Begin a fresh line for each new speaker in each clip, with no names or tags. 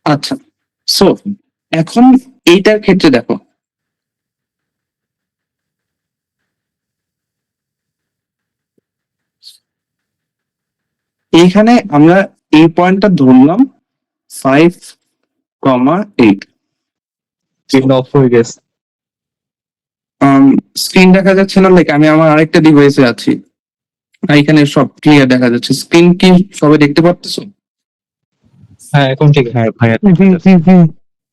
আচ্ছা, সো এখন এইটার ক্ষেত্রে দেখো, এইখানে আমরা এই পয়েন্টটা ধরলাম 5,8।
স্ক্রিন অফ হয়ে গেছে।
স্ক্রিন দেখা যাচ্ছে না, লাইক আমি আমার আরেকটা ডিভাইসে আছি, এখানে সব ক্লিয়ার দেখা যাচ্ছে। স্ক্রিন কি সবাই দেখতে পারতেছো?
হ্যাঁ এখন ঠিক। হ্যাঁ ভাইয়া।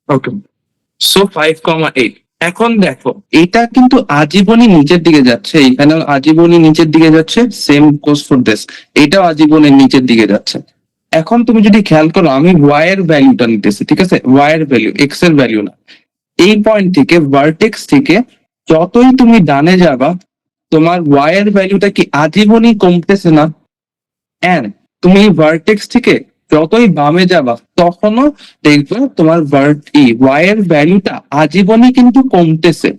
ওকে, সো 5,8। এখন দেখো এটা কিন্তু আজীবনই নিচের দিকে যাচ্ছে, এখানে আজীবনই নিচের দিকে যাচ্ছে, সেম গোস ফর দিস, এটাও আজীবনের নিচের দিকে যাচ্ছে। এখন তুমি যদি খেয়াল করো, আমি ওয়াই এর ভ্যালুটা নিতেছি, ঠিক আছে, ওয়াই এর ভ্যালু, এক্স এর ভ্যালু না। এই পয়েন্ট থেকে, ভার্টেক্স থেকে যতই তুমি ডানে যাবা, তোমার ওয়াই এর ভ্যালুটা কি আজীবনই কমতেছে না? এন্ড তুমি ভার্টেক্স থেকে যতই বামে যাবা, তখনও দেখবে তোমার ওয়াই এর ভ্যালুটা আজীবনই কিন্তু কমতেছে।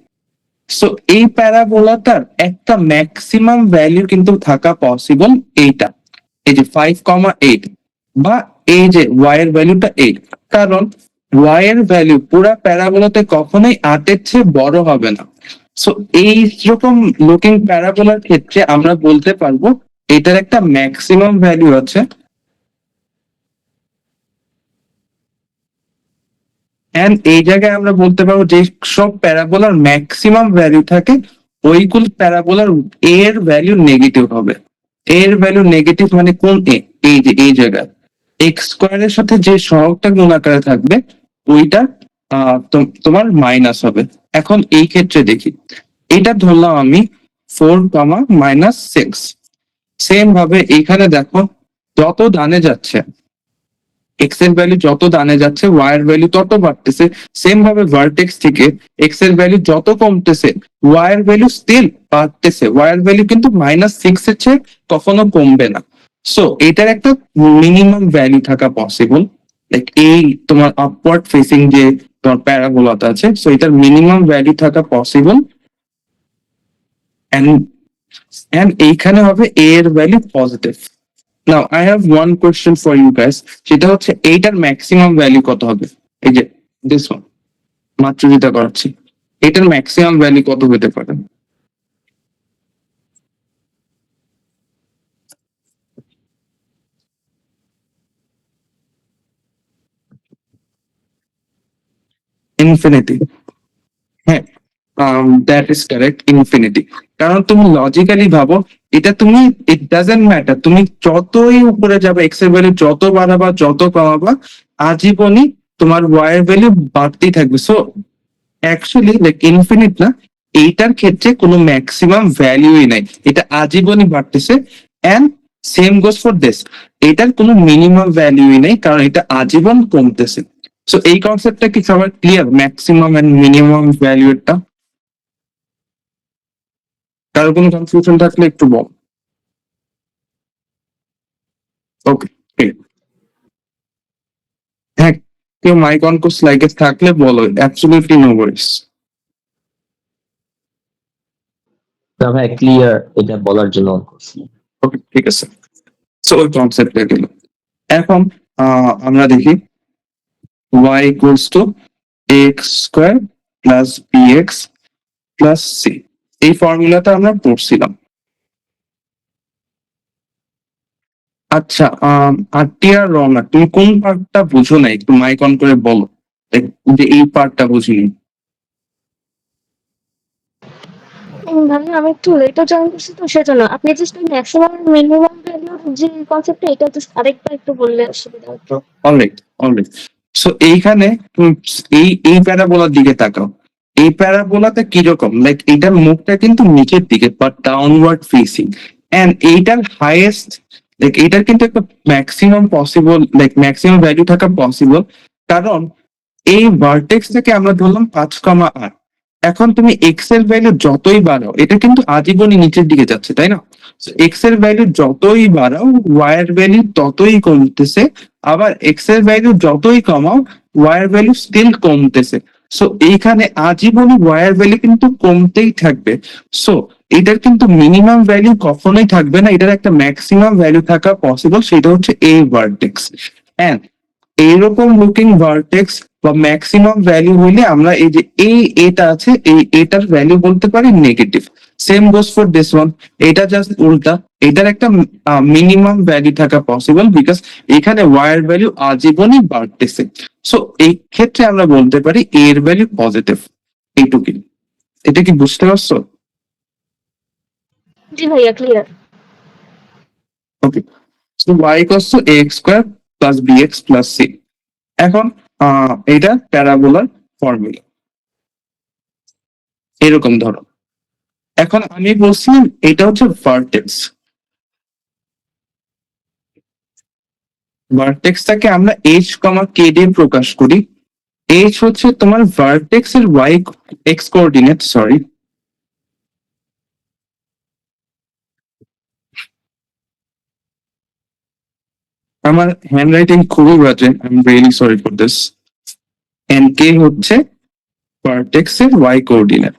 সো এই প্যারাবোলাটার একটা ম্যাক্সিমাম ভ্যালু কিন্তু থাকা পসিবল, এইটা, এই যে 5,8, বা এই যে ওয়াই এর ভ্যালুটা 8। কারণ ওয়াই এর ভ্যালু পুরা প্যারাবোলাতে কখনোই 8-এর চেয়ে বড় হবে না। সো এই রকম লুকিং প্যারাবোলার ক্ষেত্রে আমরা বলতে পারবো এটার একটা ম্যাক্সিমাম ভ্যালু আছে। এন্ড এই জায়গায় আমরা বলতে পারবো যে সব প্যারাবোলার ম্যাক্সিমাম ভ্যালু থাকে, ওইগুলো প্যারাবোলার এর ভ্যালু নেগেটিভ হবে। এর ভ্যালু নেগেটিভ মানে কোন এ? এই যে এই জায়গায় এক্স স্কোয়ারের সাথে যে সহগটা গুণ আকারে থাকবে, ওইটা তোমার মাইনাস হবে। এখন এই ক্ষেত্রে দেখি, এটা ধরলাম আমি 4,-6। সেম ভাবে এইখানে দেখো, যত ডানে যাচ্ছে এক্স এর ভ্যালু, যত ডানে যাচ্ছে ওয়াই এর ভ্যালু তত বাড়তেছে। সেম ভাবে ভার্টেক্স থেকে এক্স এর ভ্যালু যত কমতেছে, ওয়াই এর ভ্যালু স্টিল বাড়তেছে। ওয়াই এর ভ্যালু কিন্তু -6 এর চেয়ে কখনো কমবে না। সো এটার একটা মিনিমাম ভ্যালু থাকা পসিবল, লাইক এই তোমার আপওয়ার্ড ফেসিং যে তোমার প্যারাবোলাটা আছে, সো এটার মিনিমাম ভ্যালু থাকা পসিবল। এন্ড এন্ড এইখানে হবে এ এর value positive. Now I have one question for you guys, সেটা হচ্ছে এইটার ম্যাক্সিমাম ভ্যালু কত হবে? এই যে দিস ওয়ান, মাত্র যেটা করাচ্ছি, এটার ম্যাক্সিমাম ভ্যালু কত হতে পারে? ইনফিনিটি। হ্যাঁ, দ্যাট ইজ কারেক্ট, ইনফিনিটি। কারণ তুমি লজিক্যালি ভাবো, এটা তুমি, ইট ডাজেন্ট ম্যাটার, তুমি যতই উপরে যাবে, এক্স এর ভ্যালু যত বাড়াবা যত কমাবা, আজীবনই তোমার ওয়াই এর ভ্যালু বাড়তেই থাকবে। সো অ্যাকচুয়ালি লাইক ইনফিনিট না, এইটার ক্ষেত্রে কোনো ম্যাক্সিমাম ভ্যালুই নাই, এটা আজীবনই বাড়তেছে। And same goes for this, এটার কোনো মিনিমাম ভ্যালুই নেই, কারণ এটা আজীবন কমতেছে। সো এই কনসেপ্টটা কি সবার clear, maximum and minimum value এরটা? কারো কোনো কনফিউশন থাকলে একটু বল। ওকে, হ্যাঁ, কেউ মাইক অন কোর্স লাইকে থাকলে বলো, অ্যাবসলিউটলি নো ওয়ারিস।
না ভাই ক্লিয়ার, এটা বলার জন্য on করছি।
ওকে, ঠিক আছে। সো ওই কনসেপ্টটা গেল। এখন আমরা দেখি y equals to ax square plus bx plus c, এই ফর্মুলাটা আমরা পড়ছিলাম। আচ্ছা, আরটি আর রওনা, তুমি কোন পার্টটা বুঝো না, একটু মাইক অন করে বলো, যে এই পার্টটা বুঝিনি।
ভাবলাম আমি একটু লেটে জয়েন করছি তো সেজন্য। আপনি জাস্ট ম্যাক্সিমাম মিনিমাম ভ্যালুর যে কনসেপ্টটা এটা জাস্ট আরেকবার একটু বললে সুবিধা হতো।
Alright, alright. সো এইখানে তুমি এই প্যারাবোলার দিকে তাকাও। এই প্যারাবোলাতে কিরকম, লাইক এটার মুখটা কিন্তু নিচের দিকে বা ডাউনওয়ার্ড ফেসিং। এন্ড এইটার হাইয়েস্ট, লাইক এটার কিন্তু একটা maximum possible, like maximum value থাকা পসিবল। কারণ এই ভার্টেক্স থেকে আমরা ধরলাম 5,8। এখন তুমি এক্স এর ভ্যালু যতই বাড়াও, এটা কিন্তু আজীবনই নিচের দিকে যাচ্ছে, তাই না? এক্স এর ভ্যালু যতই বাড়াও, ওয়াই এর ভ্যালু ততই কমতেছে। আবার এক্স এর ভ্যালু যতই কমাও, ওয়াই এর ভ্যালু স্টিল কমতেছে। সো এইখানে আজীবনই ওয়াই এর ভ্যালু কিন্তু কমতেই থাকবে। সো এটার কিন্তু মিনিমাম ভ্যালু কখনোই থাকবে না, এটার একটা ম্যাক্সিমাম ভ্যালু থাকা পসিবল, সেটা হচ্ছে এই ভার্টেক্স। এন্ড এইরকম লুকিং ভার্টেক্স বা ম্যাক্সিমাম ভ্যালু হইলে আমরা এই যে এটা আছে এই এটার ভ্যালু বলতে পারি negative. Same goes for this one, এটা জাস্ট উল্টা, এটার একটা মিনিমাম ভ্যালু থাকা পসিবল বিকজ এখানে ওয়ার ভ্যালু আজীবনই বাড়তেছে। সো এই ক্ষেত্রে আমরা বলতে পারি এর ভ্যালু পজিটিভ। এইটুকুই। এটা কি বুঝতে পারছো?
জি ভাইয়া ক্লিয়ার।
ওকে, so y equals two ax square plus bx plus c। এখন এটা প্যারাবোলার ফর্মুলা এরকম ধরো। এখন আমি বলছিলাম এটা হচ্ছে ভার্টেক্স, ভার্টেক্সটাকে আমরা h কমা k দিয়ে প্রকাশ করি। h হচ্ছে তোমার ভার্টেক্স এর y x কোঅর্ডিনেট, সরি আমার হ্যান্ড রাইটিং খুবই বাজে, I am really sorry for this. And k হচ্ছে ভার্টেক্স এর y কোঅর্ডিনেট।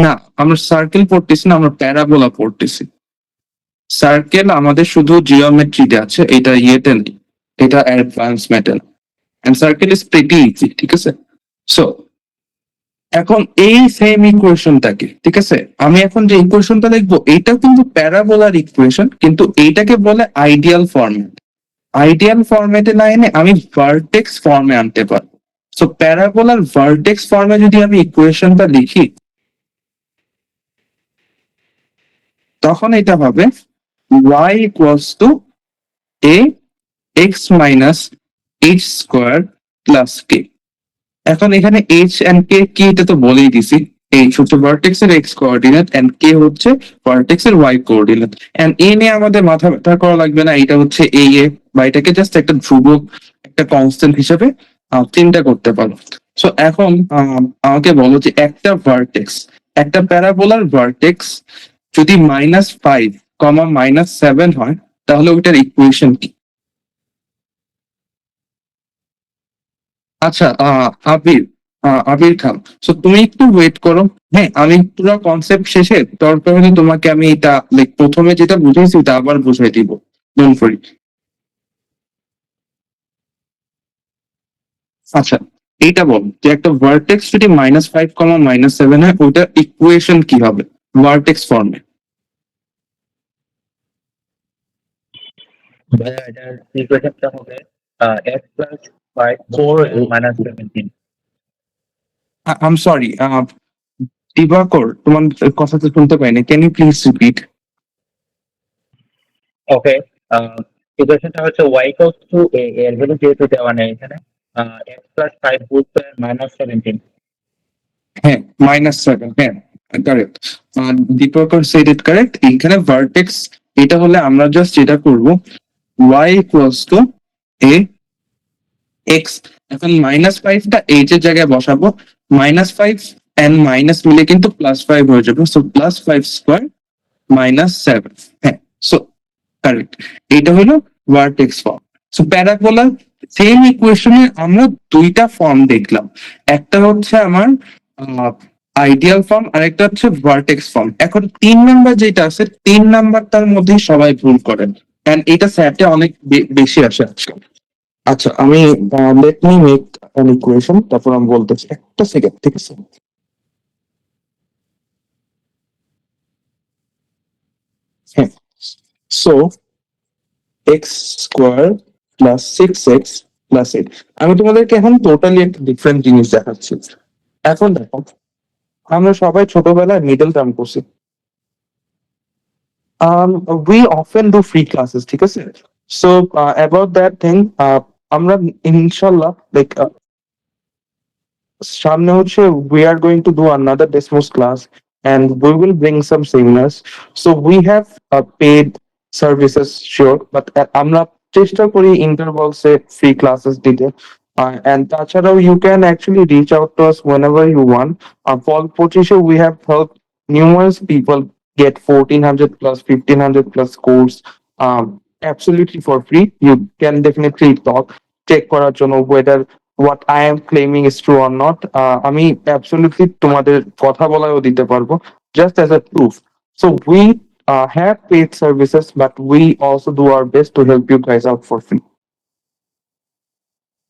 না, আমরা সার্কেল পড়তেছি না, আমরা প্যারাবোলা পড়তেছি। সার্কেল আমাদের শুধু জিওমেট্রিতে আছে, এটা ইয়েতে নেই, এটা advance matter. And circle is pretty easy, ঠিক আছে? সো এখন এই সেম ইকুয়েশনটাকে, ঠিক আছে, আমি এখন যে ইকুয়েশনটা লিখবো এইটাও কিন্তু প্যারাবোলার ইকুয়েশন, কিন্তু এইটাকে বলে আইডিয়াল ফরম্যাট। আইডিয়াল ফরম্যাটে না এনে আমি ভার্টেক্স ফর্মে আনতে পারবো। সো প্যারাবোলার ভার্টেক্স ফর্মে যদি আমি ইকুয়েশনটা লিখি তখন এটা হবে y equals to a x minus h square plus k। এখন এখানে h and k কি এটা তো বলেই দিছি। h হচ্ছে ভার্টেক্স এর x কোঅর্ডিনেট এন্ড k হচ্ছে ভার্টেক্স এর y কোঅর্ডিনেট। এন্ড a নিয়ে আমাদের মাথা ব্যথা করা লাগবে না, এটা হচ্ছে a বা এটাকে জাস্ট একটা ধ্রুবক, একটা কনস্ট্যান্ট হিসেবে চিন্তা করতে পারো। সো এখন আমাকে বলো যে একটা ভার্টেক্স, একটা প্যারাবোলার ভার্টেক্স যদি -5, -7 হয় তাহলে ওইটার ইকুয়েশন কি? আচ্ছা, আবির খান, সো তুমি একটু ওয়েট করো। হ্যাঁ, আমি পুরো কনসেপ্ট শেষে দরকার হলে তোমাকে আমি এটা লাইক প্রথমে যেটা বুঝাইছি ওটা আবার বুঝাই দিব, ডোন্ট ওয়ারি। আচ্ছা, এইটা বল যে একটা ভার্টেক্স যদি -5, -7 হয় ওইটার ইকুয়েশন কি হবে ভার্টেক্স ফর্মে?
ভাইয়া এটার ইকুয়েশনটা হবে x plus 5 minus 17।
I am sorry, Dibakar, তোমার কথা তো শুনতে পাইনি, can you please repeat?
Okay, ইকুয়েশনটা হচ্ছে y ইকুয়ালস টু a এর ভ্যালু যেহেতু দেওয়া নেই এখানে, x plus 5 whole square minus 17।
হ্যাঁ, -7, হ্যাঁ correct. Dipakar said it correct. এখানে ভার্টেক্স এটা হলে আমরা জাস্ট যেটা করব y equals to a x। এখন -5টা h এর জায়গায় বসাবো, -5 এন্ড মাইনাস মিলে কিন্তু +5 হয়ে যাবে, সো +5 স্কোয়ার -7। হ্যাঁ, সো কারেক্ট, এটা হলো ভার্টেক্স ফর্ম। সো প্যারাবোলার সেম ইকুয়েশনে আমরা দুইটা ফর্ম দেখলাম, একটা হচ্ছে আমার আইডিয়াল ফর্ম আর একটা হচ্ছে ভার্টেক্স ফর্ম। এখন 3 নাম্বার যেটা আছে 3 নাম্বারটার মধ্যে সবাই ভুল করেন, এন্ড এটা স্যাটে অনেক বেশি আসে আজকাল। আচ্ছা, আমি let me make an equation, তারপর আমি বলতেছি, একটা সেকেন্ড, ঠিক আছে? হ্যাঁ, so x square plus 6x plus 8। আমি তোমাদেরকে এখন টোটালি একটা ডিফারেন্ট জিনিস দেখাচ্ছি। এখন দেখো, আমরা সবাই ছোটবেলায় মিডল টার্ম করছি। We often do free classes, ঠিক আছে? So about that thing, আমরা ইনশাল্লাহ লাইক সামনে হচ্ছে we are going to do another Desmos class and we will bring some seminars. So we have paid services, sure, but আমরা চেষ্টা করি intervals এ free classes দিতে। And তাছাড়াও you can actually reach out to us whenever you want. For পঁচিশে we have helped numerous people get 1400 plus 1500 plus course absolutely for free. You can definitely check করার জন্য whether what I am claiming is true or not. আমি absolutely তোমাদের কথা বলাও দিতে পারবো just as a proof. So we have paid services, but we also do our best to help you guys out for free.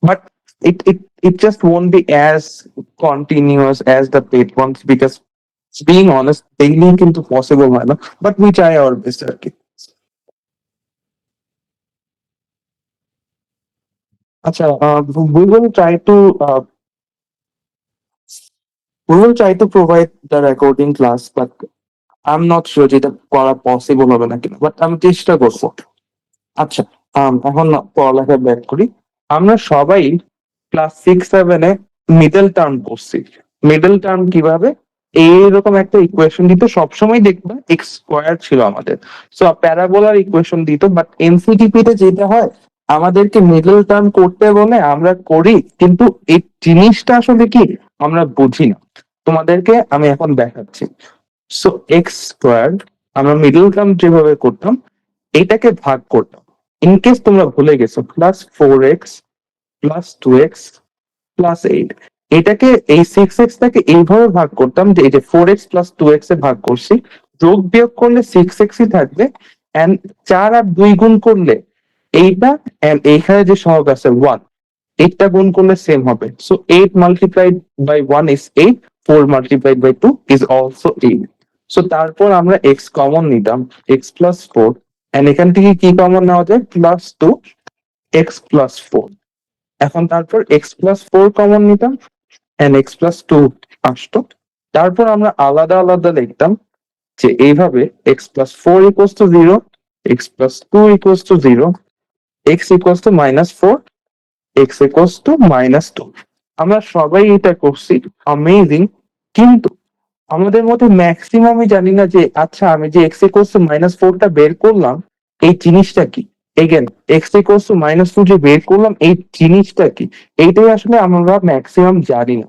But it just won't be as continuous as the paid ones because being honest, daily কিন্তু possible হয় না, but we try our best আর কি। আচ্ছা, we will try to uh, we will try to provide the recording class, but I'm not sure যেটা করা possible হবে না কিনা, বাট আমি চেষ্টা করবো। আচ্ছা, এখন পড়ালেখা ব্যাক করি। আমরা সবাই ক্লাস 6-7 মিডল টার্ম করছি। মিডল টার্ম কিভাবে, এইরকম একটা ইকুয়েশন দিত, সবসময় দেখবা এক্স স্কোয়ার ছিল আমাদের, সো প্যারাবোলার ইকুয়েশন দিত, বাট এমসিটিপি তে যেটা হয় আমাদেরকে মিডল টার্ম করতে বলে আমরা করি, কিন্তু এই জিনিসটা আসলে কি আমরা বুঝি না। তোমাদেরকে আমি এখন দেখাচ্ছি। সো এক্স স্কোয়ার আমরা মিডল টার্ম যেভাবে করতাম, এটাকে ভাগ করতাম। ইন কেস তোমরা ভুলে গেছো, +4x +2x +8, এটাকে এই 6x-টাকে এইভাবে ভাগ করতাম যে এই যে 4x + 2x এ ভাগ করছি, যোগ বিয়োগ করলে 6x ই থাকবে, এন্ড 4 আর 2 গুণ করলে এইটা, এন্ড এইখানে যে সহগ আছে 1, 8টা গুণ করলে সেম হবে। So 8 multiplied by 1 is 8, 4 multiplied by 2 is also 8. So তারপর আমরা x কমন নিতাম, x + 4, এন্ড এখান থেকে কি কমন নেওয়া যায়, +2 x + 4। এখন তারপর x + 4 কমন নিতাম, এন্ড x + 2 আসতো। তারপর আমরা আলাদা আলাদা লিখতাম যে এইভাবে x + 4 = 0, x + 2 = 0, x = -4, x = -2। আমরা সবাই এটা করছি, অ্যামেজিং। কিন্তু আমাদের মধ্যে ম্যাক্সিমামই জানি না যে আচ্ছা আমি যে x = -4টা বের করলাম, এই জিনিসটা কি। এগেন x = -2 যে বের করলাম, এই জিনিসটা কি, এইটাই আসলে আমরা ম্যাক্সিমাম জানি না।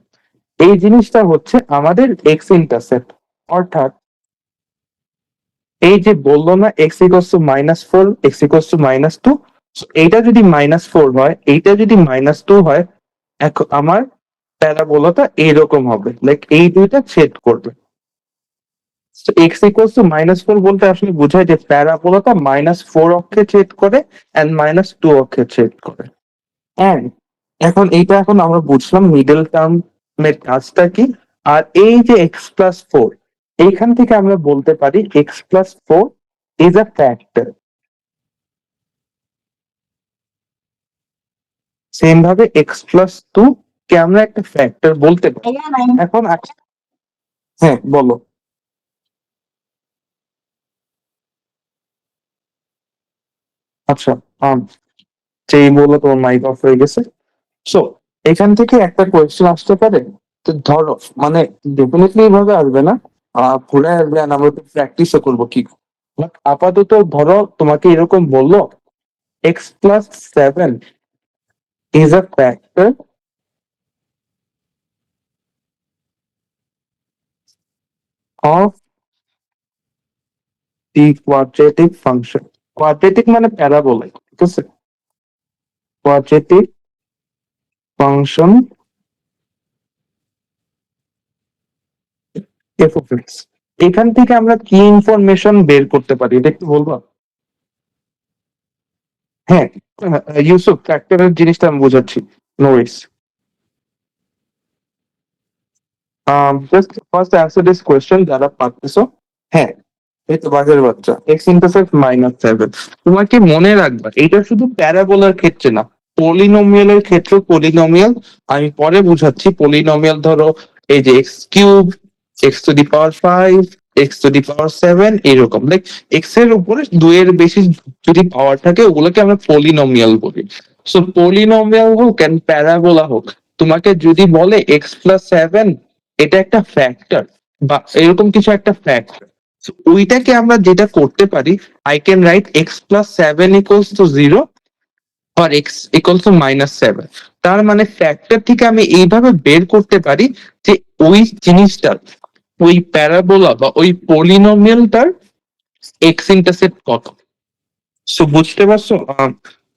এই জিনিসটা হচ্ছে আমাদের x ইন্টারসেপ্ট, অর্থাৎ এই যে বললো না x = -4, x = -2, এইটা যদি -4 হয়, এইটা যদি -2 হয়, এখন আমার প্যারাবোলাটা এইরকম হবে, লাইক এই দুইটা ছেদ করবে। x = -4 বলতে আসলে বোঝায় যে প্যারাবোলাটা -4 অক্ষে ছেদ করে এন্ড -2 অক্ষে ছেদ করে। এন্ড এখন আমরা বুঝলাম মিডল টার্মের কাজটা কি। আর এই যে x + 4, এইখান থেকে আমরা বলতে পারি x + 4 is a factor. Same ভাবে x + 2 কে আমরা একটা ফ্যাক্টর বলতে পারি। এখন হ্যাঁ বলো। আচ্ছা, যেই বললো তোমার মাইক অফ হয়ে গেছে। সো এখান থেকে একটা কোয়েশ্চেন আসতে পারে, তো ধরো মানে ডেফিনেটলি এইভাবে আসবে না, ঘুরে আসবে, and আমরা তো প্র্যাকটিসও করবো কি। But আপাতত ধরো তোমাকে এরকম বললো x + 7 is a factor of the quadratic function. Quadratic মানে প্যারাবোলিক, ঠিক আছে, quadratic function f of x। এখান থেকে আমরা কি ইনফরমেশন বের করতে পারি এটা একটু বলবো? হ্যাঁ, ইউসুফ ফ্যাক্টরের জিনিসটা আমি বোঝাচ্ছি, no Warsi. Just first answer this question যারা পারতেছো। হ্যাঁ, এই তো বাঘের বাচ্চা, x ইন্টারসেপ্ট -7। তোমাকে মনে রাখবা এটা শুধু প্যারাবোলার ক্ষেত্রে না, পলিনোমিয়ালের ক্ষেত্রে। পলিনোমিয়াল আমি পরে বুঝাচ্ছি। পলিনোমিয়াল ধরো এই যে x³ x⁵ x⁵ এরকম, লাইক এক্স এর উপরে 2 এর বেশি যদি পাওয়ার থাকে, ওগুলোকে আমরা পলিনোমিয়াল বলি। সো পলিনোমিয়াল হোক এন্ড প্যারাবোলা হোক, তোমাকে যদি বলে x + 7 এটা একটা ফ্যাক্টর বা এরকম কিছু একটা ফ্যাক্টর, ওইটাকে আমরা যেটা করতে পারি, I can write x + 7 = 0 or x = -7। তার মানে ফ্যাক্টর থেকে আমি এইভাবে বের করতে পারি যে ওই জিনিসটার, ওই প্যারাবোলা বা ওই পলিনোমিয়ালটার এক্স ইন্টারসেপ্ট কত। সো বুঝতে পারছো?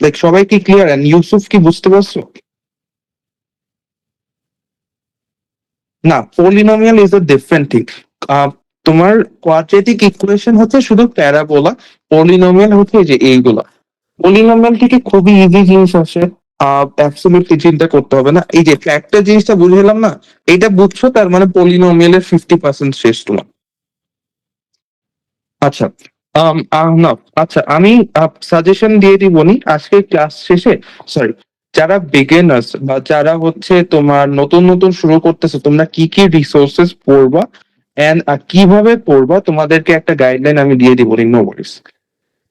লাইক সবাই কি ক্লিয়ার? এন্ড ইউসুফ কি বুঝতে পারছো? না, polynomial is a different thing. তোমার কোয়াড্রেটিক ইকুয়েশন হচ্ছে শুধু প্যারাবোলা, পলিনোমিয়াল হচ্ছে এই যে এইগুলা। পলিনোমিয়াল থেকে খুবই ইজি জিনিস আসে, অ্যাবসলিউটলি চিন্তা করতে হবে না। এই যে ফ্যাক্টর জিনিসটা বুঝলাম না, এটা বুঝছো, তার মানে পলিনোমিয়ালের 50% শেষ তোমার। আচ্ছা, না, আচ্ছা আমি সাজেশন দিয়ে দিবনি আজকে ক্লাস শেষে। সরি, যারা বিগিনার্স বা যারা হচ্ছে তোমার নতুন নতুন শুরু করতেছে, তোমরা কি কি রিসোর্সেস পড়বা এন্ড কিভাবে পড়বা, তোমাদেরকে একটা গাইডলাইন আমি দিয়ে দিব, নো ওয়ারিস।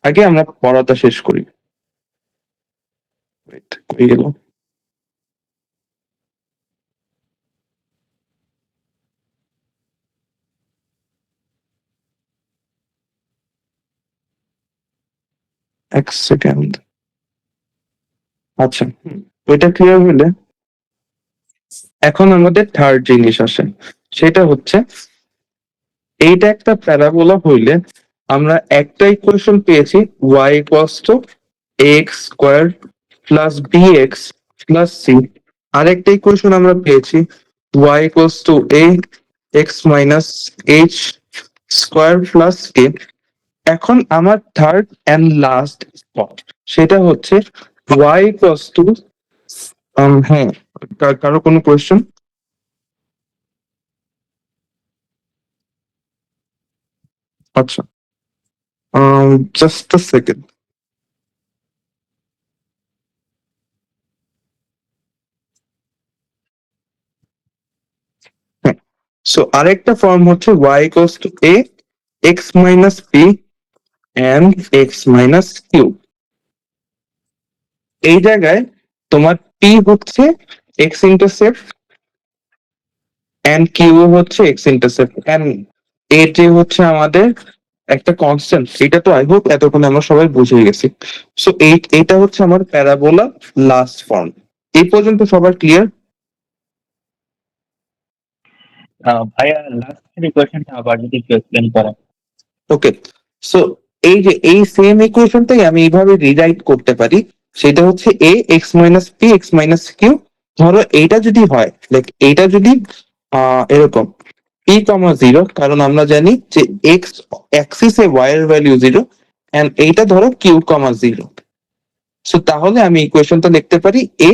আগে আমরা পড়াটা শেষ করি। Wait, কই গেল? এক সেকেন্ড। আচ্ছা, ওইটা ক্লিয়ার হলে এখন আমাদের থার্ড জিনিস আসে, সেটা হচ্ছে এইটা একটা প্যারাবোলা হইলে আমরা একটা ইকুয়েশন পেয়েছি, y equals to X square plus B X plus C. আরেকটা ইকুয়েশন আমরা পেয়েছি y equals to A x minus H square plus A. এখন আমার থার্ড অ্যান্ড লাস্ট স্পট, সেটা হচ্ছে y ইকুয়ালস টু, হ্যাঁ, কারো কোনো কোয়েশ্চেন? আচ্ছা, জাস্ট আ সেকেন্ড। সো আরেকটা ফর্ম হচ্ছে y equals to a x minus b and x minus q। এই জায়গায় তোমার p হচ্ছে x ইন্টারসেপ্ট and q হচ্ছে x ইন্টারসেপ্ট and এটি হচ্ছে আমাদের একটা কনস্ট্যান্ট। এটা তো আই হোপ এতক্ষণ আমরা সবাই বুঝে গেছি। সো এটা হচ্ছে আমার প্যারাবোলা লাস্ট ফর্ম। এই পর্যন্ত সবার ক্লিয়ার?
ভাইয়া লাস্ট ইকুয়েশনটা আবার যদি একটু এক্সপ্লেন করেন।
ওকে, সো এই যে এই সেম ইকুয়েশনটাই আমি এইভাবে রিরাইট করতে পারি, সেটা হচ্ছে A x minus P x minus Q. ধরো এইটা যদি হয়, লাইক এইটা যদি এরকম পি কমা জিরো, কারণ আমরা জানি যে এক্স অ্যাক্সিসে ওয়াই এর ভ্যালু জিরো, এন্ড এইটা ধরো কিউ কমা জিরো। সো তাহলে আমি ইকুয়েশনটা লিখতে পারি A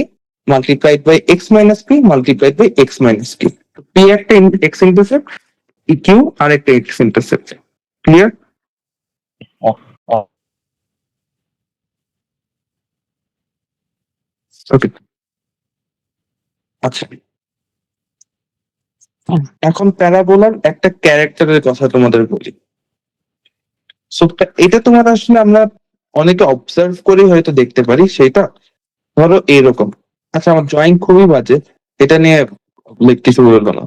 multiplied by X minus P multiplied by X minus Q. P একটা এক্স ইন্টারসেপ্ট, কিউ আর একটা এক্স ইন্টারসেপ্ট। ক্লিয়ার? ওকে, আচ্ছা, এখন প্যারাবোলার একটা ক্যারেক্টারের কথা তোমাদের বলি। সো এটা তোমার আসলে আমরা অনেকে অবজার্ভ করে হয়তো দেখতে পারি, সেটা ধরো এরকম। আচ্ছা, আমার ড্রয়িং খুবই বাজে, এটা নিয়ে কিছু বলবো না।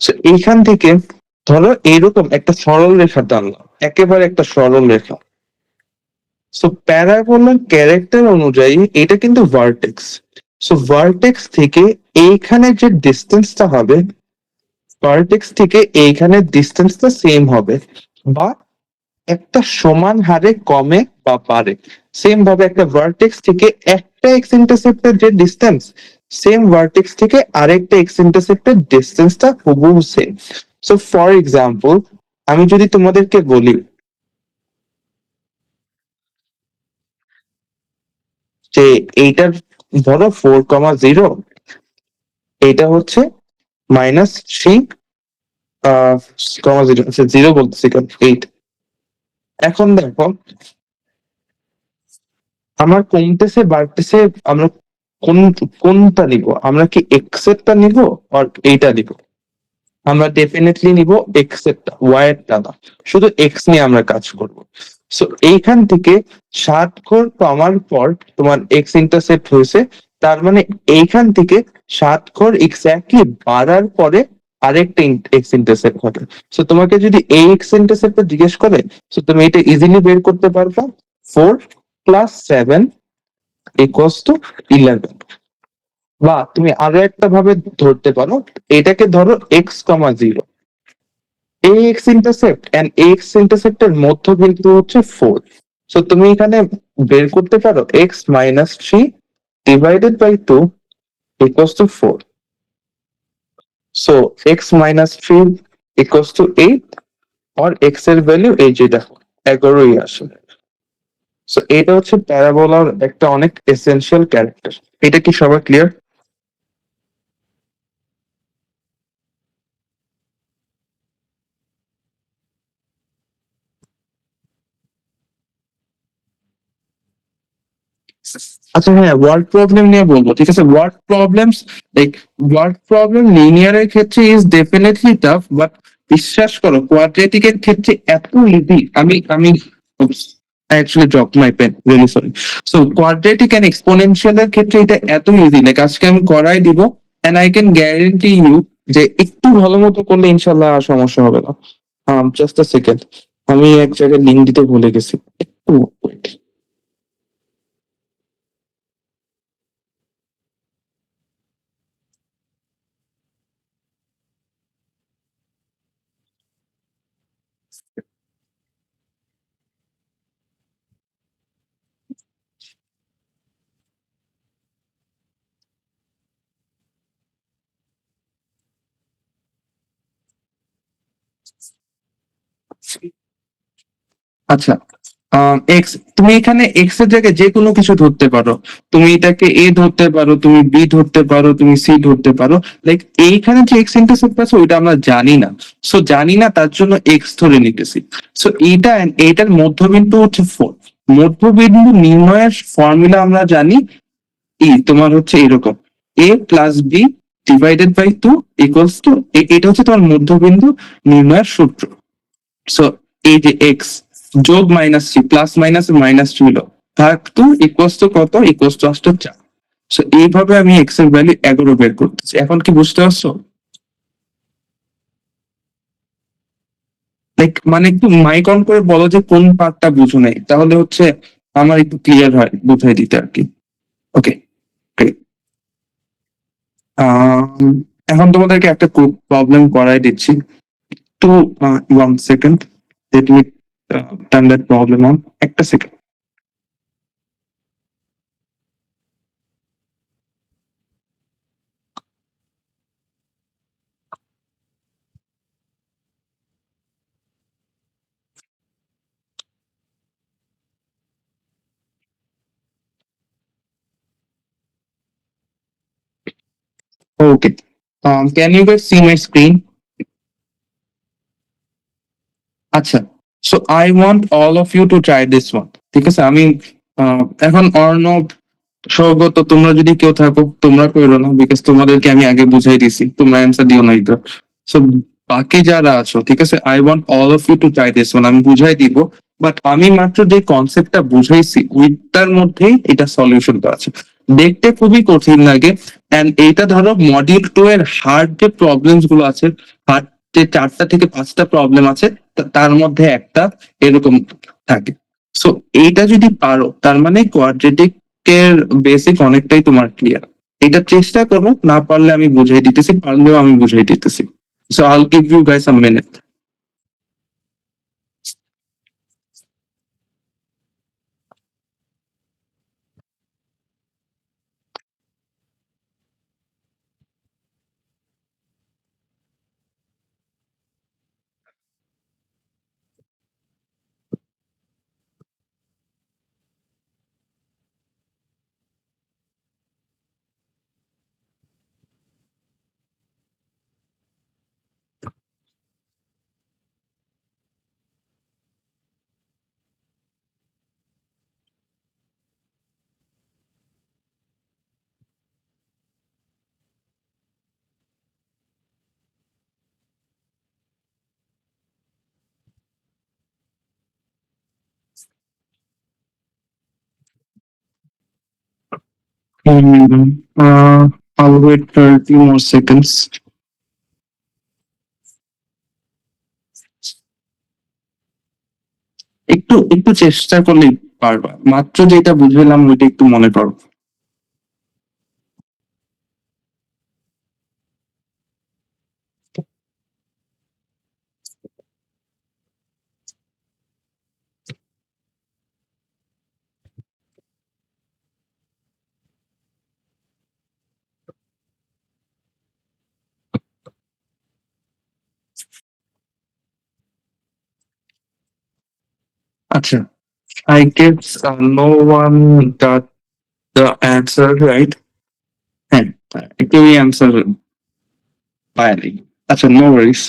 সো এইখান থেকে ধরো এরকম একটা সরল রেখা টানলাম, একেবারে একটা সরল রেখা। সো প্যারাবোলার ক্যারেক্টার অনুযায়ী এটা কিন্তু ভার্টেক্স। সো ভার্টেক্স থেকে এইখানে যে ডিস্টেন্সটা হবে, ভার্টেক্স থেকে এইখানে ডিস্টেন্সটা সেম হবে, বা একটা সমান হারে কমে বা বাড়ে। সেম ভাবে একটা ভার্টেক্স থেকে একটা এক্স ইন্টারসেপ্টের যে ডিস্টেন্স, সেম ভার্টেক্স থেকে আরেকটা এক্স ইন্টারসেপ্টের ডিস্টেন্সটা হুবহু সেম। সো ফর এক্সাম্পল, আমি যদি তোমাদেরকে বলি যে এইটার ধরো 4,0, এইটা হচ্ছে মাইনাস 3,0, আচ্ছা জিরো বলতেছি কারণ 8। এখন দেখো আমার কমতেছে বাড়তেছে, আমরা কোন কোনটা নিব? আমরা কি এক্সেপ্টটা নিব আর এইটা নিব? আমরা ডেফিনেটলি নিব এক্সেপ্টটা, ওয়াই এরটা না, শুধু এক্স নিয়ে আমরা কাজ করব। সো এইখান থেকে 7 ঘর কমার পর তোমার এক্স ইন্টারসেপ্ট হয়েছে, তার মানে এইখান থেকে 7 ঘর এক্স্যাক্টলি বাড়ার পরে আরেকটা এক্স ইন্টারসেপ্ট হবে। সো তোমাকে যদি এই এক্স ইন্টারসেপ্টটা জিজ্ঞেস করে, সো তুমি এটা ইজিলি বের করতে পারবা, 4 প্লাস 7 ইকুয়ালস টু 11। বা তুমি আরো একটা ভাবে ধরতে পারো, এটাকে ধরো এক্স কমা জিরো, এই এক্স ইন্টারসেপ্ট এন্ড এক্স ইন্টারসেপ্টের মধ্য কিন্তু হচ্ছে 4। সো তুমি এখানে বের করতে পারো x minus 3 divided by 2 equals to 4। So x minus 3 equals to 8 আর এক্স এর ভ্যালু এই যে দেখো 11ই আসে। সো এটা হচ্ছে প্যারাবোলার একটা অনেক এসেনশিয়াল ক্যারেক্টার। এটা কি সবার ক্লিয়ার? আচ্ছা হ্যাঁ, ওয়ার্ড প্রবলেম নিয়ে বলবো, ঠিক আছে। ওয়ার্ড প্রবলেম লিনিয়ারের ক্ষেত্রে ইজ ডেফিনেটলি টাফ, বাট বিশ্বাস করো কোয়াড্রেটিক এর ক্ষেত্রে এত ইজি। আমি আমি actually drop my pen, really sorry. So quadratic and exponential এর ক্ষেত্রে এটা এত ইজি, লাইক আজকে আমি করাই দিব, and I can guarantee you যে একটু ভালো মতো করলে ইনশাল্লাহ আর সমস্যা হবে না। জাস্ট আ সেকেন্ড, আমি এক জায়গায় লিঙ্ক দিতে ভুলে গেছি, একটু wait. আচ্ছা, এক্স, তুমি এখানে এক্স এর জায়গায় যে কোনো কিছু ধরতে পারো। তুমি এটাকে এ ধরতে পারো, তুমি বি ধরতে পারো, তুমি সি ধরতে পারো। লাইক এইখানে যে এক্স ইন্টারসেপ্ট আছে ওইটা আমরা জানি না। সো জানি না, তার জন্য এক্স ধরে নিতেছি। সো এইটার মধ্যবিন্দু হচ্ছে 4। মধ্যবিন্দু নির্ণয়ের ফর্মুলা আমরা জানি, তোমার হচ্ছে এরকম, A plus B divided by 2 equals to, এটা হচ্ছে তোমার মধ্যবিন্দু নির্ণয়ের সূত্র। সো এই যে এক্স যোগ minus three plus minus minus three হলো, ভাগ টু ইকুয়ালস টু কত, ইকুয়ালস টু আসতো 4। সো এইভাবে আমি এক্স এর ভ্যালু 11 বের করতেছি। এখন কি বুঝতে পারছো? লাইক মানে একটু মাইক অন করে বলো যে কোন পার্টটা বুঝো নাই, তাহলে হচ্ছে আমার একটু ক্লিয়ার হয় বুঝাই দিতে আর কি। Okay, great. এখন তোমাদেরকে একটা প্রবলেম করাই দিচ্ছি। Two 1 second, let me turn that problem on, একটা second. Okay. Can you guys see my screen? আচ্ছা, so I want all of you to try this one. ঠিক আছে, আমি এখন অর্ণব, সৌগত, তোমরা যদি কেউ থাকো তোমরা করো না, বিকজ তোমাদেরকে আমি আগে বুঝাই দিছি, তোমরা অ্যান্সার দিও না এটা। সো বাকি যারা আছো, ঠিক আছে, I want all of you to try this one. আমি বুঝাই দিব, বাট আমি মাত্র যে কনসেপ্টটা বুঝাইছি ওইটার মধ্যেই এটা সলিউশনটা আছে। দেখতে খুবই কঠিন লাগে, এন্ড এইটা ধরো মডিউল 2 এর হার্ড যে প্রবলেমস গুলো আছে, হার্ড যে 4টা থেকে 5টা প্রবলেম আছে, তার মধ্যে একটা এরকম থাকে। সো এইটা যদি পারো, তার মানে কোয়াড্রেটিক এর বেসিক অনেকটাই তোমার ক্লিয়ার। এটা চেষ্টা করো, না পারলে আমি বুঝাই দিতেছি, পারলেও আমি বুঝাই দিতেছি। So I'll give you guys a minute. I'll wait for a few more seconds. একটু একটু চেষ্টা করলেই পারবা, মাত্র যেটা বুঝলাম ওইটা একটু মনে করো। আচ্ছা, I guess no one got the answer right. হ্যাঁ, কেউই অ্যান্সার পায়নি। আচ্ছা, নো ওয়ারিস।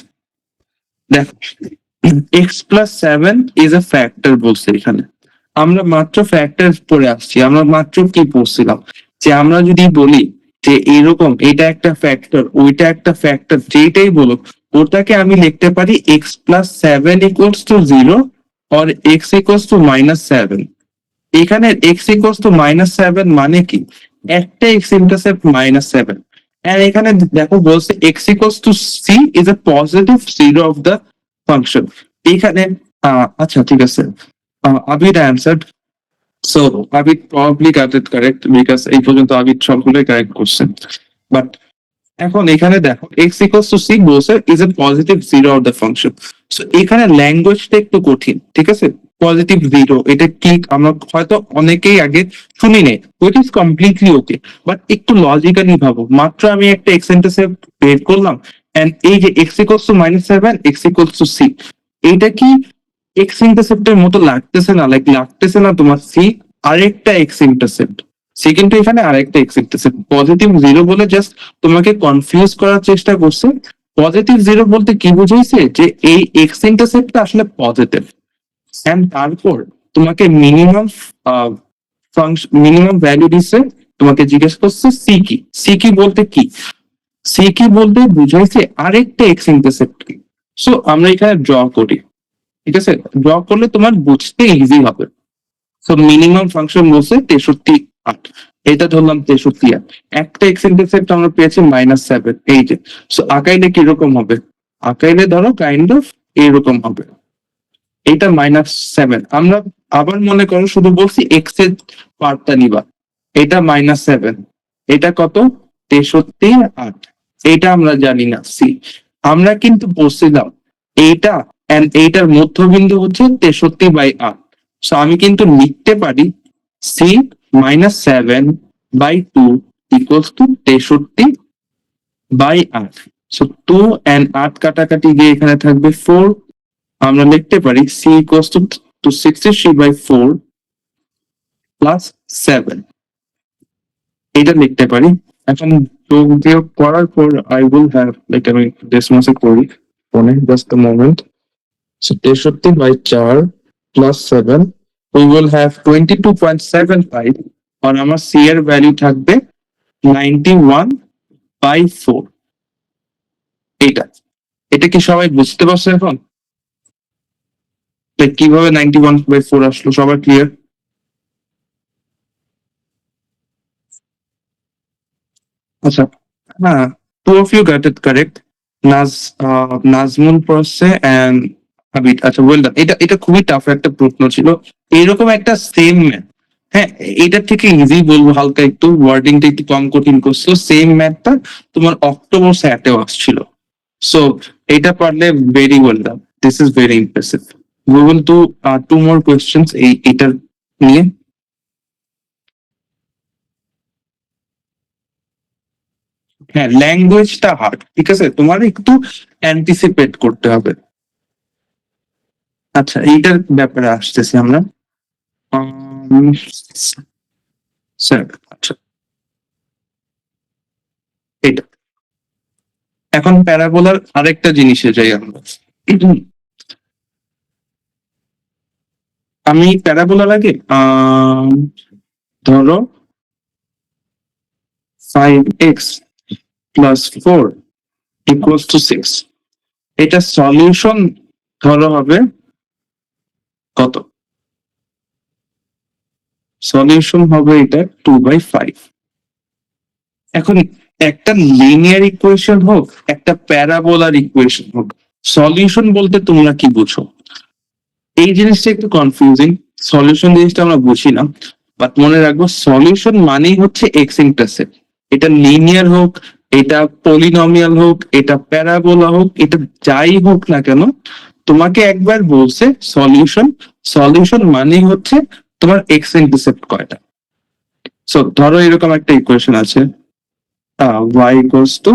দেখো, x plus seven is a factor বলছে এখানে। আমরা মাত্র ফ্যাক্টর পড়ে আসছি, আমরা মাত্র কি পড়ছিলাম যে আমরা যদি বলি যে এরকম এটা একটা ফ্যাক্টর ওইটা একটা ফ্যাক্টর যেটাই বলো, ওটাকে আমি লিখতে পারি x plus seven equals to zero or x equals to minus seven. এখানে x equals to minus seven মানে কি, একটা এক্স ইন্টারসেপ্ট মাইনাস সেভেন। আর এখানে দেখো বলছে x equals to c is a positive zero of the function. এখানে আচ্ছা ঠিক আছে, Abir answered. So Abir probably got it correct because এই পর্যন্ত আবির সবগুলোই কারেক্ট করছেন। বাট এখন এখানে দেখো এক্স ইকুয়ালস টু সি বলছে is a positive zero of the function. So এখানে ল্যাঙ্গুয়েজটা একটু কঠিন, ঠিক আছে। পজিটিভ জিরো এটা কি আমরা হয়তো অনেকেই আগে শুনি নেই, which is completely okay. But একটু লজিক্যালি ভাবো, মাত্র আমি একটা এক্স ইন্টারসেপ্ট বের করলাম এন্ড এই যে x equals to minus seven x equals to c, এটা কি এক্স ইন্টারসেপ্টের মতো লাগতেছে না? লাইক লাগতেছে না তোমার সি আরেকটা এক্স ইন্টারসেপ্ট, সি কিন্তু এখানে আরেকটা এক্স ইন্টারসেপ্ট। পজিটিভ জিরো বলে জাস্ট তোমাকে কনফিউজ করার চেষ্টা করছে। পজিটিভ জিরো বলতে কি বুঝাইছে যে এই এক্স ইন্টারসেপ্টটা আসলে পজিটিভ, এন্ড তারপর তোমাকে মিনিমাম মিনিমাম ভ্যালু দিচ্ছে, তোমাকে জিজ্ঞেস করছে সি কি। সি কি বলতে কি, সি কি বলতে বুঝাইছে আরেকটা এক্স ইন্টারসেপ্ট কি। সো আমরা এখানে ড্র করি, ঠিক আছে। ড্র করলে তোমার বুঝতে ইজি হবে। সো মিনিমাম ফাংশন বলছে 63.8, এটা ধরলাম 63.8। একটা এক্স ইন্টারসেপ্ট আমরা পেয়েছি মাইনাস সেভেন, এই যে। সো আকাইলে কিরকম হবে, আকাইলে ধরো কাইন্ড অফ এইরকম হবে। এইটা মাইনাস সেভেন, আমরা আবার মনে করো শুধু বলছি এক্স এর পার্টটা নিবা, এটা মাইনাস সেভেন, এটা কত 63.8, এটা আমরা জানি না সি। আমরা কিন্তু বলছিলাম এইটা এন্ড এইটার মধ্যবিন্দু হচ্ছে 63/8। সো আমি কিন্তু লিখতে পারি c minus seven by two equals to 63/8। So two and 8 কাটাকাটি গিয়ে এখানে থাকবে 4। আমরা লিখতে পারি সি ইকুয়ালস টু 63/4 প্লাস 7, এটা লিখতে পারি। এখন যোগ বিয়োগ করার পর আই উইল হ্যাভ, লাইক আমি ডেসিমাসে করি ফোনে, just a moment. So 63/4 plus 7 we will have 22.75, আর আমার সি এর ভ্যালু থাকবে 91/4। এটা এটা কি সবাই বুঝতে পারছে এখন? Like, কিভাবে 91/4 আসলো, সবার ক্লিয়ার? আচ্ছা, হ্যাঁ, two of you got it correct. Nazmul পড়ছে এন্ড আবিদ। আচ্ছা, ওয়েল ডান। এটা এটা খুবই টাফ একটা প্রশ্ন ছিল, এরকম একটা সেম ম্যাথ। হ্যাঁ, এটা থেকে ইজি বলবো, হালকা একটু ওয়ার্ডিংটা একটু কম কঠিন করছো। সেম ম্যাথটা তোমার অক্টোবর স্যাটেও আসছিল। সো এটা পারলে very well done, this is very impressive. We will do to more questions এটার নিয়ে। হ্যাঁ, ল্যাঙ্গুয়েজটা হার্ড, ঠিক আছে, তোমার একটু অ্যান্টিসিপেট করতে হবে। আচ্ছা, এইটার ব্যাপারে আসতেছি আমরা। স্যার, আচ্ছা, এটা এখন প্যারাবোলার আরেকটা জিনিসে যাই আমরা। আমি প্যারাবোলার আগে ধরো 5x প্লাস 4 ইকুয়ালস টু 6, এটা সলিউশন ধরো হবে কত? সলিউশন হবে এটা 2/5। এখন একটা লিনিয়ার ইকুয়েশন হোক, একটা প্যারাবোলার ইকুয়েশন হোক, সলিউশন বলতে তোমরা কি বুঝো? এই জিনিসটা একটু কনফিউজিং। সলিউশন জিনিসটা আমরা বুঝি না, বাট মনে রাখবো সলিউশন মানেই হচ্ছে এক্স ইন্টারসেপ্ট। এটা লিনিয়ার হোক, এটা পলিনমিয়াল হোক, এটা প্যারাবোলা হোক, এটা যাই হোক না কেন, তোমাকে একবার বলছে সলিউশন, সলিউশন মানেই হচ্ছে তোমার এক্স ইন্টারসেপ্ট কয়টা। সো ধরো এরকম একটা ইকুয়েশন আছে, y equals to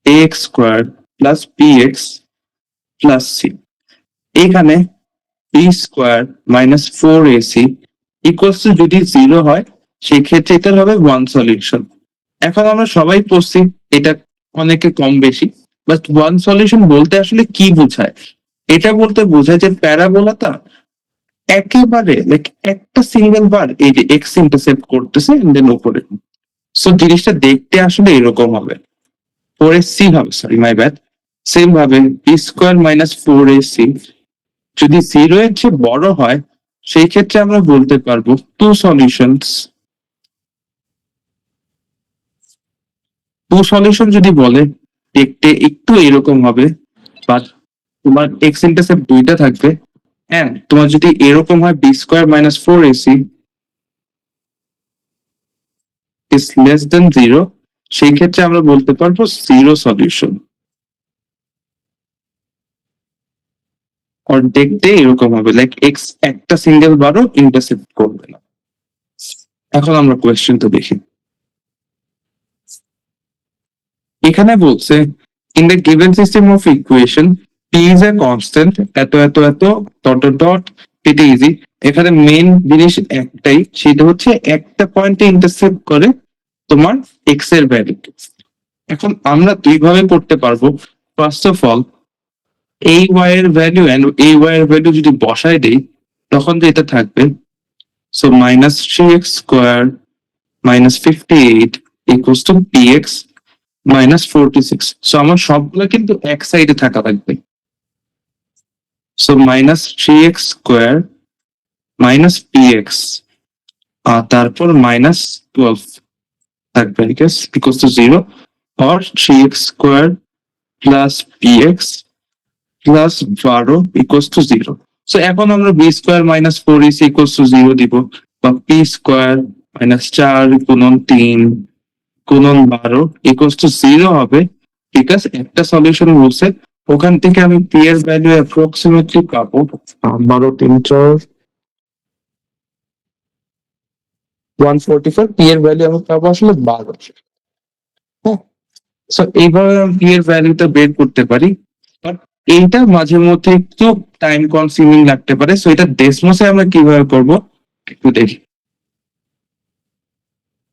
ax squared plus bx plus c। এখানে b square minus 4ac equals to যদি 0 হয় সেই ক্ষেত্রে এটার হবে ওয়ান সলিউশন। এখন আমরা সবাই পড়ছি এটা অনেকে কম বেশি, বাট ওয়ান সলিউশন বলতে আসলে কি বোঝায়? এটা বলতে বোঝায় যে প্যারাবোলাটা একেবারে লাইক একটা সিঙ্গেল বার এই যে এক্স ইন্টারসেপ্ট করতেছে দেন উপরে। সো জিনিসটা দেখতে আসলে এরকম হবে, 4ac হবে, সরি মাই ব্যাড। সেম ভাবে বি স্কোয়ার মাইনাস 4ac যদি 0 এর চেয়ে বড় হয় সেই ক্ষেত্রে আমরা বলতে পারবো টু সলিউশন যদি বলে দেখতে একটু এরকম হবে, বাট তোমার এক্স ইন্টারসেপ্ট দুইটা থাকবে। হ্যাঁ, তোমার যদি এরকম হয় b square minus 4ac is less than 0, সেই ক্ষেত্রে আমরা বলতে পারবো জিরো সলিউশন। আর দেখতে এরকম হবে লাইক এক্স একটা সিঙ্গেল বারও ইন্টারসেপ্ট করবে না। এখন আমরা কোয়েশ্চেনটা দেখি। এখানে বলছে in the given system of equation P is a constant এত এত এত ডট ডট ডট, এটা ইজি। এখানে মেইন জিনিস একটাই, সেটা হচ্ছে একটা পয়েন্টে ইন্টারসেপ্ট করে তোমার এক্স এর ভ্যালু। এখন আমরা দুইভাবে করতে পারবো। ফার্স্ট অফ অল এই ওয়াই এর ভ্যালু এন্ড এই ওয়াই এর ভ্যালু যদি বসাই দেই তখন যেটা থাকবে, so minus 3x square minus 58 equals to px minus 46। So আমার সবগুলো কিন্তু এক সাইডে থাকা লাগবে। So minus 3x square minus px আর তারপর মাইনাস 12 থাকবে equals to 0, or 3x square plus px plus 12 equals to 0। So এখন আমরা B square minus 4ac equals two 0 দিব, বা পি স্কোয়ার মাইনাস 4 গুণন 3 গুণন 12 ইকুয়ালস টু 0 হবে। ঠিক আছে, একটা সলিউশন বলছে, ওখান থেকে আমি পি এর ভ্যালু অ্যাপ্রক্সিমেটলি পাবো 12 3 4 144, পি এর ভ্যালু আমি পাবো আসলে 12। হ্যাঁ, সো এইভাবে আমি পি এর ভ্যালুটা বের করতে পারি, বাট এইটা মাঝে মধ্যে একটু টাইম কনজিউমিং লাগতে পারে। সো এটা ডেসমোসে আমরা কিভাবে করব একটু দেখি।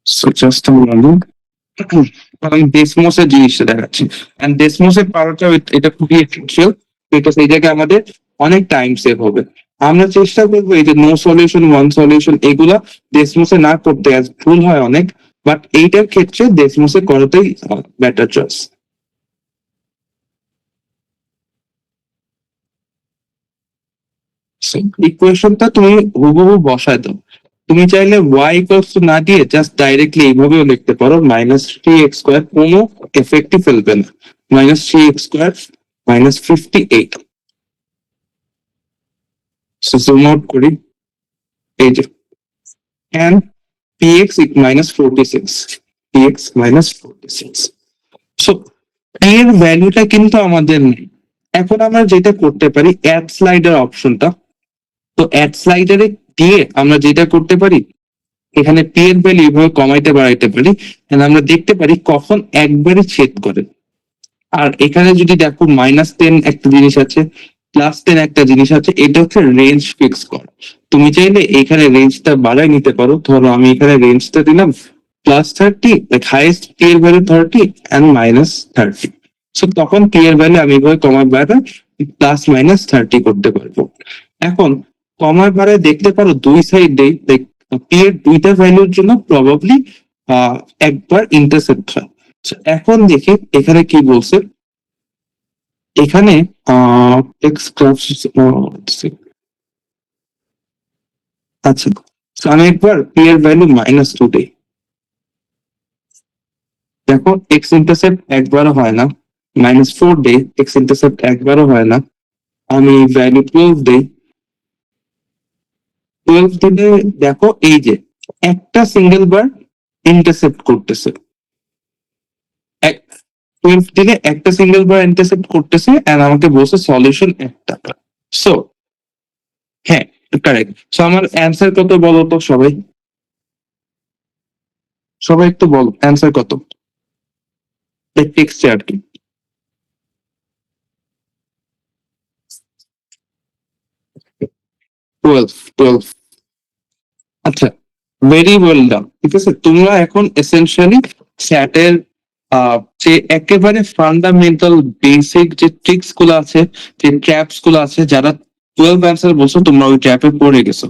সো জাস্ট আমি ডেসমোসের জিনিসটা দেখাচ্ছি, এন্ড ডেসমোসের পাওয়ারটা এটা খুবই এসেনশিয়াল, বিকজ এই জায়গায় আমাদের অনেক টাইম সেভ হবে। আমরা চেষ্টা করবো এই যে নো সলিউশন ওয়ান সলিউশন এগুলা ডেসমোসে না করতে, আজ ভুল হয় অনেক, বাট এইটার ক্ষেত্রে ডেসমোসে করাটাই বেটার চয়েস। ইকুয়েশনটা তুমি হুবহু বসায় দাও। তুমি চাইলে ওয়াই ইকুয়ালস টু না দিয়ে জাস্ট ডাইরেক্টলি এইভাবেও লিখতে পারো, মাইনাস 3x স্কোয়ার, কোনো এফেক্টই ফেলবে না, minus 3x square minus 58। So zoom out করি, এই যে and px minus 46, px minus 46। So এর ভ্যালুটা কিন্তু আমাদের নেই। এখন আমরা যেটা করতে পারি অ্যাড স্লাইডার অপশনটা, তো অ্যাড স্লাইডারে দিয়ে আমরা যেটা করতে পারি এখানে পি এর ভ্যালু এইভাবে কমাইতে বাড়াইতে পারি, and আমরা দেখতে পারি কখন একবারে ছেদ করে। আর এখানে যদি দেখো -10 একটা জিনিস আছে, +10 একটা জিনিস আছে, এটা হচ্ছে রেঞ্জ ফিক্স করা। তুমি চাইলে এখানে রেঞ্জটা বাড়াই নিতে পারো, ধরো আমি এখানে রেঞ্জটা দিলাম +30, লাইক হাইয়েস্ট পি এর ভ্যালু 30 এন্ড -30। সো তখন পি এর ভ্যালু আমি এভাবে কমায় বাড়ায় +-30 করতে পারবো। এখন কমায় বাড়ায় দেখতে পারো দুই সাইডে পি এর দুইটা ভ্যালুর জন্য প্রবাবলি একবার ইন্টারসেপ্ট হয়। So, এখন দেখি এখানে কি বলছে। এখানে এক্স ক্লাস, আচ্ছা, so আমি একবার পি এর ভ্যালু -2 দেই। দেখো এক্স ইন্টারসেপ্ট একবারও হয় না, -4 দেই, এক্স ইন্টারসেপ্ট একবারও হয় না। আমি ভ্যালু 12 দেই, 12 দিলে দেখো এই যে একটা সিঙ্গেল বার ইন্টারসেপ্ট করতেছে, 12 দিলে একটা সিঙ্গেল বার ইন্টারসেপ্ট করতেছে, এন্ড আমাকে বলছে সলিউশন একটা। সো হ্যাঁ, কারেক্ট। সো আমার অ্যান্সার কত বলো তো সবাই, সবাই একটু বলো অ্যান্সার কত টেক্সটে আর কি। 12 আচ্ছা, ভেরি ওয়েল ডান। ঠিক আছে, তোমরা এখন এসেনশিয়ালি স্যাটের যে একেবারে ফান্ডামেন্টাল বেসিক যে ট্রিক্স গুলো আছে, যে ট্র্যাপস গুলো আছে, যারা 12 অ্যান্সার বলছো তোমরা ওই ট্র্যাপে পড়ে গেছো।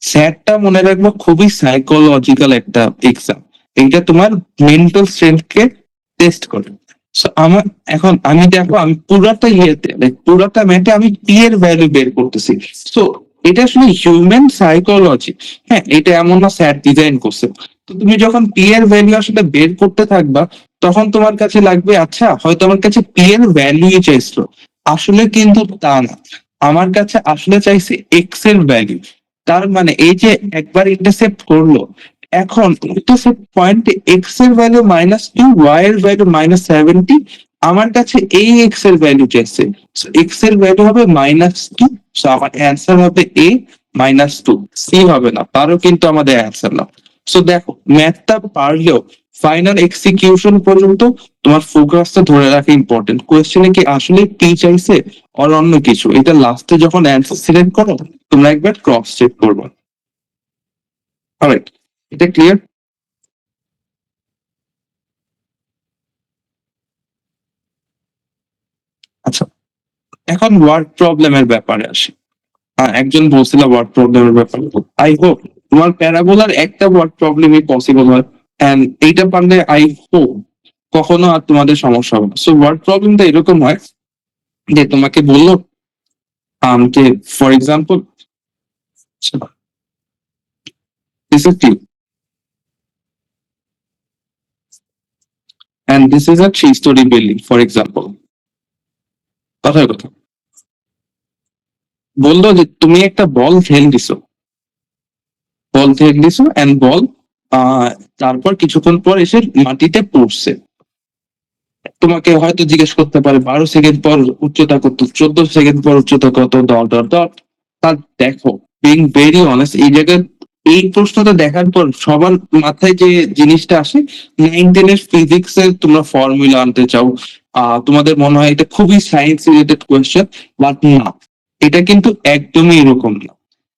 স্যাটটা মনে রাখবো খুবই সাইকোলজিক্যাল একটা এক্সাম। এইটা তোমার মেন্টাল স্ট্রেংথ কে টেস্ট করে। So, আমার এখন আমি দেখো আমি পুরাটা ইয়েতে পুরাটা ম্যাটে আমি পি এর ভ্যালু বের করতেছি। সো এটা আসলে হিউম্যান সাইকোলজি। হ্যাঁ, এটা এমন না স্যার ডিজাইন করছে। তো তুমি যখন পি এর ভ্যালু আসলে বের করতে থাকবা, তখন তোমার কাছে লাগবে আচ্ছা হয়তো আমার কাছে পি এর ভ্যালুই চাইছিল, আসলে কিন্তু তা না। আমার কাছে আসলে চাইছে এক্স এর ভ্যালু। তার মানে এই যে একবার ইন্টারসেপ্ট করলো, এখন ইন্টারসেপ্ট পয়েন্টে এক্স এর ভ্যালু -2, ওয়াই এর ভ্যালু -70, আমার কাছে এই এক্স এর ভ্যালু চাইছে। সো এক্স এর ভ্যালু হবে -2, সো আমার অ্যান্সার হবে এ -2, সি হবে না, তারও কিন্তু আমাদের অ্যান্সার না। সো দেখো ম্যাথটা পারলেও ফাইনাল এক্সিকিউশন পর্যন্ত তোমার ফোকাসটা ধরে রাখা ইম্পর্টেন্ট। কোয়েশ্চেনে কি আসলে পি চাইছে আর অন্য কিছু, এটা লাস্টে যখন অ্যান্সার সিলেক্ট করো তোমরা একবার ক্রস চেক করবে। অলরাইট, এটা ক্লিয়ার? আচ্ছা, এখন ওয়ার্ড প্রবলেমের ব্যাপারে আসি। একজন বলছিল ওয়ার্ড প্রবলেমের ব্যাপারে, আই হোপ তোমার প্যারাবোলার একটা ওয়ার্ড প্রবলেমই পসিবল হয়, এন্ড এইটা পারলে আই হোপ কখনো আর তোমাদের সমস্যা হবে না। সো ওয়ার্ড প্রবলেমটা এরকম হয় যে তোমাকে বললো যে for example this is two and this is a 3-story building for example। কথার কথা বললো যে তুমি একটা বল ঠেল দিছো এন্ড বল তারপর কিছুক্ষণ পর এসে মাটিতে পড়ছে। তোমাকে হয়তো জিজ্ঞেস করতে পারে 12 সেকেন্ড পর উচ্চতা কত, 14 সেকেন্ড পর উচ্চতা কত, ডট ডট ডট। তা দেখো, বিং ভেরি অনেস্ট, এই জায়গায় এই প্রশ্নটা দেখার পর সবার মাথায় যে জিনিসটা আসে, 9-10 ফিজিক্স এর তোমরা ফর্মুলা আনতে চাও, তোমাদের মনে হয় এটা খুবই সায়েন্স রিলেটেড কোয়েশ্চেন, বাট না, এটা কিন্তু একদমই এরকম না।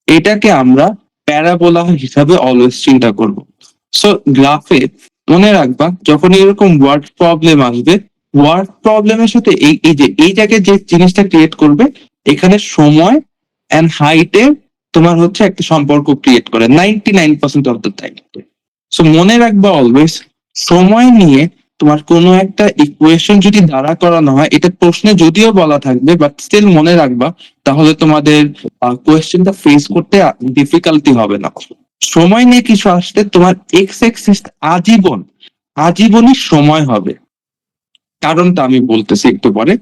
এটাকে আমরা প্যারাবোলা হিসাবে অলওয়েজ চিন্তা করব। সো গ্রাফে মনে রাখবা যখন এরকম ওয়ার্ড প্রবলেম আসবে, ওয়ার্ড প্রবলেমের সাথে এই জায়গায় যে জিনিসটা ক্রিয়েট করবে, এখানে সময় এন্ড হাইটে তোমার হচ্ছে একটা সম্পর্ক ক্রিয়েট করে 99% অফ দ্য টাইম। সো মনে রাখবা অলওয়েজ, সময় নিয়ে তোমার কোনো একটা ইকুয়েশন যদি দাঁড়া করানো হয়, এটা প্রশ্নে যদিও বলা থাকবে বাট স্টিল মনে রাখবা, তাহলে তোমাদের কোয়েশ্চেনটা ফেস করতে ডিফিকাল্টি হবে না। সময় নিয়ে কিছু আসলে তোমার এক্স এক্সিস আজীবনই সময় হবে। কারণটা আমি বলতেছি একটু পরে।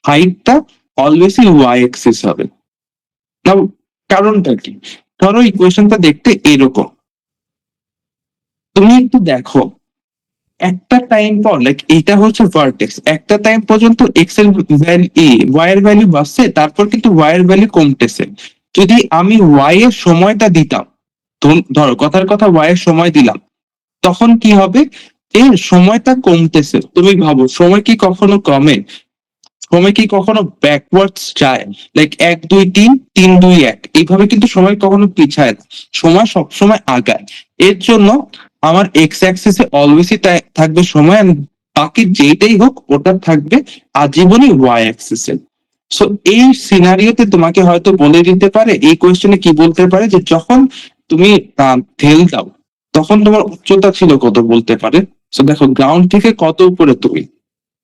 হাইটটা অলওয়েজই ওয়াই এক্সিস হবে না। কারণটা কি? ধরো ইকুয়েশনটা দেখতে এরকম, তুমি একটু দেখো একটা টাইম পর, লাইক এটা হচ্ছে ভার্টেক্স, একটা টাইম পর্যন্ত এক্স এর ভ্যালু ওয়াই এর ভ্যালু বাড়ছে, তারপর কিন্তু ওয়াই এর ভ্যালু কমতেছে। যদি আমি ওয়াই এর সময়টা দিতাম, ধরো কথার কথা ওয়াই এর সময় দিলাম, তখন কি হবে? এর সময়টা কমতেছে। তুমি ভাবো সময় কি কখনো কমে? সময় কি কখনো ব্যাকওয়ার্ডস যায়? লাইক 1 2 3 3 2 1 এইভাবে কিন্তু সময় কখনো পিছায় না, সময় সবসময় আগায়। এর জন্য আমার এক্স অ্যাক্সিসে অলওয়েজই থাকবে সময়, and বাকি যেটাই হোক ওটা থাকবে আজীবনই ওয়াই অ্যাক্সিসে। সো এই সিনারিওতে তোমাকে হয়তো বলে দিতে পারে, এই কোয়েশ্চেনে কি বলতে পারে যে যখন তুমি ঢেল দাও তখন তোমার উচ্চতা ছিল কত বলতে পারে। সো দেখো গ্রাউন্ড থেকে কত উপরে তুমি,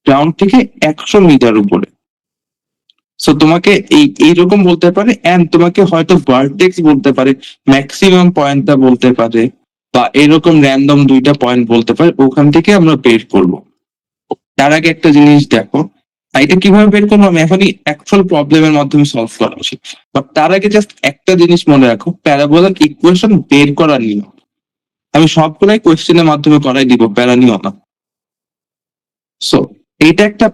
গ্রাউন্ড থেকে 100 মিটার উপরে। সো তোমাকে এইরকম বলতে পারে, এন্ড তোমাকে হয়তো ভার্টেক্স বলতে পারে, ম্যাক্সিমাম পয়েন্টটা বলতে পারে, বা এরকম র্যান্ডম 2টা পয়েন্ট বলতে পারে, ওখান থেকে আমরা বের করব। তার আগে একটা জিনিস দেখো, এটা কিভাবে বের করবো আমি এখনই অ্যাকচুয়াল প্রবলেমের মাধ্যমে সলভ করা উচিত, বাট তার আগে জাস্ট একটা জিনিস মনে রাখো, প্যারাবোলার ইকুয়েশন বের করার নিয়ম আমি সবগুলাই কোয়েশ্চেনের মাধ্যমে করাই দিব, প্যারা নিও না। সো এটা একটা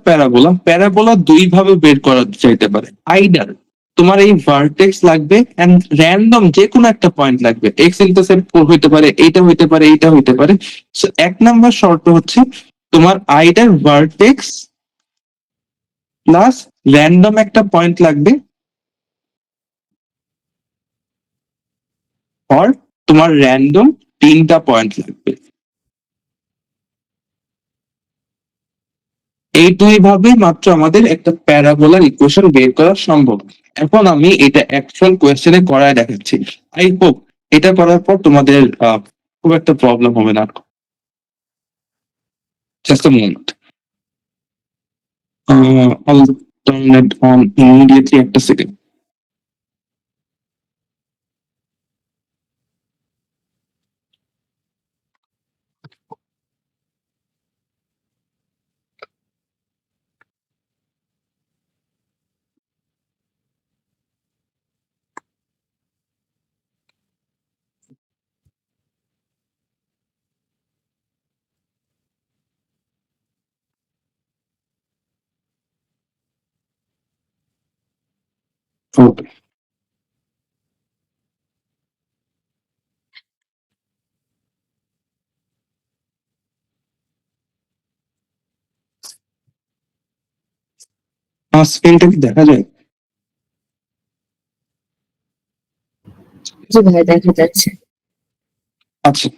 প্যারাবোলা 2 ভাবে বের করা চাইতে পারে। আইদার তোমার এই ভার্টেক্স লাগবে এন্ড র্যান্ডম যে কোনো একটা পয়েন্ট লাগবে, এক্স ইন্টারসেপ্ট হইতে পারে, এইটা হইতে পারে, এইটা হইতে পারে। সো 1 নম্বর শর্ত হচ্ছে তোমার আইদার ভার্টেক্স প্লাস র্যান্ডম একটা পয়েন্ট লাগবে, আর তোমার র্যান্ডম 3টা পয়েন্ট লাগবে। এই দুই ভাবে মাত্র আমাদের একটা প্যারাবোলার ইকুয়েশন বের করা সম্ভব। এখন আমি এটা অ্যাকচুয়াল কোয়েশ্চেনে করায় দেখাচ্ছি। আই হোপ এটা করার পর তোমাদের খুব একটা প্রবলেম হবে না। Just a moment, I'll turn it on immediately, একটা সেকেন্ড। ওকে, স্ক্রিনটা কি দেখা যায়?
জি ভাই, দেখা যাচ্ছে।
আচ্ছা,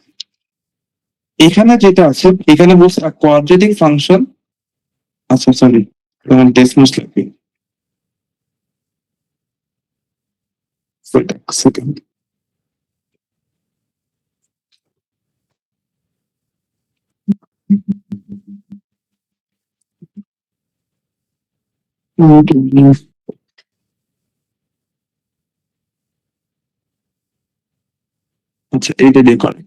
এখানে যেটা আছে, এখানে বলছে কোয়াড্রেটিক ফাংশন। আচ্ছা সরি, তোমার ডেসিমাস লাগবে। Wait a second. আচ্ছা, এইটা দিয়ে করে।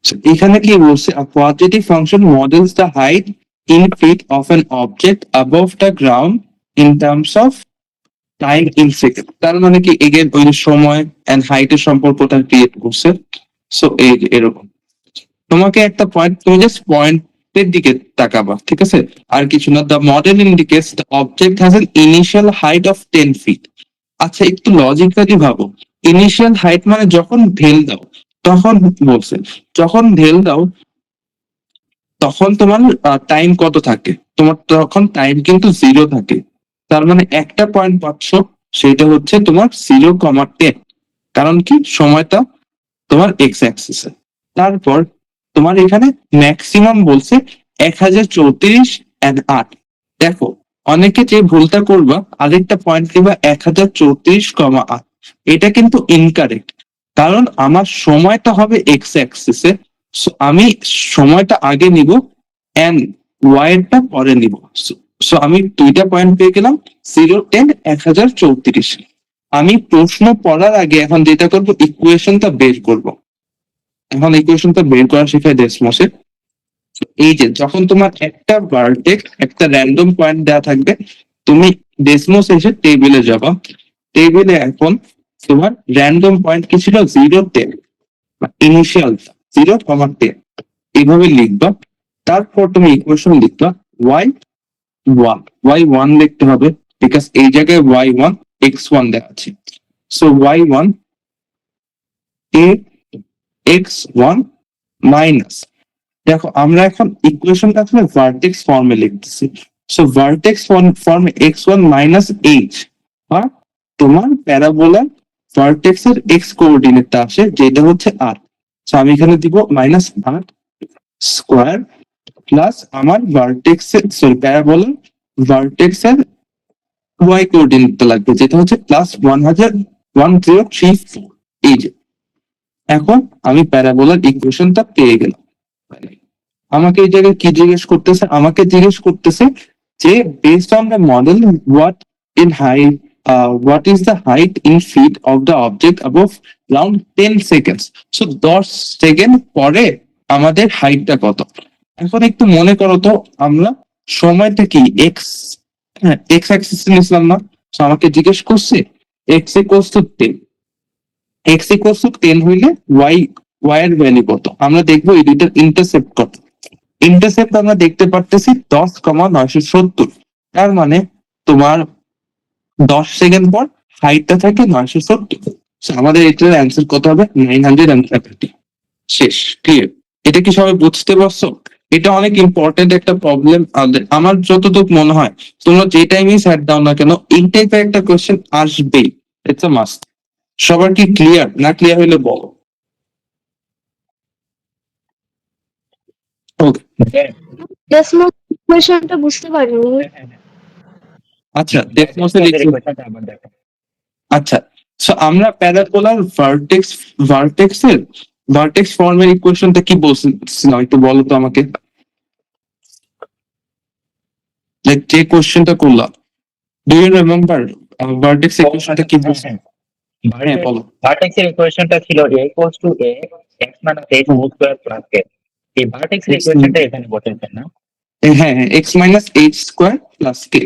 So, এখানে কি বলছে, a quadratic function models the height in feet of an object above the ground in terms of time in second। তার মানে কি এগেন ওই সময় এন্ড হাইটের সম্পর্কটা ক্রিয়েট করছে। সো এই যে এরকম তোমাকে একটা পয়েন্ট, তুমি জাস্ট পয়েন্টের দিকে তাকাবা, ঠিক আছে, আর কিছু না। The model indicates the object has an initial height of 10 feet. আচ্ছা, একটু লজিক্যালি ভাবো। ইনিশিয়াল হাইট মানে যখন ঢেল দাও তখন বলছে, যখন ঢেল দাও তখন তোমার টাইম কত থাকে? তোমার তখন টাইম কিন্তু 0 থাকে। তার মানে একটা পয়েন্ট পাচ্ছ, সেটা হচ্ছে তোমার 0,10। কারণ কি, সময়টা তোমার এক্স অ্যাক্সিসে। তারপর তোমার এখানে ম্যাক্সিমাম বলছে 1034.8। দেখো, অনেকে যে ভুলটা করবা, আরেকটা পয়েন্ট দিবা 1034,8। এটা কিন্তু ইনকারেক্ট, কারণ আমার সময়টা হবে এক্স অ্যাক্সিসে। আমি সময়টা আগে নিব এন্ড ওয়াইটা পরে নিব। সো আমি দুইটা পয়েন্ট পেয়ে গেলাম, 0, 10, 1034। আমি প্রশ্ন পড়ার আগে এখন যেটা করবো, ইকুয়েশনটা বের করব। এখন ইকুয়েশনটা বের করা শেখায় ডেসমসে। এই যে যখন তোমার একটা ভার্টেক্স, একটা র্যান্ডম পয়েন্ট দেওয়া থাকবে, তুমি ডেসমস এসে টেবিলে যাবা। টেবিলে এখন তোমার র্যান্ডম পয়েন্ট কি ছিল? 0, 10, ইনিশিয়াল 0,10, এইভাবে লিখবা। তারপর তুমি ইকুয়েশন লিখবা y1 লিখতে হবে, বিকজ এই জায়গায় y1 x1 দেওয়া আছে। So y1 a x1 minus, দেখো আমরা এখন ইকুয়েশনটা আসলে ভার্টেক্স ফর্মে লিখতেছি। সো ভার্টেক্স ফর্মে x1 মাইনাস h, আর তোমার প্যারাবোলার ভার্টেক্স এর এক্স কোঅর্ডিনেটটা আসে, যেটা হচ্ছে 8। সো আমি এখানে দিব -8 স্কোয়ার প্লাস আমার ভার্টেক্স এর, সরি, প্যারাবোলার ভার্টেক্স এর ওয়াই কোঅর্ডিনেটটা লাগবে, যেটা হচ্ছে +1034। এই যে এখন আমি প্যারাবোলার ইকুয়েশনটা পেয়ে গেলাম। আমাকে এই জায়গায় কি জিজ্ঞেস করতেছে? আমাকে জিজ্ঞেস করতেছে যে based on the model what in height, what is the height in feet of the object above round 10 seconds. So 10 second পরে আমাদের হাইটটা কত? এখন একটু মনে করো তো, আমরা সময়টা কি এক্স অ্যাক্সিস নিছিলাম না? So আমাকে জিজ্ঞেস করছে x equals two 10, x equals two 10 হইলে ওয়াই এর ভ্যালু কত? আমরা দেখবো এই দুইটার ইন্টারসেপ্ট কত। ইন্টারসেপ্ট আমরা দেখতে পারতেছি 10,970। তার মানে তোমার 10 সেকেন্ড পর হাইটটা থাকে 970। আমাদের এটার অ্যান্সার কত হবে? 930। শেষ, ক্লিয়ার? এটা কি সবাই বুঝতে পারছো? এটা অনেক ইম্পর্টেন্ট একটা প্রবলেম। আমার যতটুকু মনে হয়, তোমরা যে টাইমে সেট দাও না কেন, এই টাইপের একটা কোয়েশ্চেন আসবেই। It's a must. সবার কি ক্লিয়ার? না ক্লিয়ার হইলে বলো।
হ্যাঁ,
ডেসমোস ইকুয়েশনটা বুঝতে পারিনি।
হ্যাঁ, হ্যাঁ।
আচ্ছা ডেসমোসের
equation টা আবার দেখো।
আচ্ছা সো আমরা প্যারাবোলার ভার্টেক্স ফর্মের ইকুয়েশনটা কি বলছিলাম একটু বলো তো আমাকে, লাইক যে কোশ্চেনটা করলাম ডু ইউ রিমেম্বার ভার্টেক্স ইকুয়েশনটা কি বলছে? হ্যাঁ বলো।
ভার্টেক্সের ইকুয়েশনটা ছিল a equals to a x minus h whole square plus k। এই ভার্টেক্সের ইকুয়েশনটা এখানে বসাইছেন না?
হ্যাঁ হ্যাঁ x minus H square plus k.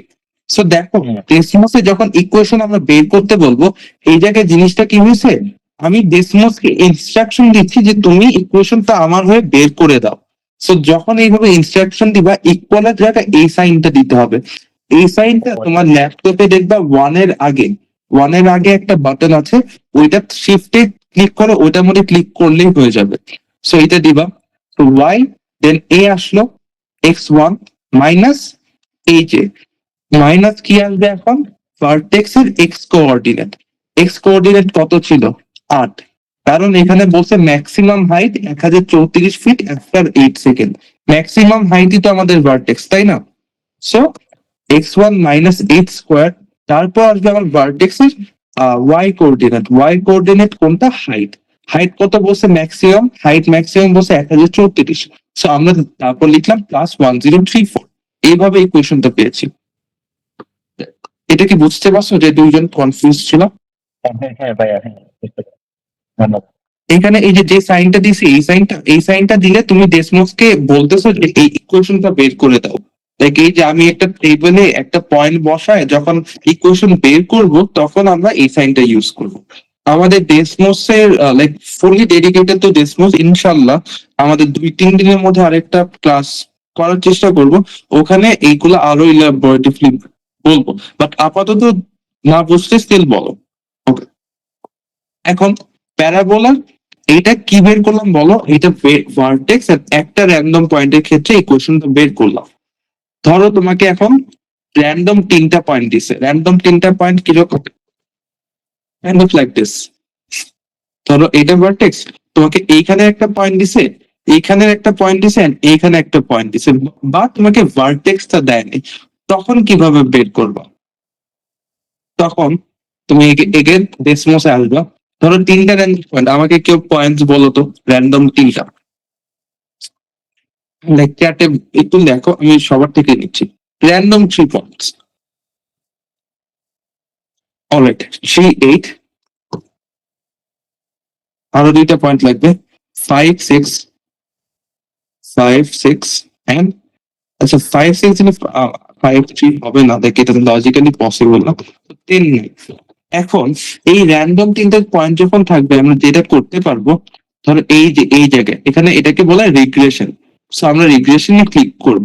So দেখো
হুম।
ডেসমোসে যখন ইকুয়েশন আমরা বের করতে বলবো এই জায়গায় জিনিসটা কি হয়েছে, আমি ডেসমোসকে ইনস্ট্রাকশন দিচ্ছি যে তুমি ইকুয়েশনটা আমার হয়ে বের করে দাও। সো যখন এইভাবে ইনস্ট্রাকশন দিবা ইকুয়ালের জায়গায় এই সাইনটা দিতে হবে। এই সাইনটা তোমার ল্যাপটপে দেখবা ওয়ানের আগে একটা বাটন আছে, ওইটা শিফটে ক্লিক করে ওইটার মধ্যে ক্লিক করলেই হয়ে যাবে। সো এটা দিবা, তো ওয়াই দেন এ আসলো x1 মাইনাস এই যে মাইনাস কি আসবে এখন ভার্টেক্স এর এক্স কোঅর্ডিনেট কত ছিল 8, কারণ এখানে বলছে maximum height 1034 feet after 8 second, maximum হাইটই তো আমাদের ভার্টেক্স তাই না? So x1 minus eight square, তারপর আসবে আমার ভার্টেক্স এর ওয়াই কোঅর্ডিনেট কোনটা হাইট কত বলছে ম্যাক্সিমাম বলছে 1034। সো আমরা তারপর লিখলাম প্লাস 1034, এইভাবে ইকুয়েশনটা পেয়েছি। এটা কি বুঝতে পারছো যে দুইজন কনফিউজ ছিল?
হ্যাঁ ভাইয়া, হ্যাঁ বুঝতে পারছি। ধন্যবাদ।
এখানে এই যে সাইনটা দিছি এই সাইনটা দিলে তুমি ডেসমোসকে বলতেছো যে এই ইকুয়েশনটা বের করে দাও। লাইক এই যে আমি একটা টেবিলে একটা পয়েন্ট বসায় যখন ইকুয়েশন বের করব তখন আমরা এই সাইনটা ইউজ করব। আমাদের ডেসমোসের লাইক ফুলি ডেডিকেটেড তো ডেসমোস, ইনশাল্লাহ আমাদের 2-3 দিনের মধ্যে আরেকটা ক্লাস করার চেষ্টা করব, ওখানে এইগুলো আরো ইলাবোরেটিভলি বলবো, বাট আপাতত না বুঝতে স্টিল বলো। ওকে, এখন প্যারাবোলার এইটা কি বের করলাম বলো, এটা ভার্টেক্স আর একটা র্যান্ডম পয়েন্টের ক্ষেত্রে ইকুয়েশনটা বের করলাম। ধরো তোমাকে এখন র্যান্ডম 3টা পয়েন্ট দিছে, র্যান্ডম 3টা পয়েন্ট কিরকম কাইন্ড অফ লাইক দিস। ধরো এটা ভার্টেক্স, তোমাকে এইখানে একটা পয়েন্ট দিছে, এইখানে একটা পয়েন্ট দিছে, and এইখানে একটা পয়েন্ট দিছে, বা তোমাকে ভার্টেক্সটা দেয়নি, তখন কিভাবে বের করবা? তখন তুমি এগেন ডেসমোসে আসবা, ধরো 3টা র্যান্ডম পয়েন্ট, আমাকে কেউ পয়েন্টস বলো তো র্যান্ডম 3টা, লাইক চ্যাটে একটু দেখো, আমি সবার থেকে নিচ্ছি র্যান্ডম 3 পয়েন্টস। অলরাইট 3 8, আরো 2টা পয়েন্ট লাগবে 5 6 এন্ড আচ্ছা 5 6 দিলে 5 3 হবে না, দেখে এটা লজিক্যালি পসিবল না, 10 9। এখন এই র্যান্ডম 3টা পয়েন্ট যখন থাকবে আমরা যেটা করতে পারবো, ধরো এই যে এই জায়গায় এখানে এটাকে বলা হয় রিগ্রেশন। সো আমরা রিগ্রেশনে ক্লিক করব,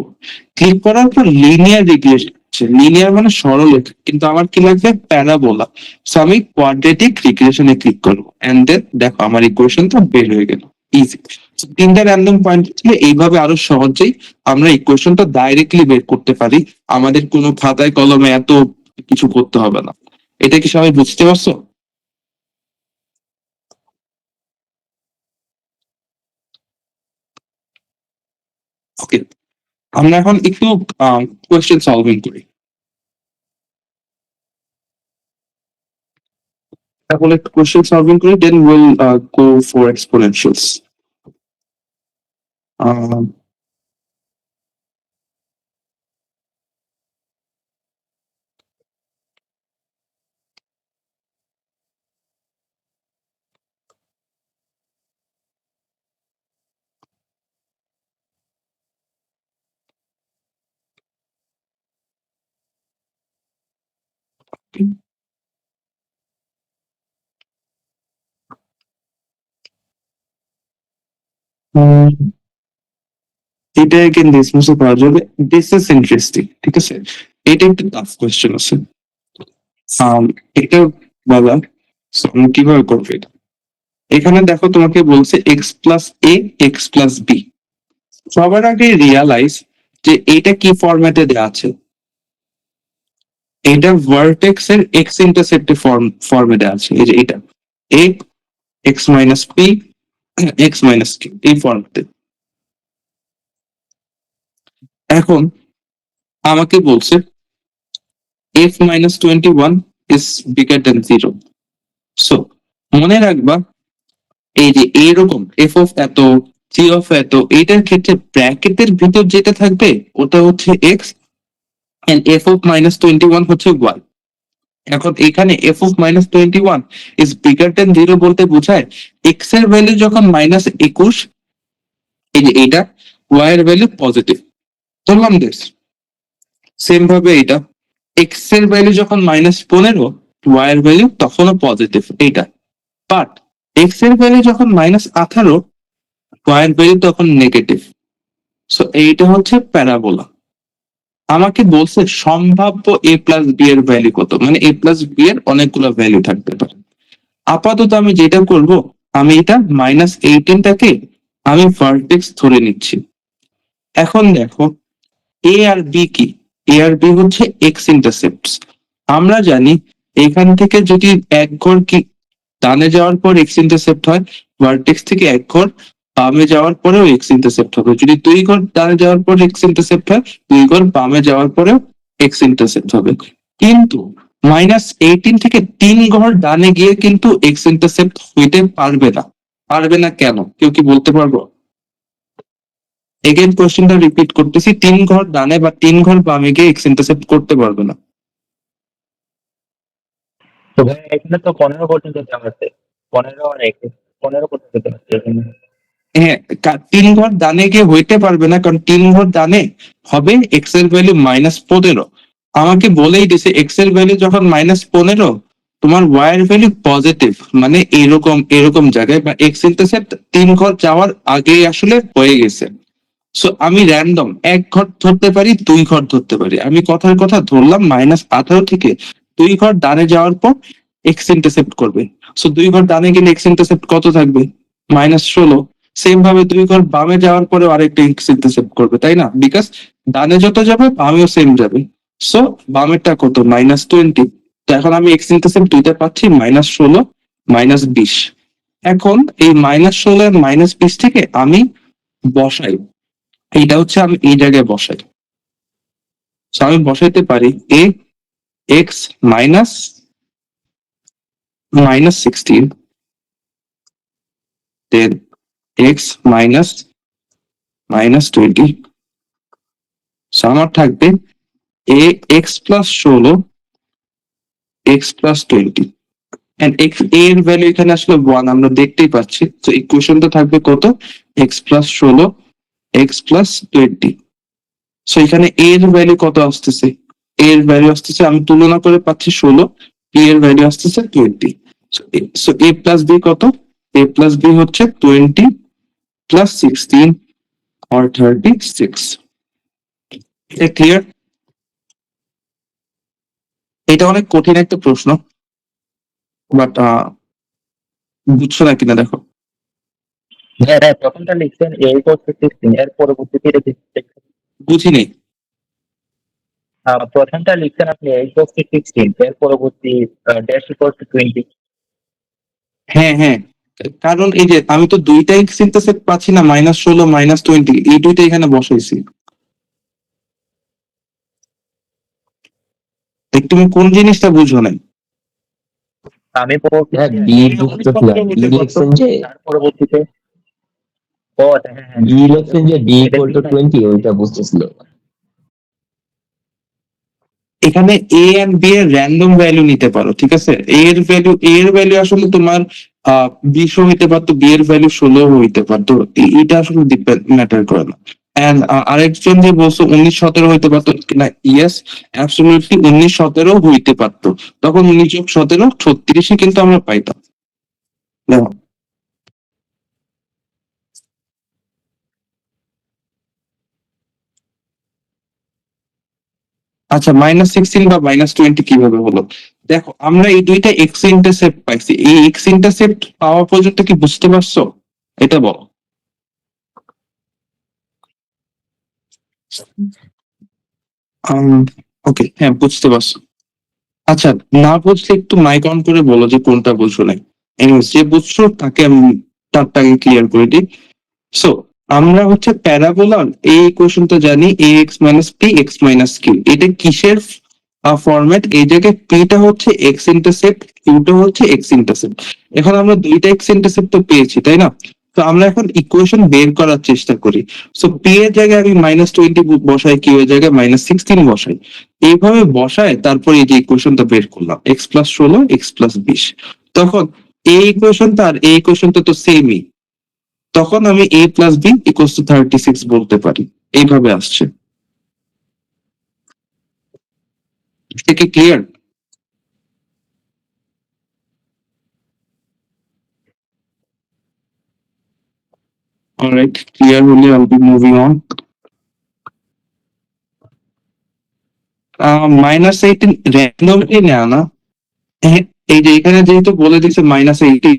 ক্লিক করার পর লিনিয়ার রিগ্রেশন, লিনিয়ার মানে সরল রেখা, কিন্তু আমার কি লাগবে প্যারাবোলা। সো আমি কোয়াড্রেটিক রিগ্রেশনে ক্লিক করবো এন্ড দেন দেখো আমার ইকুয়েশন তো বের হয়ে গেল, ইজি। 3টা র্যান্ডম পয়েন্ট ছিল, এইভাবে আরো সহজেই আমরা ইকুয়েশনটা ডাইরেক্টলি বের করতে পারি, আমাদের কোনো খাতায় কলমে এত কিছু করতে হবে না। এটা কি সবাই বুঝতে পারছো? ওকে, আমরা এখন একটু কোয়েশ্চেন সলভিং করি। তাহলে কোয়েশ্চেন সলভিং করি, দেন উইল গো ফর এক্সপোনেনশিয়ালস। এটা এগেন ডিসমিসও করা যাবে, দিস ইজ ইন্টারেস্টিং, ঠিক আছে। এটা একটু টাফ কোয়েশ্চেন আছে, এটা বলা, so আমি কিভাবে করবো এটা। এখানে দেখো তোমাকে বলছে এক্স প্লাস এ এক্স প্লাস বি, সবার আগে রিয়ালাইজ যে এটা কি ফরম্যাটে দেওয়া আছে, এটা ভার্টেক্স এর এক্স ইন্টারসেপ্টে ফরম্যাটে আছে, এই যে এটা a x minus P x minus q এই ফরম্যাটে। এখন আমাকে বলছে f minus 21 is bigger than 0. So মনে রাখবা এই যে এইরকম f of এত g of এত এইটার ক্ষেত্রে ব্র্যাকেটের ভিতর যেটা থাকবে ওটা হচ্ছে x and f of minus 21 হচ্ছে y. এখন এখানে f of minus 21 is bigger than 0 বলতে বোঝায় x এর ভ্যালু যখন -21, এই যে এটা y এর ভ্যালু পজিটিভ ধরলাম দিস। সেম ভাবে এটা x এর ভ্যালু যখন -15, y এর ভ্যালু তখনও পজিটিভ এইটা। বাট x এর ভ্যালু যখন -18, y এর ভ্যালু তখন নেগেটিভ। সো এইটা হচ্ছে প্যারাবোলা। আমাকে বলছে সম্ভাব্য a প্লাস b এর ভ্যালু কত, মানে a প্লাস b এর অনেকগুলো ভ্যালু থাকতে পারে। আপাতত আমি যেটা করব, আমি এটা -18টাকে আমি ভার্টেক্স ধরে নিচ্ছি। এখন দেখো a আর b কি, a আর b হচ্ছে x ইন্টারসেপ্টস। আমরা জানি এখান থেকে যদি এক ঘর কি ডানে যাওয়ার পর x ইন্টারসেপ্ট হয়, ভার্টেক্স থেকে এক ঘর বামে যাওয়ার পরেও x ইন্টারসেপ্ট হবে। যদি দুই ঘর ডানে যাওয়ার পর x ইন্টারসেপ্ট হয়, দুই ঘর বামে যাওয়ার পরেও x ইন্টারসেপ্ট হবে। কিন্তু -18 থেকে 3 ঘর ডানে গিয়ে কিন্তু x ইন্টারসেপ্ট হইতে পারবে না। পারবে না কেন, কেউ কি বলতে পারবো? এগেন কোশ্চেনটা রিপিট করতেছি, 3 ঘর ডানে বা 3 ঘর বামে গিয়ে x ইন্টারসেপ্ট করতে পারবে না।
তো ভাই এখানে তো 15 পর্যন্ত দেওয়া আছে, 15 আর 15 পর্যন্ত দেওয়া আছে এখানে।
হ্যাঁ, 3 ঘর ডানে গিয়ে হইতে পারবে না, কারণ 3 ঘর ডানে হবে x এর ভ্যালু -15। আমাকে বলেই দিছে x এর ভ্যালু যখন -15, তোমার y এর ভ্যালু পজিটিভ, মানে এরকম এরকম জায়গায় বা x ইন্টারসেপ্ট 3 ঘর যাওয়ার আগে আসলে হয়ে গেছে। সো আমি র্যান্ডম 1 ঘর ধরতে পারি, 2 ঘর ধরতে পারি। আমি কথার কথা ধরলাম -18 থেকে 2 ঘর ডানে যাওয়ার পর x ইন্টারসেপ্ট করবে। সো 2 ঘর ডানে গেলে x ইন্টারসেপ্ট কত থাকবে? -16। সেম ভাবে 2 ঘর বামে যাওয়ার পরে আরেকটা x ইন্টারসেপ্ট করবে, তাই না? বিকজ ডানে যত যাবে বামেও সেম যাবে। সো বামেরটা কত? -20। তো এখন আমি x ইন্টারসেপ্ট দুইটা পাচ্ছি, -16 -20। এখন এই -16 আর -20 থেকে আমি বসাই, এইটা হচ্ছে আমি এই জায়গায় বসাই। So আমি বসাইতে পারি a x -16, then x -20। So আমার থাকবে a x plus 16 x plus 20 and x a এর ভ্যালু এখানে আসলে 1 আমরা দেখতেই পাচ্ছি। তো ইকুয়েশনটা থাকবে কত? x plus 16 x plus 20। So এখানে a এর ভ্যালু কত আসতেছে? a এর ভ্যালু আসতেছে, আমি তুলনা করে পাচ্ছি 16, b এর ভ্যালু আসতেছে 20। সো a প্লাস b কত? a প্লাস b হচ্ছে 20 প্লাস 16 or 36। এটা ক্লিয়ার? এটা অনেক কঠিন একটা প্রশ্ন, বাট বুঝছো না কিনা দেখো।
হ্যাঁ হ্যাঁ, প্রথমটা লিখছেন a equals to 16, এর পরবর্তীতে এটা লিখছেন।
বুঝি নেই।
প্রথমটা লিখছেন আপনি a equals to 16, এর পরবর্তী dash equals to 20।
হ্যাঁ হ্যাঁ, কারণ এই যে আমি তো দুইটাই ইন্টারসেপ্ট পাচ্ছি না, -16 -20, এই দুইটা এখানে বসাইছি। তুমি কোন জিনিসটা বুঝো নাই?
আমি পরবর্তীতে
হ্যাঁ b বুঝতেছিলাম, b লিখছেন যে
তার পরবর্তীতে আচ্ছা, হ্যাঁ হ্যাঁ
b লিখছেন যে d equal to 20, ওইটা বুঝতেছিল।
এখানে a and b এর র্যান্ডম ভ্যালু নিতে পারো, ঠিক আছে? a এর ভ্যালু আসলে তোমার 20 হইতে পারতো, b এর ভ্যালু 16 হইতে পারতো, এটা আসলে ম্যাটার করে না। এন্ড আরেকজন যে বলছো 19-17 হইতে পারতো না, ইয়েস অ্যাবসলিউটলি 19-17 হইতে পারতো। তখন 19-17 36 কিন্তু আমরা পাইতাম। দেখো আচ্ছা, -16 বা -20 কিভাবে হলো? দেখো আমরা এই দুইটা এক্স ইন্টারসেপ্ট পাইছি, এই এক্স ইন্টারসেপ্ট পাওয়া পর্যন্ত কি বুঝতে পারছো? এটা বলো। ওকে, হ্যাঁ বুঝতে পারছো। আচ্ছা, না বুঝলে একটু মাইক অন করে বলো যে কোনটা বুঝছো নাই। এনিওয়েজ, যে বুঝছো তাকে আমি তারটাকে ক্লিয়ার করে দিই। সো আমরা হচ্ছে প্যারাবোলার এই ইকুয়েশন তো জানি a x minus P x minus q, এটা কিসের ফরম্যাট? এই জায়গায় পিটা হচ্ছে এক্স ইন্টারসেপ্ট, কিউটা হচ্ছে এক্স ইন্টারসেপ্ট। এখন আমরা দুইটা এক্স ইন্টারসেপ্ট তো পেয়েছি, তাই না? তো আমরা এখন ইকুয়েশন বের করার চেষ্টা করি। সো পি এর জায়গায় আমি -20 বসাই, কিউ এর জায়গায় -16 বসাই। এইভাবে বসায় তারপর এই যে ইকুয়েশনটা বের করলাম, x+16 x+20। তখন এই ইকুয়েশনটা আর এই ইকুয়েশনটা তো সেমই, তখন আমি a+b = 36 বলতে পারি। এইভাবে আসছে। এটা কি ক্লিয়ার? অলরাইট, ক্লিয়ার হলে I'll be moving on. -18 randomly নেওয়া না? হ্যাঁ, এই যে এখানে যেহেতু বলে দিচ্ছে -18।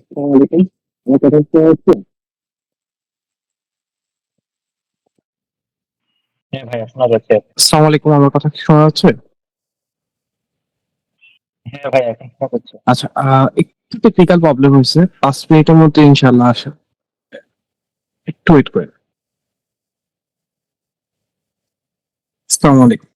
আসসালামু আলাইকুম, আমার কথা শোনা যাচ্ছে?
হ্যাঁ ভাইয়া শোনা যাচ্ছে।
আসসালামু আলাইকুম, আমার কথা কি শোনা যাচ্ছে?
হ্যাঁ ভাইয়া এখন শোনা যাচ্ছে।
আচ্ছা, একটু টেকনিক্যাল প্রবলেম হয়েছে, 5 মিনিটের মধ্যে ইনশাল্লাহ আসে। একটু ওয়েট করেন। আসসালামু আলাইকুম।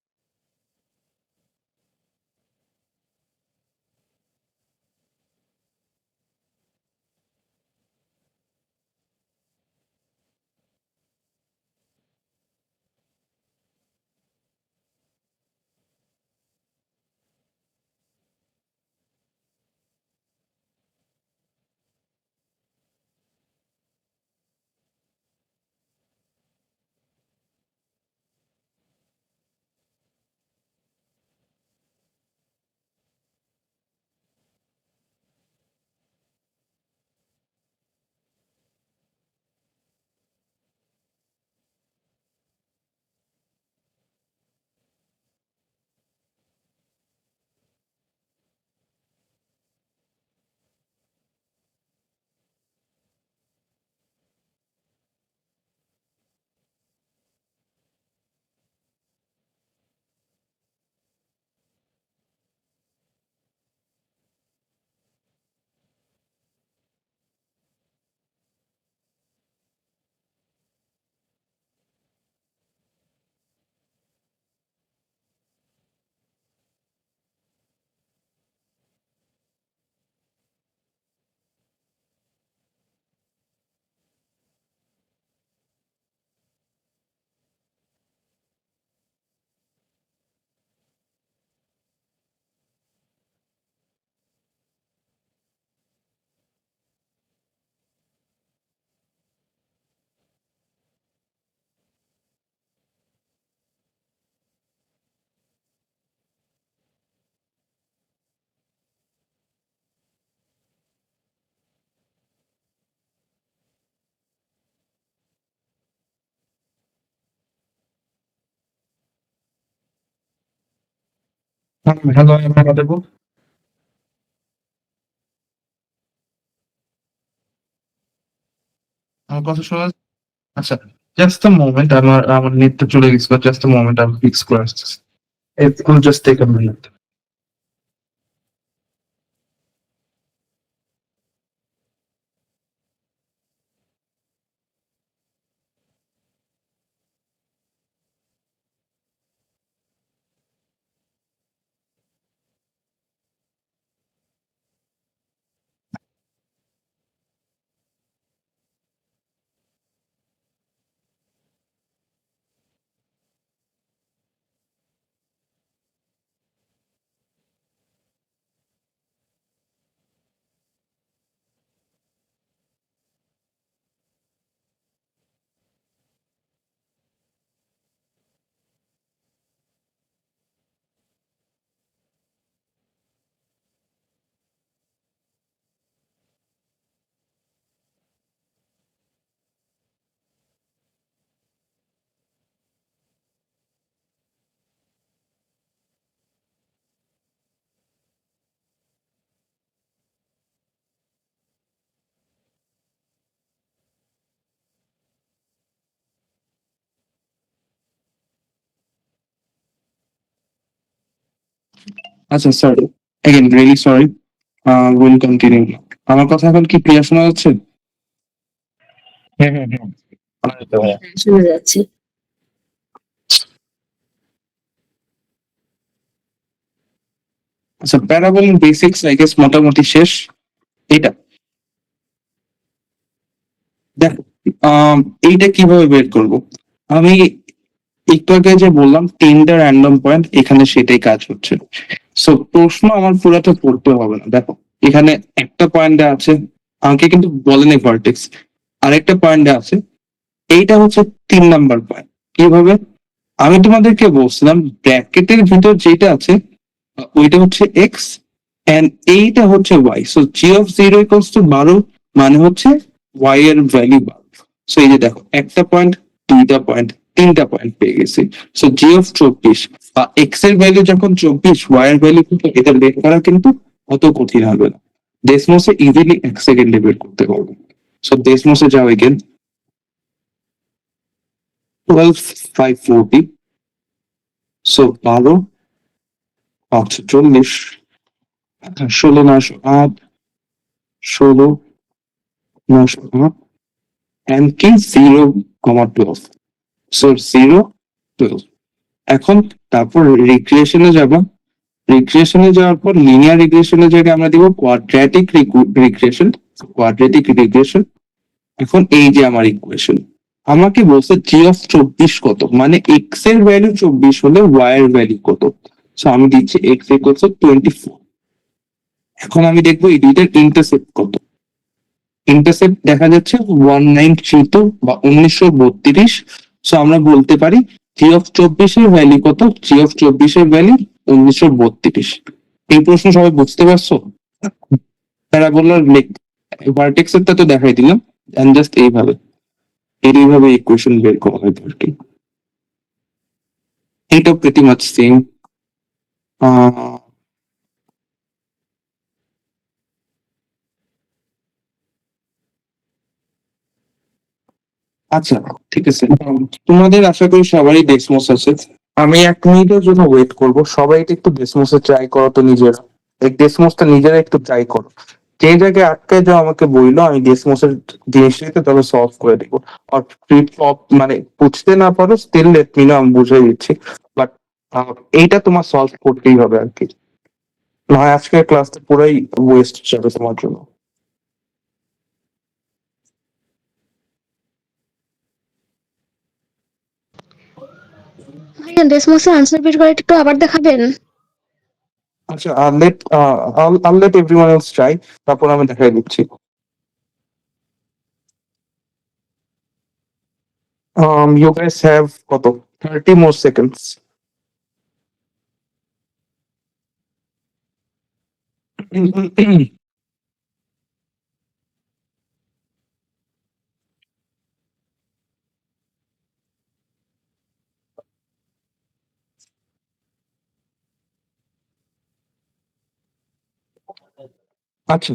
হ্যালো, আমার কথা বল। আমার কথা শোনা যাচ্ছে? আচ্ছা, জাস্ট আ মোমেন্ট, আমার নেটটা চলে গেছিল, জাস্ট আ মোমেন্ট, আমি ফিক্স করে আসতেছি। It will just take a minute. আচ্ছা sir, again really sorry, will continue. আমার কথা এখন কি ক্লিয়ার শোনা যাচ্ছে?
হুম, হুম, হুম। শোনা যাচ্ছে ভাইয়া।
শোনা যাচ্ছে।
আচ্ছা, প্যারাবোল বেসিক্স আই গেস মোটামুটি শেষ। এটা দেখো, আম, এইটা কিভাবে বের করব? আমি একটু আগে যে বললাম 10টা র্যান্ডম পয়েন্ট, এখানে সেটাই কাজ হচ্ছে। সো প্রশ্ন আমার পুরাটা পড়তে হবে না। দেখো, এখানে একটা পয়েন্টে আছে, আমাকে কিন্তু বলেনি ভার্টেক্স, আরেকটা পয়েন্টে আছে, এইটা হচ্ছে 3 নাম্বার পয়েন্ট। কিভাবে? আমি তোমাদেরকে বলছিলাম ব্র্যাকেটের ভিতর যেটা আছে ওইটা হচ্ছে এক্স, এন্ড এইটা হচ্ছে ওয়াই। সো জি অফ 0 = 12, মানে হচ্ছে ওয়াই এর ভ্যালু 12। সো এই যে দেখো, একটা পয়েন্ট, দুইটা পয়েন্ট, 3টা পয়েন্ট পেয়ে গেছি। সো জি অফ 24 বা এক্স এর ভ্যালু যখন 24, ওয়াই এর ভ্যালু কিন্তু, এটা বের করা কিন্তু অত কঠিন হবে না। ডেসমোসে ইজিলি 1 সেকেন্ডে বের করতে পারবো। সো ডেসমোসে যাও এগেন, 12 540, সো 12 540, 16 908, 16 908, and কি 0, 12, সো 0 12। এখন তারপর রিগ্রেশনে যাব, রিগ্রেশনে যাওয়ার পর লিনিয়ার রিগ্রেশনের জায়গায় আমরা দিব কোয়াড্রেটিক রিগ্রেশন। কোয়াড্রেটিক রিগ্রেশন, এখন এই যে আমার ইকুয়েশন, আমাকে বলছে জি অফ 24 কত, মানে এক্স এর ভ্যালু 24 হলে ওয়াই এর ভ্যালু কত। সো আমি দিচ্ছি এক্স ইকুয়ালস 24। এখন আমি দেখবো এই দুইটার ইন্টারসেপ্ট কত। ইন্টারসেপ্ট দেখা যাচ্ছে 1932 বা 1932। সো আমরা বলতে পারি জি অফ 24-এর ভ্যালু কত, জি অফ 24-এর ভ্যালু 1932। এই প্রশ্ন সবাই বুঝতে পারছো? তারা বললো ভার্টেক্স এরটা তো দেখাই দিলাম, এন্ড জাস্ট এইভাবে, এইভাবে ইকুয়েশন বের করা হয় আর কি। এটা প্রিটি মাচ সেম। আচ্ছা, ঠিক আছে। তোমাদের আশা করি সবারই ডেসমোস আছে। আমি 1 মিনিটের জন্য ওয়েট করব, সবাই একটু ডেসমোসে ট্রাই করো তো নিজেরা। এই ডেসমোসটা নিজেরা একটু ট্রাই করো। যে জায়গায় আটকে যাও আমাকে বললো, আমি ডেসমোসের জিনিসটাকে তবে সলভ করে দিব। আর ফ্লিপ ফ্লপ মানে বুঝতে না পারো, স্টিল লেট মি নো, আমি বুঝিয়ে দিচ্ছি। বাট এইটা তোমার সলভ করতেই হবে আর কি, নয় আজকের ক্লাসটা পুরাই ওয়েস্ট যাবে তোমার জন্য।
ভাইয়া ডেসমোসের আনসার বের করে একটু আবার দেখাবেন?
আচ্ছা, I'll let everyone else try, তারপর আমি দেখাই দিচ্ছি। You guys have কত, 30 more seconds. আচ্ছা,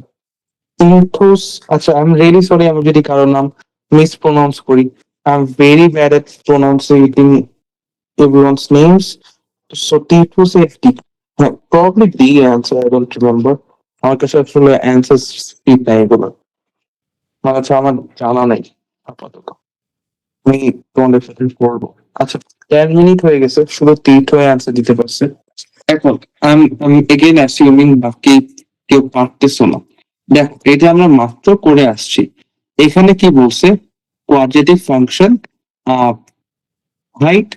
ইনথোস, আচ্ছা আই এম রিয়েলি সরি আমি যদি কারোর নাম মিসপ্রোনাউন্স করি। I am very bad at pronounciating everyone's names. So T2 say D. Probably D answer, I don't remember. আমার কাছে আসলে অ্যান্সার স্পিড নাই এগুলো, আমার কাছে আমার জানা নেই আপাতত। আমি তোমাদের সাথে করবো। আচ্ছা, 10 মিনিট হয়ে গেছে, শুধু তীর্থ অ্যান্সার দিতে পারছে। এখন আমি এগেইন অ্যাসিউমিং বাকি কেউ পারতেছো না। দেখো এটা আমরা মাত্র করে আসছি। এখানে কি বলছে, কোয়াড্রেটিক ফাংশন হাইট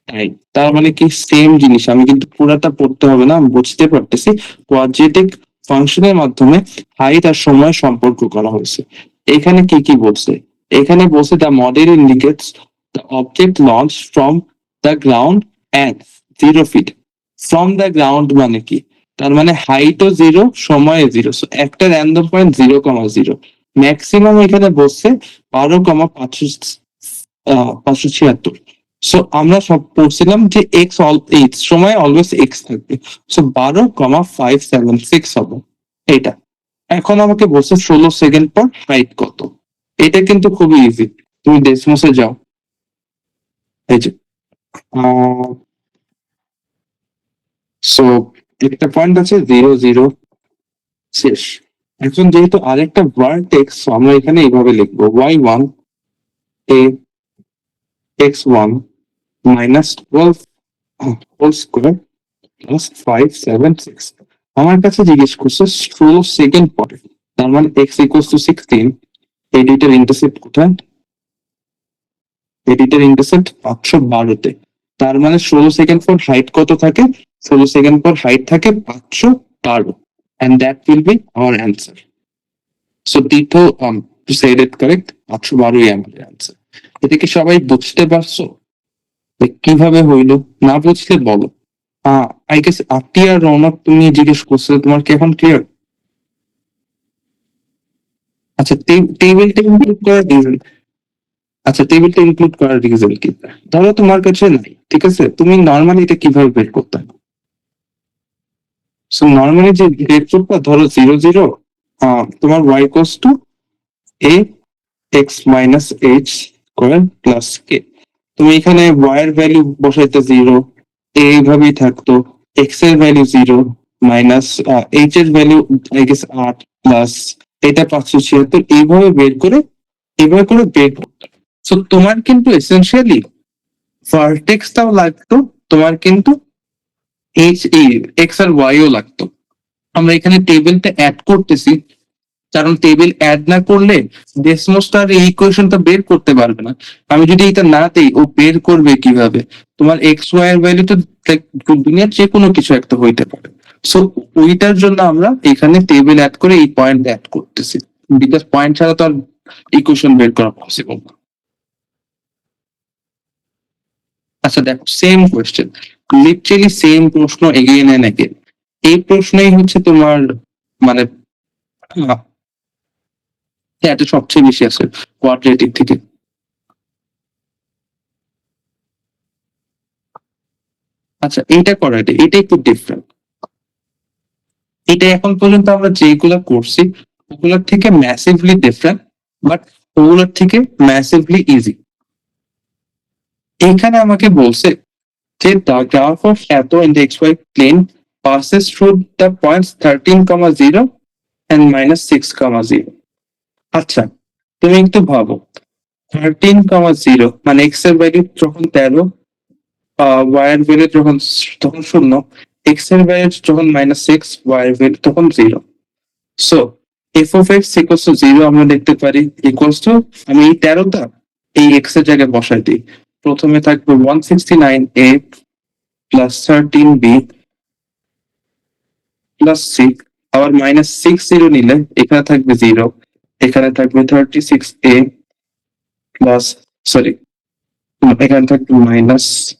টাইম, তার মানে কি সেম জিনিস। আমি কিন্তু পুরাটা পড়তে হবে না, আমি বুঝতে পারতেছি। কোয়াড্রেটিক ফাংশনের মাধ্যমে হাইট আর সময় সম্পর্ক করা হয়েছে। এখানে কি কি বলছে, এখানে বলছে the model indicates the object launch from the ground at 0 feet. From the ground মানে কি, তার মানে হাইটও 0, সময়ও 0। একটা র্যান্ডম পয়েন্ট 0,0। ম্যাক্সিমাম এখানে বলছে 12,576। সো আমরা সব পড়ছিলাম যে এক্স সময় অলওয়েজ এক্স থাকবে। সো 12,576 হবে এটা। এখন আমাকে বলছে 16 সেকেন্ড পর হাইট কত। এটা কিন্তু খুবই ইজি, তুমি ডেসমোসে যাও, এই যে সো একটা পয়েন্ট আছে 0,0 শেষ। এখন যেহেতু আরেকটা ভার্টেক্স, আমরা এখানে এইভাবে লিখবো y1 a x1 minus 12 whole square plus 576। আমার কাছে জিজ্ঞেস করছে 16 সেকেন্ড পরে, তার মানে এক্স ইকুয়ালস টু 16। এই দুইটার ইন্টারসেপ্ট কোথায়, এই দুইটার ইন্টারসেপ্ট 512-তে। তার মানে 16 সেকেন্ড পর হাইট কত থাকে, 16 সেকেন্ড পর হাইট থাকে 512, and that will be our answer. So Tito said it correct, 512-ই আমাদের অ্যান্সার। এটা কি সবাই বুঝতে পারছো কিভাবে হইলো? না বুঝলে বলো। আই গেস আপনি আর রৌনক তুমি জিজ্ঞেস করছো, তোমার কি এখন ক্লিয়ার? আচ্ছা, টেবিলটা ইনক্লুড করার রিজন, আচ্ছা টেবিলটা ইনক্লুড করার রিজন কি? ধরো তোমার কাছে নাই, ঠিক আছে, তুমি নর্মালি এটা কিভাবে বের করতে? সো নর্মালি যে বের করবা, ধরো 0,0 তোমার y equals to a x minus h square plus k। তুমি এখানে y এর ভ্যালু বসাইতে 0, এইভাবেই থাকতো। এক্স এর ভ্যালু 0 মাইনাস এইচ এর ভ্যালু আই গেস 8 প্লাস এটা 576, এইভাবে বের করে এইভাবে করে বের করতে। সো তোমার কিন্তু এসেনশিয়ালি ভার্টেক্সটাও লাগতো, তোমার কিন্তু এইচ এক্স আর ওয়াইও লাগতো। আমরা এখানে টেবিলটা অ্যাড করতেছি, কারণ টেবিল অ্যাড না করলে ডেসমোস্টার এই ইকুয়েশনটা বের করতে পারবে না। আমি যদি এটা না দেই, ও বের করবে কিভাবে? তোমার এক্স ওয়াই এর ভ্যালু তো দুনিয়ার যে কোনো কিছু একটা হইতে পারে। সো ওইটার জন্য আমরা এখানে টেবিল অ্যাড করে এই পয়েন্ট অ্যাড করতেছি, বিকজ পয়েন্ট ছাড়া তো আর ইকুয়েশন বের করা পসিবল না। আচ্ছা দেখো, সেম কোয়েশ্চেন, লিটারেলি সেম প্রশ্ন এগেইন এন্ড এগেইন। এই প্রশ্নই হচ্ছে তোমার মানে এটা সবচেয়ে বেশি আছে কোয়াড্রেটিক থেকে। আচ্ছা এইটা করাটা এটা একটু ডিফারেন্ট। এটা এখন পর্যন্ত আমরা যেগুলা করছি ওগুলোর থেকে ম্যাসিভলি ডিফারেন্ট, বাট ওগুলোর থেকে ম্যাসিভলি ইজি। এখানে আমাকে বলছে যে the graph of shadow in the xy plane passes through the points 13,0 and minus 6,0। আচ্ছা তুমি একটু ভাবো, 13,0 মানে এক্স এর ভ্যালু যখন 13, ওয়াই এর ভ্যালু যখন তখন 0, এক্স এর ভ্যালু যখন -6, ওয়াই এর ভ্যালু তখন 0। So F of x equals two 0 আমরা দেখতে পারি ইকুয়ালস টু, আমি এই 13টা এই এক্স এর জায়গায় বসাই দিই। প্রথমে থাকবে 169a প্লাস 13b প্লাস 6, আবার -60 নিলে এখানে থাকবে 0, এখানে থাকবে 36a প্লাস, সরি এখানে থাকবে -6b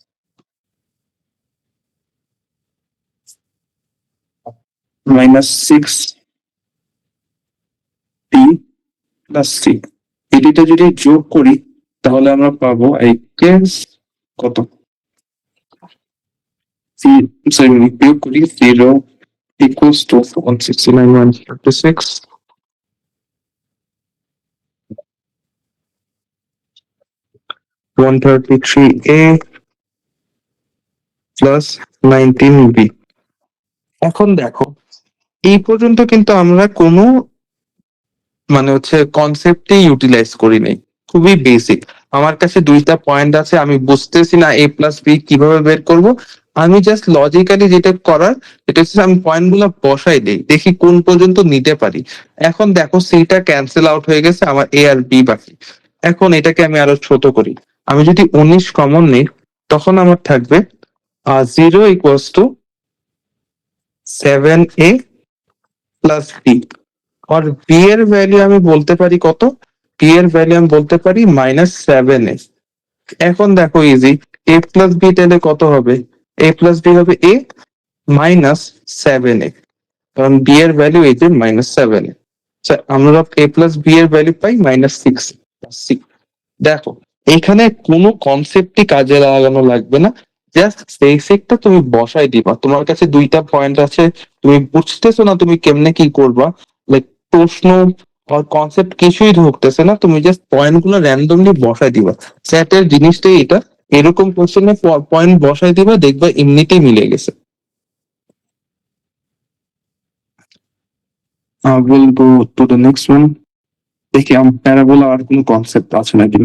প্লাস 6। এটা যদি যোগ করি তাহলে আমরা পাবো আই গেস কত, সরি বিয়োগ করি 0 equals to 169,136 133A plus 19B। এখন দেখো এই পর্যন্ত কিন্তু আমরা কোনো মানে হচ্ছে কনসেপ্টই ইউটিলাইজ করি নাই, খুবই বেসিক। আমার কাছে দুইটা পয়েন্ট আছে, আমি বুঝতেছি না এ প্লাস বি কিভাবে বের করব। আমি জাস্ট লজিক্যালি যেটা করার এটা হচ্ছে আমি পয়েন্ট গুলো বসাই দিই, দেখি কোন পর্যন্ত নিতে পারি। এখন দেখো সিটা ক্যান্সেল আউট হয়ে গেছে, আমার এ আর বি বাকি। এখন এটাকে আমি আরো ছোট করি, আমি যদি 19 কমন নিই তখন আমার থাকবে 0 equals to 7A plus b. আর বি এর ভ্যালু আমি বলতে পারি কত, বি এর ভ্যালু আমি বলতে পারি -7A। এখন দেখো ইজি, এ প্লাস বি তাহলে কত হবে, এ প্লাস বি হবে এ -7A, কারণ বি এর ভ্যালু এই যে -7A। আমরা এ প্লাস বি এর ভ্যালু পাই -6। দেখো এখানে কোনো কনসেপ্টই কাজে লাগানো লাগবে না, জাস্ট বেসিকটা তুমি বসাই দিবা। তোমার কাছে দুইটা পয়েন্ট আছে, তুমি বুঝতেছো না তুমি কেমনে কি করবা, লাইক প্রশ্ন আর কনসেপ্ট কিছুই ঢুকতেছে না, তুমি জাস্ট পয়েন্ট গুলো র্যান্ডমলি বসাই দিবা। স্যাটের জিনিসটাই এটা, এরকম কোশ্চেনে পয়েন্ট বসাই দিবা, দেখবা এমনিতেই মিলে গেছে। we'll go to the next one. দেখি প্যারাবোলা আর কোনো কনসেপ্ট আছে নাকি,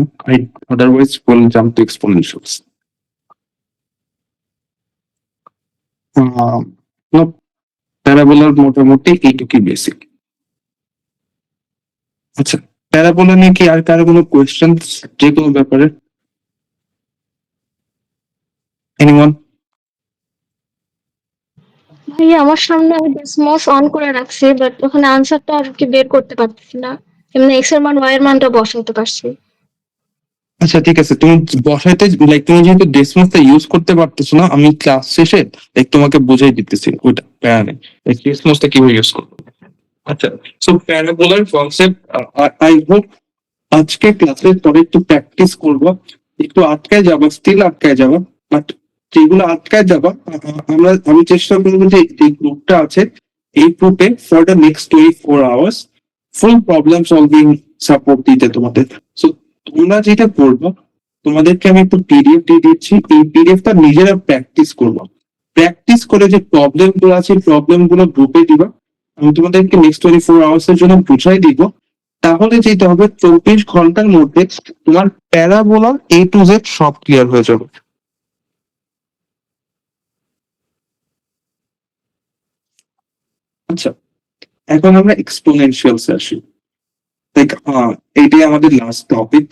otherwise we'll jump to exponentials. প্যারাবোলার মোটামুটি এইটুকুই বেসিক। আচ্ছা, প্যারাবোলা নিয়ে কি আর কারো কোনো কোয়েশ্চেন যে কোনো ব্যাপারে? এনিওয়ান?
ভাইয়া আমার সামনে আমি ডিসমস অন করে রাখছি, বাট ওখানে আনসারটা আর কি বের করতে পারতেছি না। এমনি এক্স এর মান ওয়াই এর মানটা বসাইতে পারছি।
আচ্ছা ঠিক আছে, তুমি বসাইতে লাইক তুমি যেহেতু ডেসমাসটা ইউজ করতে পারতেছো না, আমি ক্লাস শেষে লাইক তোমাকে বুঝাই দিতেছি ওইটা প্যারা নেই, ডেসমাসটা কিভাবে ইউজ করবো। আচ্ছা, সো প্যারাবোলার কনসেপ্ট আই হোপ আজকে ক্লাসের পরে একটু প্র্যাকটিস করবো, একটু আটকায় যাবা, স্টিল আটকায় যাবা, বাট যেগুলো আটকায় যাবা আমি চেষ্টা করবো যে এই গ্রুপটা আছে এই গ্রুপে for the next 24 hours full problem solving support দিতে তোমাদের। সো তোমরা যেটা করবো, তোমাদেরকে আমি একটু পিডিএফ দিয়ে দিচ্ছি, এই পিডিএফটা নিজেরা প্র্যাকটিস করবো। প্র্যাকটিস করে যে প্রবলেম গুলো আছে প্রবলেম গুলো গ্রুপে দিবা, আমি তোমাদেরকে নেক্সট 24 আওয়ার্স এর জন্য বুঝাই দিব। তাহলে যেটা হবে 24 ঘন্টার মধ্যে তোমার প্যারাবোলা A to Z সব ক্লিয়ার হয়ে যাবে। আচ্ছা, এখন আমরা এক্সপোনেনশিয়ালস আসি, এইটাই আমাদের লাস্ট টপিক,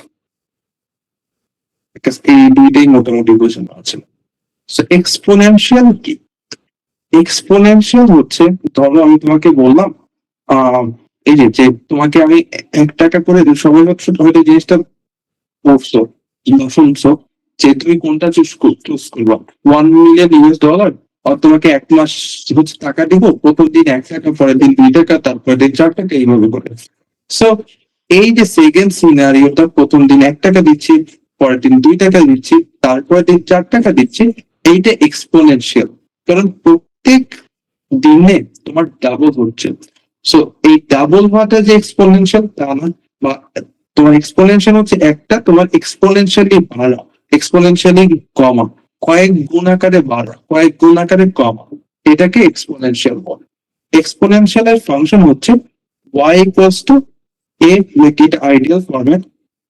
এই দুইটাই মোটামুটি বোঝানো আছে। এক্সপোনেনশিয়াল কি? এক্সপোনেনশিয়াল হচ্ছে, ধরো আমি তোমাকে বললাম এই যে তোমাকে আমি 1 টাকা করে সবাই হয়তো জিনিসটা পড়ছো বা শুনছো যে তুমি কোনটা চুজ করবা, $1 মিলিয়ন আর তোমাকে 1 মাস হচ্ছে টাকা দিব, প্রথম দিন 1 টাকা, পরের দিন 2 টাকা, তারপরের দিন 4 টাকা, এইভাবে করে। সো এই যে সেকেন্ড সিনারিওটা, প্রথম দিন 1 টাকা দিচ্ছি, পরের দিন 2 টাকা দিচ্ছি, তারপরের দিন 4 টাকা দিচ্ছি, এইটা এক্সপোনেনশিয়াল, কারণ প্রত্যেক দিনে তোমার ডাবল হচ্ছে। সো এই ডাবল হওয়াটা যে এক্সপোনেনশিয়াল তা না, বা তোমার এক্সপোনেনশিয়াল হচ্ছে একটা, তোমার এক্সপোনেনশিয়ালি বাড়া, এক্সপোনেনশিয়ালি কমা, কয়েক গুণ আকারে বাড়া, কয়েক গুণ আকারে কমা, এটাকে এক্সপোনেনশিয়াল বলে। এক্সপোনেনশিয়ালের ফাংশন হচ্ছে y equals to a, make it ideal format,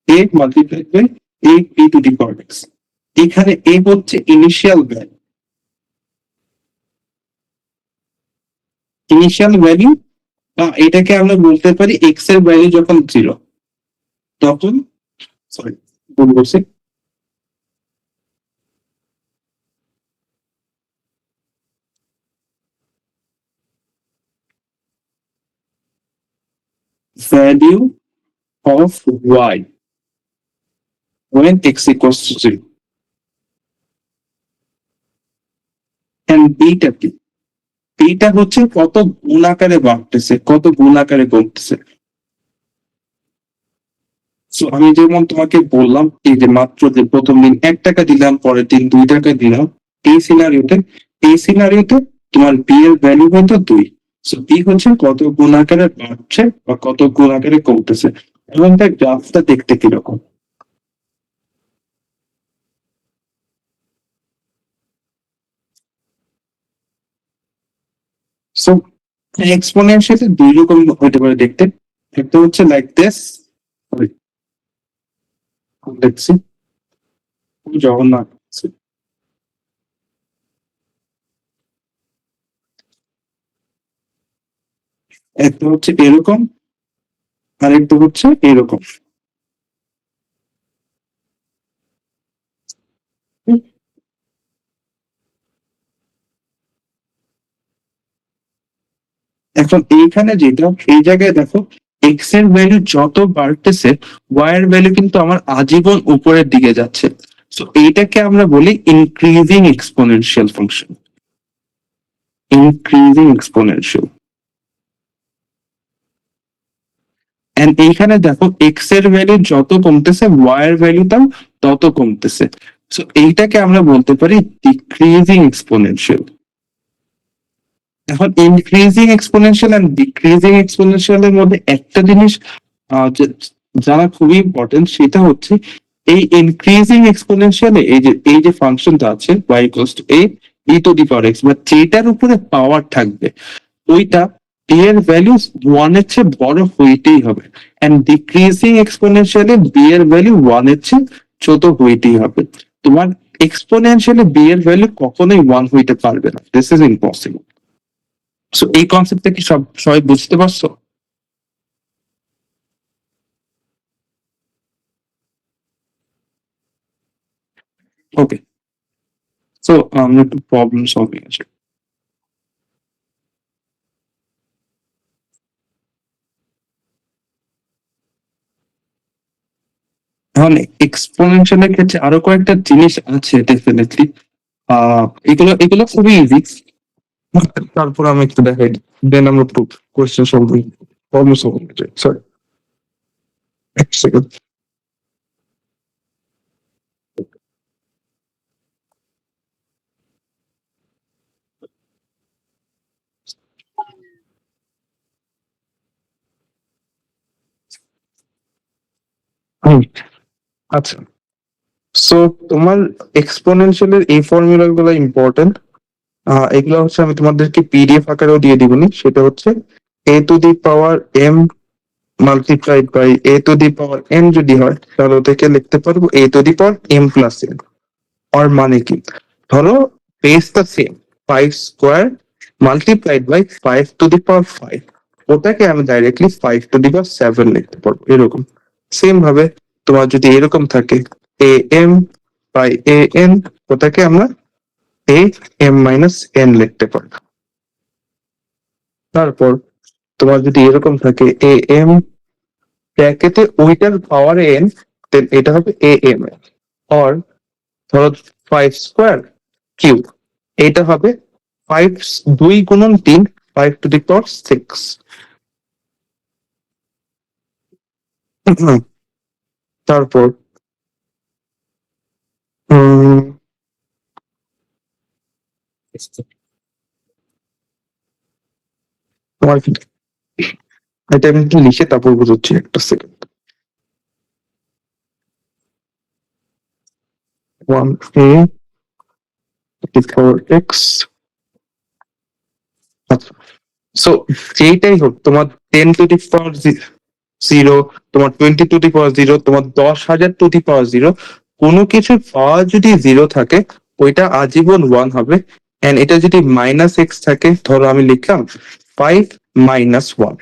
a multiplied by a b to the power x। এখানে a হচ্ছে ইনিশিয়াল ভ্যালু, ইনিশিয়াল ভ্যালু, বা এটাকে আমরা বলতে পারি এক্স এর ভ্যালু যখন 0, তখন সরি ভুল বলছি, value of y when x equals to 0, and bটা কি? এইটা হচ্ছে কত গুণ আকারে বাড়তেছে, কত গুণ আকারে কমতেছে। সো আমি যেমন তোমাকে বললাম এই যে মাত্র যে প্রথম দিন 1 টাকা দিলাম, পরের দিন 2 টাকা দিলাম, এই সিনারিওতে তোমার বি এর ভ্যালু হয়তো 2। সো বি হচ্ছে কত গুণ আকারে বাড়ছে বা কত গুণ আকারে কমতেছে, এবং তার গ্রাফটা দেখতে কিরকম। সো এক্সপোনেনশিয়াল দুই রকম হতে পারে দেখতে। একটা হচ্ছে লাইক দিস, দেখছি জগন্নাথ, একটা হচ্ছে এরকম, আর একটা হচ্ছে এরকম। এখন এইখানে যেটা, এই জায়গায় দেখো এক্স এর ভ্যালু যত বাড়তেছে ওয়াই এর ভ্যালু কিন্তু আমার আজীবন উপরের দিকে যাচ্ছে। সো এইটাকে আমরা বলি increasing exponential function, increasing exponential. And এইখানে দেখো এক্স এর ভ্যালু যত কমতেছে ওয়াই এর ভ্যালুটাও তত কমতেছে। সো এইটাকে আমরা বলতে পারি ডিক্রিজিং এক্সপোনেনশিয়াল। এখন increasing exponential and decreasing exponential এর মধ্যে একটা জিনিস জানা খুবই ইম্পর্টেন্ট, সেটা হচ্ছে এই ইনক্রিজিং এক্সপোনেনশিয়ালে এই যে ফাংশনটা আছে y equals to a e two the power x, বা যেটার উপরে পাওয়ার থাকবে ওইটা b এর ভ্যালু 1 এর চেয়ে বড় হইতেই হবে, এন্ড ডিক্রিজিং এক্সপোনেনশিয়ালে b এর ভ্যালু 1 এর চেয়ে ছোট হইতেই হবে। তোমার এক্সপোনেনশিয়ালে b এর ভ্যালু কখনোই 1 হইতে পারবে না, দিস ইজ ইম্পসিবল। সো এই কনসেপ্টটা কি সবাই বুঝতে পারছো? ওকে, সো আমরা একটু প্রবলেম সলভিং আছে। এখন এক্সপোনেনশিয়ালের ক্ষেত্রে আরো কয়েকটা জিনিস আছে ডেফিনেটলি, এগুলো এগুলো খুবই ইজি। তারপর আমি একটু দেখাই, দেন আমরা question solving, problem solving. Sorry, এক সেকেন্ড। আচ্ছা, সো তোমার এক্সপোনেনশিয়ালের এই ফর্মুলা গুলো ইম্পর্টেন্ট। এগুলো হচ্ছে আমি তোমাদেরকে পিডিএফ আকারেও দিয়ে দিবনি। সেটা হচ্ছে a to the power m multiplied by a to the power n যদি হয় তাহলে ওটাকে লিখতে পারবো a to the power m plus n. আর মানে কি, ধরো বেসটা same 5 square multiplied by 5 to the power 5, ওটাকে আমি ডাইরেক্টলি 5 টু দি পাওয়ার 7 লিখতে পারবো এরকম। সেম ভাবে তোমার যদি এরকম থাকে a m by a n, ওটাকে আমরা এ এম মাইনাস এন লিখতে পারবো। তারপর তোমার যদি এরকম থাকে এ এম ব্র্যাকেটে ওইটার পাওয়ার এন, দেন এটা হবে এ এম এন। অর ধরো 5 স্কোয়ার কিউব, এটা হবে 5 2 গুণন 3, 5 টু দি পাওয়ার 6। তারপর উম, তোমার কি, এটা আমি একটু লিখে তারপর বুঝাচ্ছি, একটা second. 1a two the power x. আচ্ছা, সো যেটাই হোক তোমার 10 টু দি পাওয়ার 0, তোমার 20 টু দি পাওয়ার 0, তোমার 10,000 টু দি পাওয়ার 0, কোনো কিছু পাওয়ার যদি 0 থাকে ওইটা আজীবন 1 হবে। এন্ড এটা যদি মাইনাস এক্স থাকে, ধরো আমি লিখলাম 5 - 1,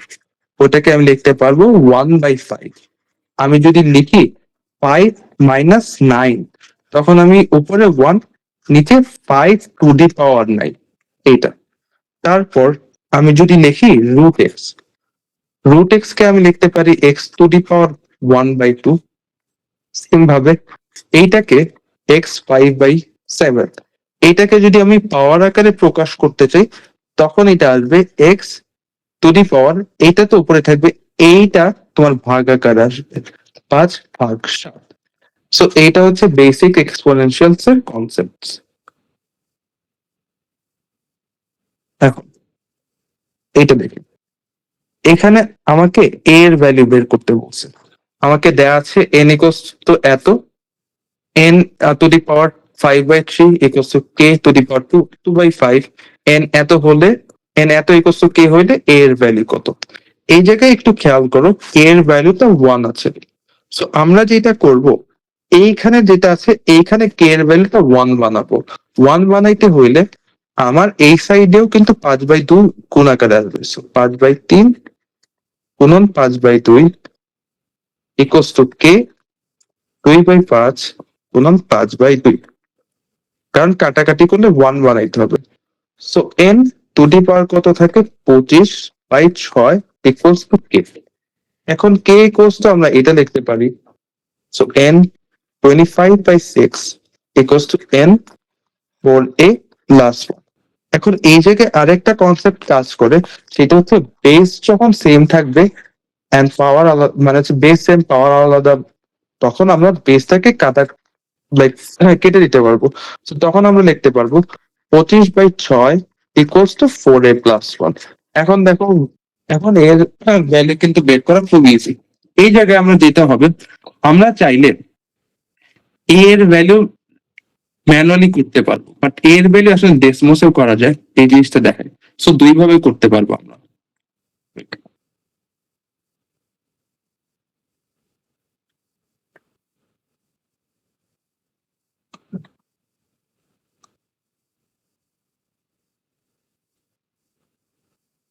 ওটাকে আমি লিখতে পারবো 1/5। আমি যদি লিখি 5 - 9, তখন আমি উপরে 1, নিচে 5 টু দি পাওয়ার 9, এইটা। তারপর আমি যদি লিখি √x, √x কে আমি লিখতে পারি x two the power 1/2। Same ভাবে এইটাকে x5/7, এইটাকে যদি আমি পাওয়ার আকারে প্রকাশ করতে চাই তখন এটা আসবে x টু দি পাওয়ার, এইটা তো উপরে থাকবে, এইটা তোমার ভাগ আকারে আসবে 5/7। সো এইটা হচ্ছে বেসিক এক্সপোনেনশিয়ালস এর কনসেপ্ট। এটা দেখি, এখানে আমাকে a এর ভ্যালু বের করতে বলছে। আমাকে দেয়া আছে n ইকুয়ালস টু এত, n to the power 5/3 equals to k two the power 2/5, n এত হলে, n এত ইকুয়ালস টু k হইলে a এর ভ্যালু কত। এই জায়গায় একটু খেয়াল করো, k এর ভ্যালুটা 1 আছে। সো আমরা যেটা করব, এইখানে যেটা আছে এইখানে k এর ভ্যালুটা 1 বানাবো। 1 বানাইতে হইলে আমার এই সাইডেও কিন্তু 5/2 গুণ আকারে আসবে। সো 5/3 গুণন 5/2 ইকুয়ালস টু k 2/5 গুণন 5/2, কারণ কাটাকাটি করলে 1 বানাইতে হবে। So n to the power কত থাকে, 25/6 ইকুয়ালস টু k। এখন k ইকুয়ালস টু আমরা এটা লিখতে পারি, so n 25/6 equals to n whole a plus 1। এখন এই জায়গায় আরেকটা কনসেপ্ট কাজ করে, সেটা হচ্ছে বেস যখন সেম থাকবে এন্ড পাওয়ার আলাদা, মানে হচ্ছে বেস সেম পাওয়ার আলাদা, তখন আমরা বেসটাকে লাইক কেটে দিতে পারবো। তো তখন আমরা লিখতে পারবো 25/6 ইকুয়ালস টু 4a প্লাস 1। এখন দেখো, এখন এর ভ্যালু কিন্তু বের করা খুব ইজি। এই জায়গায় আমরা যেটা হবে, আমরা চাইলে a এর ভ্যালু ম্যানুয়ালি করতে পারবো, বাট a এর ভ্যালু আসলে ডেসমসেও করা যায়, এই জিনিসটা দেখায়। সো দুই ভাবে করতে পারবো আমরা।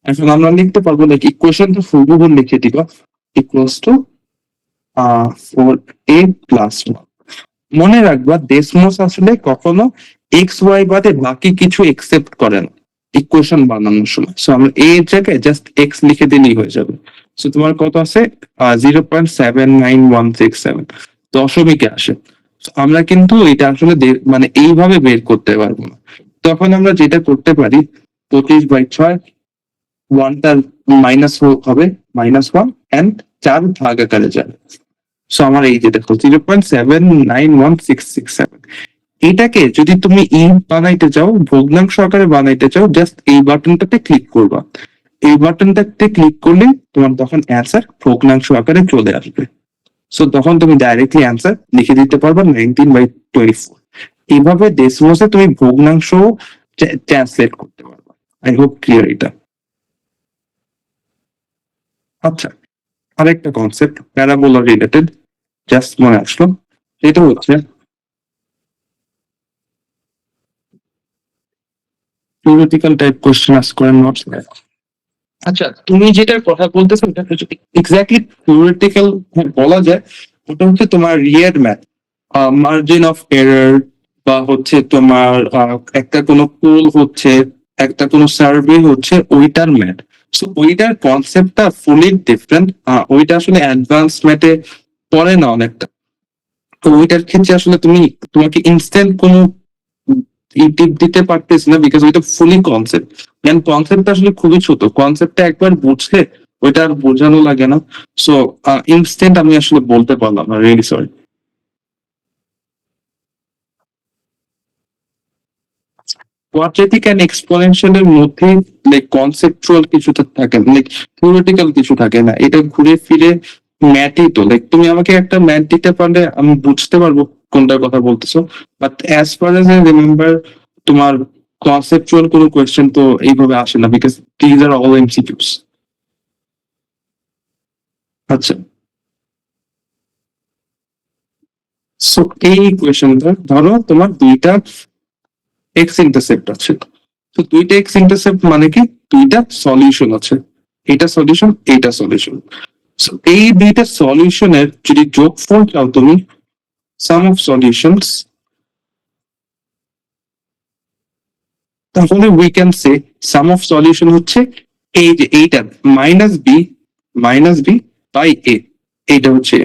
এখন আমরা লিখতে পারবো লাইক ইকুয়েশনটা হুবহু লিখে দিবা, ইকুয়ালস টু 4a প্লাস 1। মনে রাখবা ডেসমোস আসলে কখনো এক্স ওয়াই বাদে বাকি কিছু একসেপ্ট করে না ইকুয়েশন বানানোর সময়। সো আমরা a এর জায়গায় জাস্ট এক্স লিখে দিলেই হয়ে যাবে। সো তোমার কত আছে, 0.79167 দশমিকে আসে। So আমরা কিন্তু এটা আসলে মানে এইভাবে বের করতে পারবো না। তখন আমরা যেটা করতে পারি, 25/6, 1টা মাইনাস হবে -1 এন্ড 4 ভাগ আকারে যাবে। সো আমার এই যে দেখো 0.791667, এটাকে যদি তুমি বানাইতে চাও, ভগ্নাংশ আকারে বানাইতে চাও, জাস্ট এই বাটনটাতে ক্লিক করবা। এই বাটনটাতে ক্লিক করলে তোমার তখন অ্যান্সার ভগ্নাংশ আকারে চলে আসবে। সো তখন তুমি ডাইরেক্টলি অ্যান্সার লিখে দিতে পারবা 19/24। এইভাবে ডেসিমাসে তুমি ভগ্নাংশ ট্রান্সলেট করতে পারবা। আই হোপ ক্লিয়ার এটা। আচ্ছা, আরেকটা কনসেপ্ট প্যারাবোলা রিলেটেড জাস্ট মনে আসলো, সেটা হচ্ছে থিওরিটিক্যাল টাইপ কোশ্চেন আস্ক করেন নোটস। আচ্ছা, তুমি যেটার কথা বলতেছো ওটা হচ্ছে এক্স্যাক্টলি থিওরিটিক্যাল বলা যায়। ওটা হচ্ছে তোমার real math, margin of error, বা হচ্ছে তোমার একটা কোনো পুল হচ্ছে, একটা কোনো সার্ভে হচ্ছে, ওইটার ম্যাথ। সো ওইটার কনসেপ্টটা ফুলি ডিফারেন্ট। ওইটা আসলে অ্যাডভান্স ম্যাথে পড়ে না অনেকটা। তো ওইটার ক্ষেত্রে আসলে তোমাকে ইনস্ট্যান্ট কোনো টিপ দিতে পারতেছি না, বিকজ ওইটা ফুলি কনসেপ্ট। এন্ড কনসেপ্টটা আসলে খুবই ছোট, কনসেপ্টটা একবার বুঝলে ওইটা আর বোঝানো লাগে না। সো ইনস্ট্যান্ট আমি আসলে বলতে পারলাম না, রিয়েলি সরি। কোয়াড্রেটিক এন্ড এক্সপোনেনশিয়ালের মধ্যে লাইক কনসেপচুয়াল কিছুটা থাকে, লাইক থিওরিটিক্যাল কিছু থাকে না। এটা ঘুরে ফিরে ম্যাথই তো, লাইক তুমি আমাকে একটা ম্যাথ দিতে পারলে আমি বুঝতে পারবো কোনটার কথা বলতেছো, but as far age I remember তোমার কনসেপচুয়াল কোনো কোয়েশ্চেন তো এইভাবে আসে না, because these are all MCQs. আচ্ছা, সো এই কোয়েশ্চেনটা ধরো তোমার দুইটা এক্স ইন্টারসেপ্ট আছে। তো দুইটা এক্স ইন্টারসেপ্ট মানে কি, দুইটা সলিউশন আছে, এটা সলিউশন, এইটা সলিউশন। সো এই দুইটা সলিউশনের যদি যোগফল চাও তুমি, সাম অফ সলিউশনস, তাহলে we can say some of solution হচ্ছে এই যে এইটা মাইনাস বি বাই এ, এইটা হচ্ছে।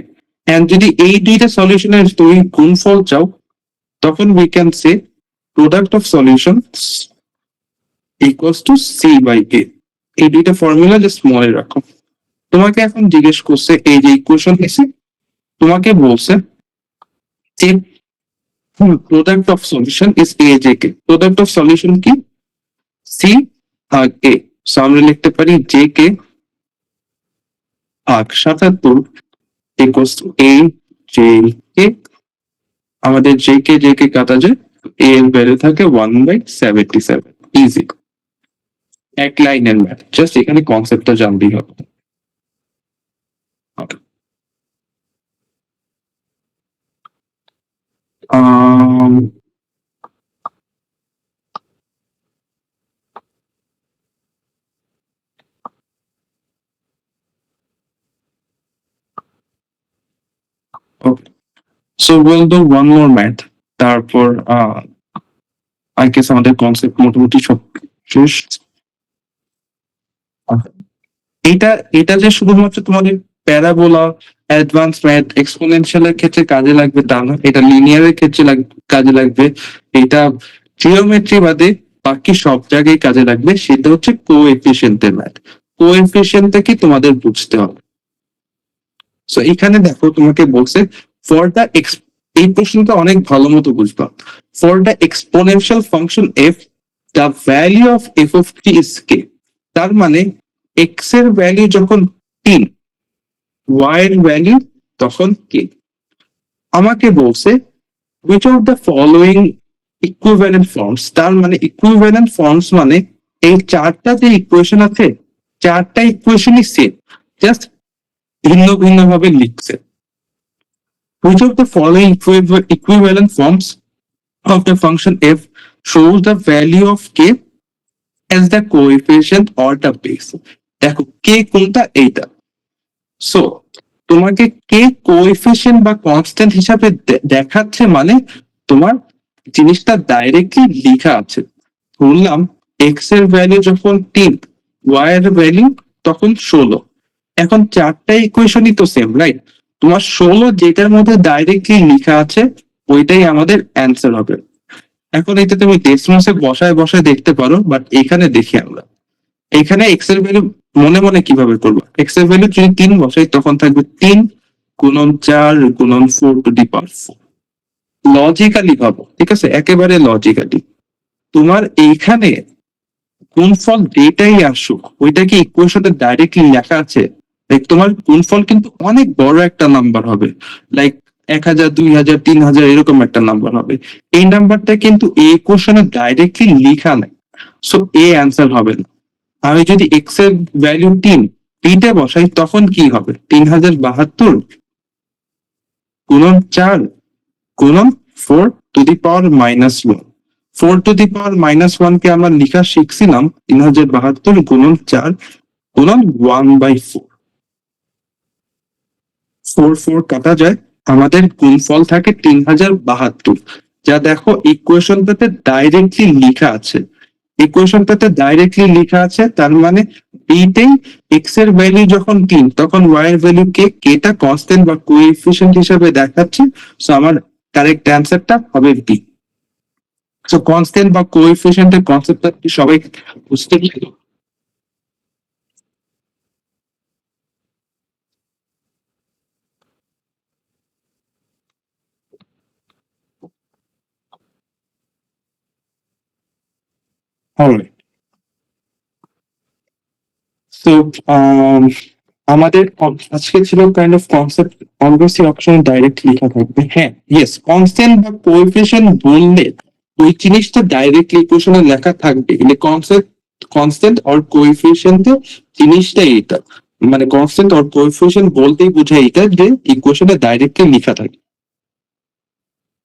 এন্ড যদি এই দুইটা সলিউশনের তুমি গুণফল চাও, তখন we can say product of solutions equals to c by a. এই দুইটা ফর্মুলা জাস্ট মনে রাখো। তোমাকে এখন জিজ্ঞেস করছে, এই যে ইকুয়েশন এসে তোমাকে বলছে যে product of solution is A J K. Product of solution কি, সি আর এ। সো আমরা লিখতে পারি জে কে ভাগ 77 equals to A J K, আমাদের জে কে কাটা যায়, এ এর ভ্যালু থাকে 1/77, ইজি, এক লাইনের ম্যাথ, জাস্ট এখানে কনসেপ্টটা জানতেই হবে। Okay. Okay. So we'll do one more math. তারপর I guess আমাদের কনসেপ্ট মোটামুটি সব শেষ। এটা যে শুধুমাত্র তোমাদের প্যারাবোলা, অ্যাডভান্স ম্যাথ, এক্সপোনেনশিয়ালের ক্ষেত্রে কাজে লাগবে তা না, এটা লিনিয়ারের ক্ষেত্রে কাজে লাগবে, এটা জিওমেট্রি বাদে বাকি সব জায়গায় কাজে লাগবে। সেটা হচ্ছে কোএফিসিয়েন্টের ম্যাথ। কোএফিসিয়েন্টটা কি তোমাদের বুঝতে হবে। সো এখানে দেখো তোমাকে বলছে ফর দ্য এই প্রশ্নটা অনেক ভালো মতো বুঝবা। For the exponential function f, the value of f of t is k. তার মানে এক্স এর ভ্যালু যখন 3, ওয়াই এর ভ্যালু তখন কে। আমাকে বলছে which of the following equivalent forms, তার মানে ইকুইভ্যালেন্ট ফর্মস মানে এই চারটা যে ইকুয়েশন আছে, চারটা ইকুয়েশনই সেম, জাস্ট ভিন্ন ভিন্ন ভাবে লিখছে। which of the following equivalent forms of the function f shows the value of k as the coefficient or the base। দেখো কে কোনটা, এইটা। সো তোমাকে কে কোএফিসিয়েন্ট বা কনস্ট্যান্ট হিসাবে দেখাচ্ছে, মানে তোমার জিনিসটা ডাইরেক্টলি লেখা আছে। বললাম এক্স এর ভ্যালু যখন 3, ওয়াই এর ভ্যালু তখন 16। এখন চারটা ইকুয়েশনই তো সেম, রাইট? তোমার 16 যেটার মধ্যে ডাইরেক্টলি লেখা আছে ওইটাই আমাদের অ্যান্সার হবে। এখন এটা তুমি ডেসিমাসে বসায় বসায় দেখতে পারো, বাট এখানে দেখি আমরা, এখানে এক্স এর ভ্যালু মনে মনে কিভাবে করবো। এক্স এর ভ্যালু যদি 3 বসাই তখন থাকবে 3 গুণন 4 গুণন 4 টু দি পাওয়ার 4। লজিক্যালি ভাবো, ঠিক আছে, একেবারে লজিক্যালি। তোমার এইখানে গুণফল যেটাই আসুক ওইটা কি ইকুয়েশনে ডাইরেক্টলি লেখা আছে? লাইক তোমার গুণফল কিন্তু অনেক বড় একটা নাম্বার হবে, লাইক 1000, 2000, 3000 এরকম একটা নাম্বার হবে। এই নাম্বারটা কিন্তু এই ইকুয়েশনে ডাইরেক্টলি লেখা নাই, সো এ অ্যান্সার হবে না। আমি যদি এক্স এর ভ্যালু 3 তে বসাই তখন কি হবে? 3072 গুণন 4 গুণন 4 two the power -1। 4 two the পাওয়ার -1 কে আমরা লেখা শিখছিলাম 3072 গুণন 4 গুণন 1/4। 4 4 কাটা যায়, আমাদের গুণফল থাকে 3072, যা দেখো ইকুয়েশনটাতে ডাইরেক্টলি লেখা আছে। ইকুয়েশনটাতে ডাইরেক্টলি লেখা আছে, তার মানে বিতেই এক্স এর ভ্যালু যখন 3 তখন ওয়াই এর ভ্যালু কে, কেটা কনস্ট্যান্ট বা কোএফিসিয়েন্ট হিসেবে দেখাচ্ছে। সো আমার কারেক্ট অ্যান্সারটা হবে বি। সো কনস্ট্যান্ট বা কোএফিসিয়েন্টের কনসেপ্টটা কি সবাই বুঝতে পারলো? Alright. So আমাদের আজকে ছিল কাইন্ড অফ কনসেপ্ট, অবভিয়াসলি অপশনে ডাইরেক্ট লেখা থাকবে। হ্যাঁ, ইয়েস, কনস্ট্যান্ট বা কোএফিসিয়েন্ট বললে ওই জিনিসটা ডাইরেক্টলি ইকুয়েশনে লেখা থাকবে, কিন্তু কনস্ট্যান্ট অর কোএফিসিয়েন্টের জিনিসটাই এটা, মানে কনস্ট্যান্ট অর কোএফিসিয়েন্ট বলতেই বোঝায় এটা যে ইকুয়েশনে ডাইরেক্টলি লেখা থাকে।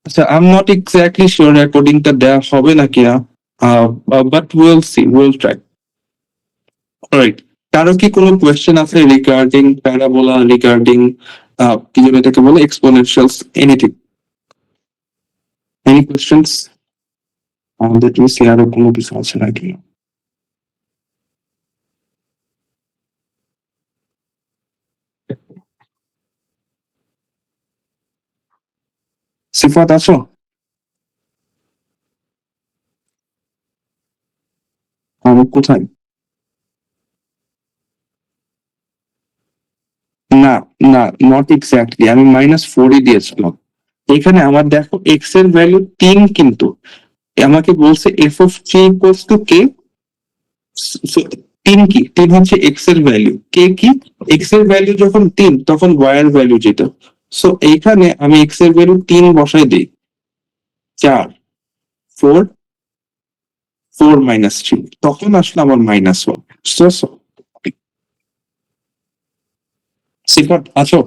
আচ্ছা, I am not exactly sure রেকর্ডিংটা দেওয়া হবে নাকি না, but will see, will try. Alright, কারো কি কোনো কোয়েশ্চেন আছে রিগার্ডিং প্যারাবোলা, রিগার্ডিং কি যেন এটাকে বলে এক্সপোনেনশিয়ালস, এনিথিং? Any questions? আমাদের নিচে আরো কোনো কিছু আছে নাকি? সিফাত আছো? আমি কোথায়? না না, নট এক্স্যাক্টলি, আমি -4 দিয়েছিলাম। এখানে আমার দেখো এক্স এর ভ্যালু 3, কিন্তু আমাকে বলছে f of g equals to k. তিন কি? তিন হচ্ছে এক্স এর ভ্যালু। কে কি? এক্স এর ভ্যালু যখন তিন তখন ওয়াই এর ভ্যালু যেটা। সো এইখানে আমি এক্স এর ভ্যালু তিন বসাই দিই, চার, ফোর, ফোর মাইনাস থ্রি, তখন আসলে আমার মাইনাস ওয়ান। সিফাত আছো?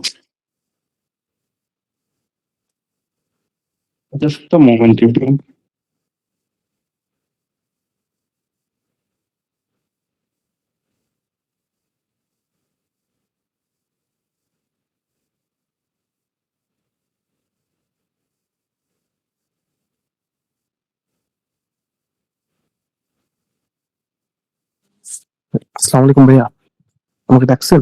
Just a moment.
আসসালামু আলাইকুম ভাইয়া, আমাকে ডাকছেন?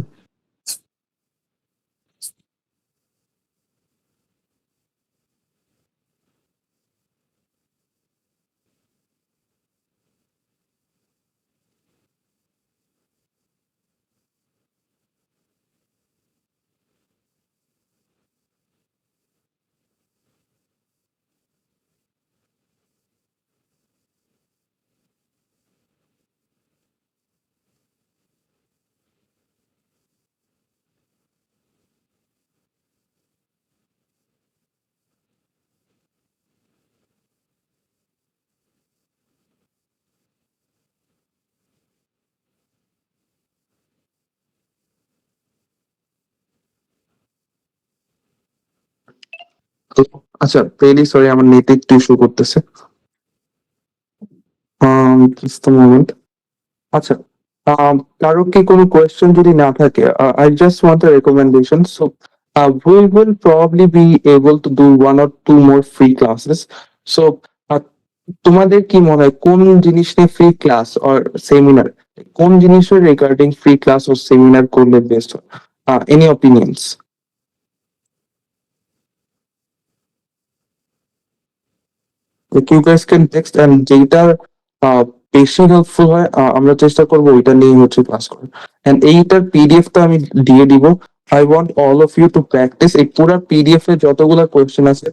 আচ্ছা, রিয়েলি সরি, আমার নেট একটু ইস্যু করতেছে। Just a moment. আচ্ছা, কারো কি কোনো কোয়েশ্চেন যদি না থাকে, I just want a recommendation. So we will probably be able to do one or two more free classes. So তোমাদের কি মনে হয় কোন জিনিস নিয়ে ফ্রি ক্লাস অর সেমিনার, কোন জিনিসের রিগার্ডিং ফ্রি ক্লাস ও সেমিনার করলে বেস্ট হয়? Any opinions? Like you guys can text, and যেটার বেশি হেল্পফুল হয় আমরা চেষ্টা করবো ওইটা নিয়ে হচ্ছে ক্লাস করার। এন্ড এইটার পিডিএফ টা আমি দিয়ে দিব। I want all of you to practise. এই পুরো পিডিএফ এ যতগুলো কোয়েশ্চেন আছে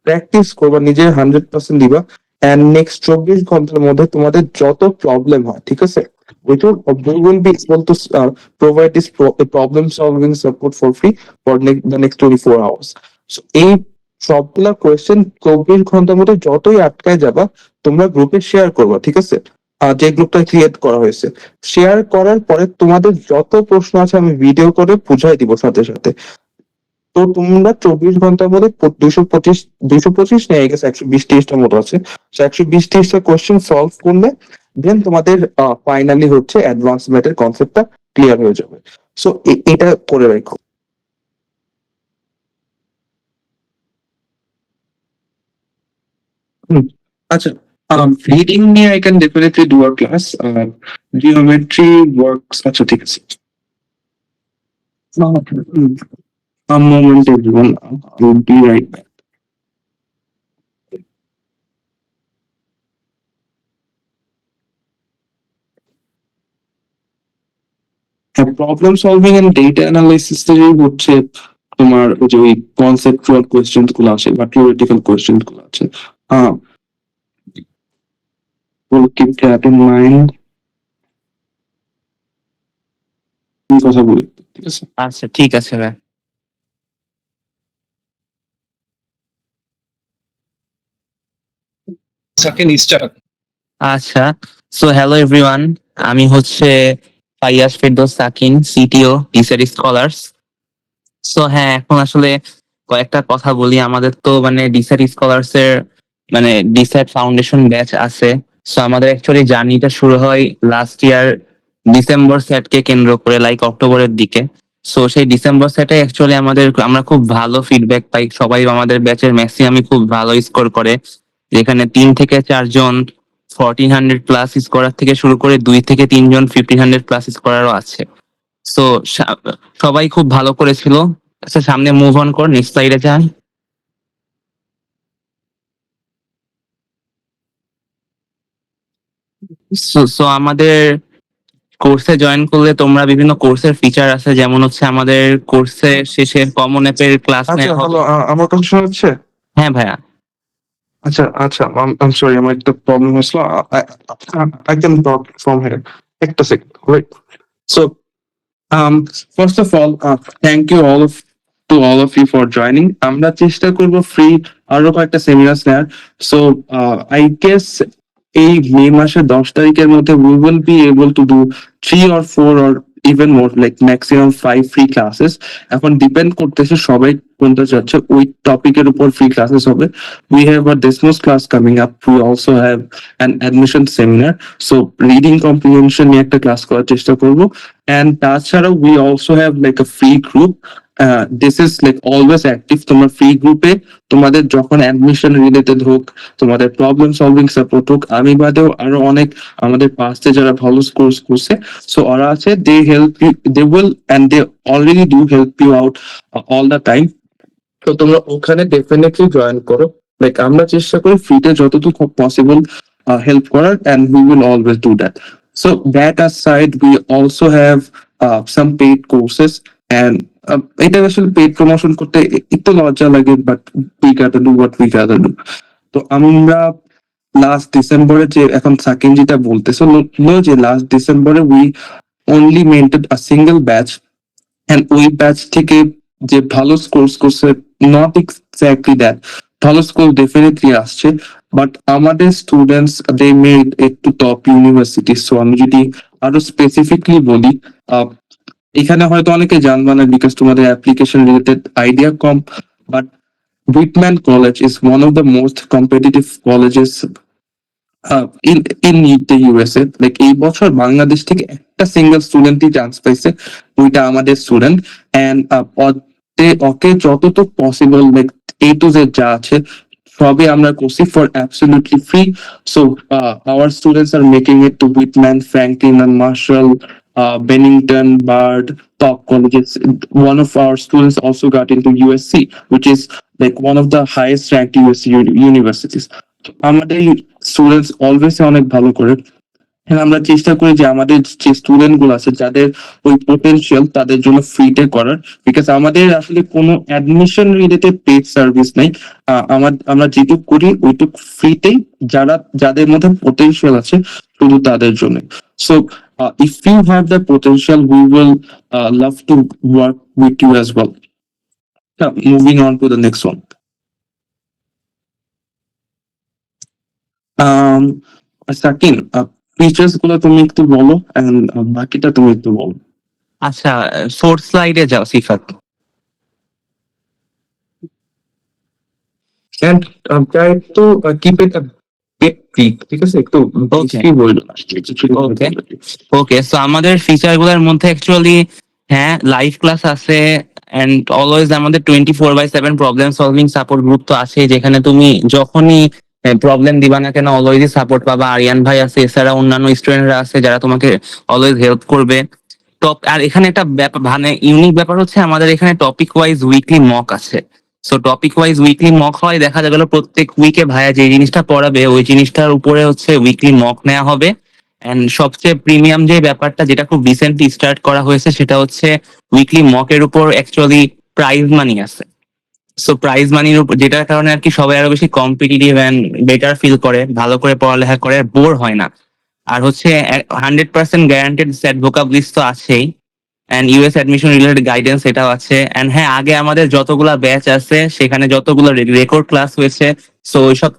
প্র্যাকটিস করবা, নিজের 100% দিবা। এন্ড নেক্সট 24 ঘন্টার মধ্যে তোমাদের যত প্রবলেম হয়, ঠিক আছে, we will be able to provide this problem solving support for free for the next 24 hours. So এই সবগুলা কোয়েশ্চেন 24 ঘন্টার মধ্যে যতই আটকায় যাবা তোমরা গ্রুপে শেয়ার করবা, ঠিক আছে? যে গ্রুপটা ক্রিয়েট করা হয়েছে, শেয়ার করার পরে তোমাদের যত প্রশ্ন আছে আমি ভিডিও করে বুঝাই দিব সাথে সাথে। তো তোমরা 24 ঘন্টার মধ্যে 225 নেই গেছে, 120-30টার মতো আছে। 120-30টা কোয়েশ্চেন সলভ করলে দেন তোমাদের ফাইনালি হচ্ছে অ্যাডভান্স ম্যাথের কনসেপ্টটা ক্লিয়ার হয়ে যাবে। সো এটা করে রাখো।
আচ্ছা, reading নিয়ে I can definitely do a class. Geometry works. আচ্ছা, ঠিক আছে। A moment, everyone. I'll be right back. Problem solving and data analysis থেকেই হচ্ছে তোমার ওই যে ওই কনসেপচুয়াল কোয়েশ্চেন গুলো আসে বা থিওরিটিক্যাল কোয়েশ্চেন গুলো আছে। keep that in mind. কথা বলি, ঠিক আছে?
আচ্ছা ঠিক আছে ভাই।
Second start.
আচ্ছা, সো হ্যালো এভরিওয়ান, আমি হচ্ছে ফাইয়াজ ফেরদৌস সাকিন, সিটিও টিচার স্কলার্স। সো হ্যাঁ, এখন আসলে কয়েকটা কথা বলি। আমাদের তো মানে ডিসাইড স্কলার্স এর মানে ডিসাইড ফাউন্ডেশন ব্যাচ আছে। সো আমাদের অ্যাকচুয়ালি জার্নিটা শুরু হয় লাস্ট ইয়ার ডিসেম্বর সেটকে কেন্দ্র করে, লাইক অক্টোবরের দিকে। সো সেই ডিসেম্বর সেটে অ্যাকচুয়ালি আমরা খুব ভালো ফিডব্যাক পাই। সবাই আমাদের ব্যাচের ম্যাক্সিমামই খুব ভালো স্কোর করে, যেখানে 3 থেকে 4 জন 1400+ স্কোরার থেকে শুরু করে 2 থেকে 3 জন 1500+ স্কোরারও আছে। সো সবাই খুব ভালো করেছিল। আচ্ছা, সামনে মুভ অন কর, নেক্সট স্লাইডে যান। সো আমাদের কোর্সে জয়েন করলে তোমরা বিভিন্ন কোর্সের ফিচার আছে, যেমন হচ্ছে আমাদের কোর্সের শেষে কমন অ্যাপের ক্লাস
আচ্ছা,
নেওয়া হবে।
হ্যালো, আমার কথা শোনা যাচ্ছে?
হ্যাঁ ভাইয়া।
আচ্ছা, আচ্ছা, আই এম সরি, আমার একটা প্রবলেম হয়েছিল। I can talk from here.
একটা second, right?
So, first of all, thank you all of you for joining. আমরা চেষ্টা করব ফ্রি আরো কয়েকটা সেমিনার নেওয়ার। So, I guess এই মে মাসের 10 তারিখের মধ্যে we will be able to do 3 or 4 or even more, like maximum 5 free classes. এখন ডিপেন্ড করতেছে সবাই কোনটা চাচ্ছে, ওই টপিকের উপর ফ্রি ক্লাসেস হবে। We have a Desmos class coming up. We also have an admission seminar. So, reading comprehension নিয়ে একটা ক্লাস করার চেষ্টা করব। And তাছাড়াও we also have like a free group. This is like always active. তোমার free গ্রুপে তোমাদের যখন অ্যাডমিশন রিলেটেড হোক, তোমাদের প্রবলেম সলভিং সাপোর্ট হোক, আমি বাদেও আরো অনেক আমাদের পাস্টে যারা ভালো স্কোর্স করছে, সো ওরা আছে, they help you, they will and they already do help you out all the time. তো তোমরা ওখানে ডেফিনেটলি জয়েন করো। লাইক আমরা চেষ্টা করি ফ্রিতে যতটুকু পসিবল হেল্প করার, and we will always do that. So that aside, we also have some paid courses, and এটা আসলে পেইড প্রমোশন করতে একটু লজ্জা লাগে, but we gotta do what we gotta do. তো আমরা লাস্ট ডিসেম্বরে যে, এখন সাকিন যেটা বলতেছো যে লাস্ট ডিসেম্বরে we only maintained a single batch, and ওই ব্যাচ থেকে যে ভালো স্কোর করছে, নট এক্স্যাক্টলি দ্যাট, ভালো স্কোর ডেফিনেটলি আসছে, বাট আমাদের students they made it to top university. So আমি যদি আরো স্পেসিফিকলি বলি, এখানে হয়তো অনেকে জানবা না বিকজ তোমাদের application related idea com, but Whitman College is one of the most competitive colleges in the USA. Like এই বছর বাংলাদেশ থেকে একটা সিঙ্গেল স্টুডেন্টই চান্স পাইছে, ওইটা আমাদের স্টুডেন্ট। এন্ড ওকে যতটুকু possible like A to Z যা আছে সবই আমরা করছি for absolutely free. So our students are making it to Whitman, Franklin and Marshall, Bennington, Bard, top colleges. One of our students also got into USC, which is like one of the highest ranked USC universities. আমাদের students always অনেক ভালো করে, হ্যাঁ আমরা চেষ্টা করি যে আমাদের যে স্টুডেন্ট গুলো আছে যাদের ওই পোটেনশিয়াল তাদের জন্য ফ্রিতে করার, বিকজ আমাদের আসলে কোনো অ্যাডমিশন রিলেটেড পেড সার্ভিস নাই। আমরা যেটুক করি ওইটুক ফ্রিতেই, যাদের মধ্যে পোটেনশিয়াল আছে শুধু তাদের জন্য। So if you have the potential, we will love to work with you as well. Moving on to the next one. Sakin, features গুলো তুমি একটু বলো, এন্ড বাকিটা তুমি একটু বলো।
আচ্ছা, ফোর্থ স্লাইডে যাও Sifat.
And try to keep it ঠিক আছে, একটু বেশি বললো না।
Okay. ওকে, সো আমাদের ফিচার গুলোর মধ্যে অ্যাকচুয়ালি হ্যাঁ লাইভ ক্লাস আছে, এন্ড অলওয়েজ আমাদের 24/7 প্রবলেম সলভিং সাপোর্ট গ্রুপ তো আছে, যেখানে তুমি যখনই প্রবলেম দিবা না কেন অলওয়েজ সাপোর্ট পাবা। আরিয়ান ভাই আছে, এছাড়া অন্যান্য স্টুডেন্টরা আছে যারা তোমাকে অলওয়েজ হেল্প করবে। আর এখানে একটা মানে ইউনিক ব্যাপার হচ্ছে আমাদের এখানে টপিক ওয়াইজ উইকলি মক আছে। So topic wise weekly mock হয়, দেখা গেল প্রত্যেক উইকে ভাইয়া যে জিনিসটা পড়াবে ওই জিনিসটার উপরে হচ্ছে উইকলি মক নেওয়া হবে। এন্ড সবচেয়ে প্রিমিয়াম যে ব্যাপারটা যেটা খুব রিসেন্টলি স্টার্ট করা হয়েছে সেটা হচ্ছে উইকলি মকের উপর অ্যাকচুয়ালি প্রাইজ মানি আছে। সো প্রাইজ মানির উপর, যেটার কারণে আর কি সবাই আরো বেশি কম্পিটিটিভ এন্ড বেটার ফিল করে, ভালো করে পড়ালেখা করে, বোর হয় না। আর হচ্ছে 100% গ্যারান্টেড সেট ভোকাব লিস্ট তো আছেই, and US admission related guidance এটাও আছে। এন্ড হ্যাঁ, আগে আমাদের যতগুলা ব্যাচ আছে সেখানে যতগুলো রেকর্ড ক্লাস হয়েছে, সো ওইসব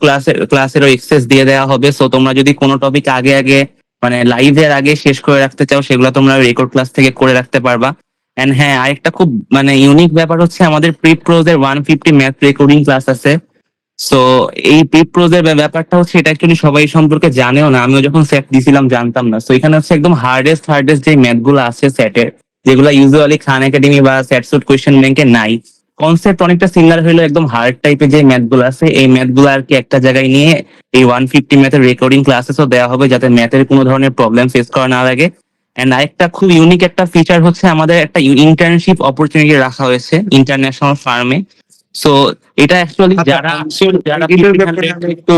ক্লাসেরও এক্সেস দিয়ে দেওয়া হবে। সো তোমরা যদি কোনো টপিক আগে মানে লাইভের আগে শেষ করে রাখতে চাও, সেগুলো তোমরা রেকর্ড ক্লাস থেকে করে রাখতে পারবা। এন্ড হ্যাঁ, আরেকটা খুব মানে ইউনিক ব্যাপার হচ্ছে আমাদের প্রিপ্রোজের 150 ম্যাথ রেকর্ডিং ক্লাস আছে। সো এই প্রিপ্রোজের ব্যাপারটা হচ্ছে এটা অ্যাকচুয়ালি সবাই সম্পর্কে জানেও না, আমিও যখন সেট দিছিলাম জানতাম না। সো এখানে হচ্ছে একদম হার্ডেস্ট যে ম্যাথ গুলো আছে সেটের, যেগুলো ইউজুয়ালি খান একাডেমি বা সেটসুট কোয়েশ্চেন ব্যাংকে নাই, কনসেপ্ট অনেকটা সিমিলার হইলো, একদম হার্ড টাইপের যে ম্যাথ গুলো আছে এই ম্যাথ গুলো আর কি একটা জায়গায় নিয়ে এই 150 ম্যাথের রেকর্ডিং ক্লাসেসও দেওয়া হবে, যাতে ম্যাথের কোনো ধরনের প্রবলেম ফেস করা না লাগে। এন্ড আরেকটা খুব ইউনিক একটা ফিচার হচ্ছে আমাদের একটা ইন্টার্নশিপ অপরচুনিটি রাখা হয়েছে ইন্টারন্যাশনাল ফার্মে। সো এটা অ্যাকচুয়ালি যারা
এটার ব্যাপারে আমি একটু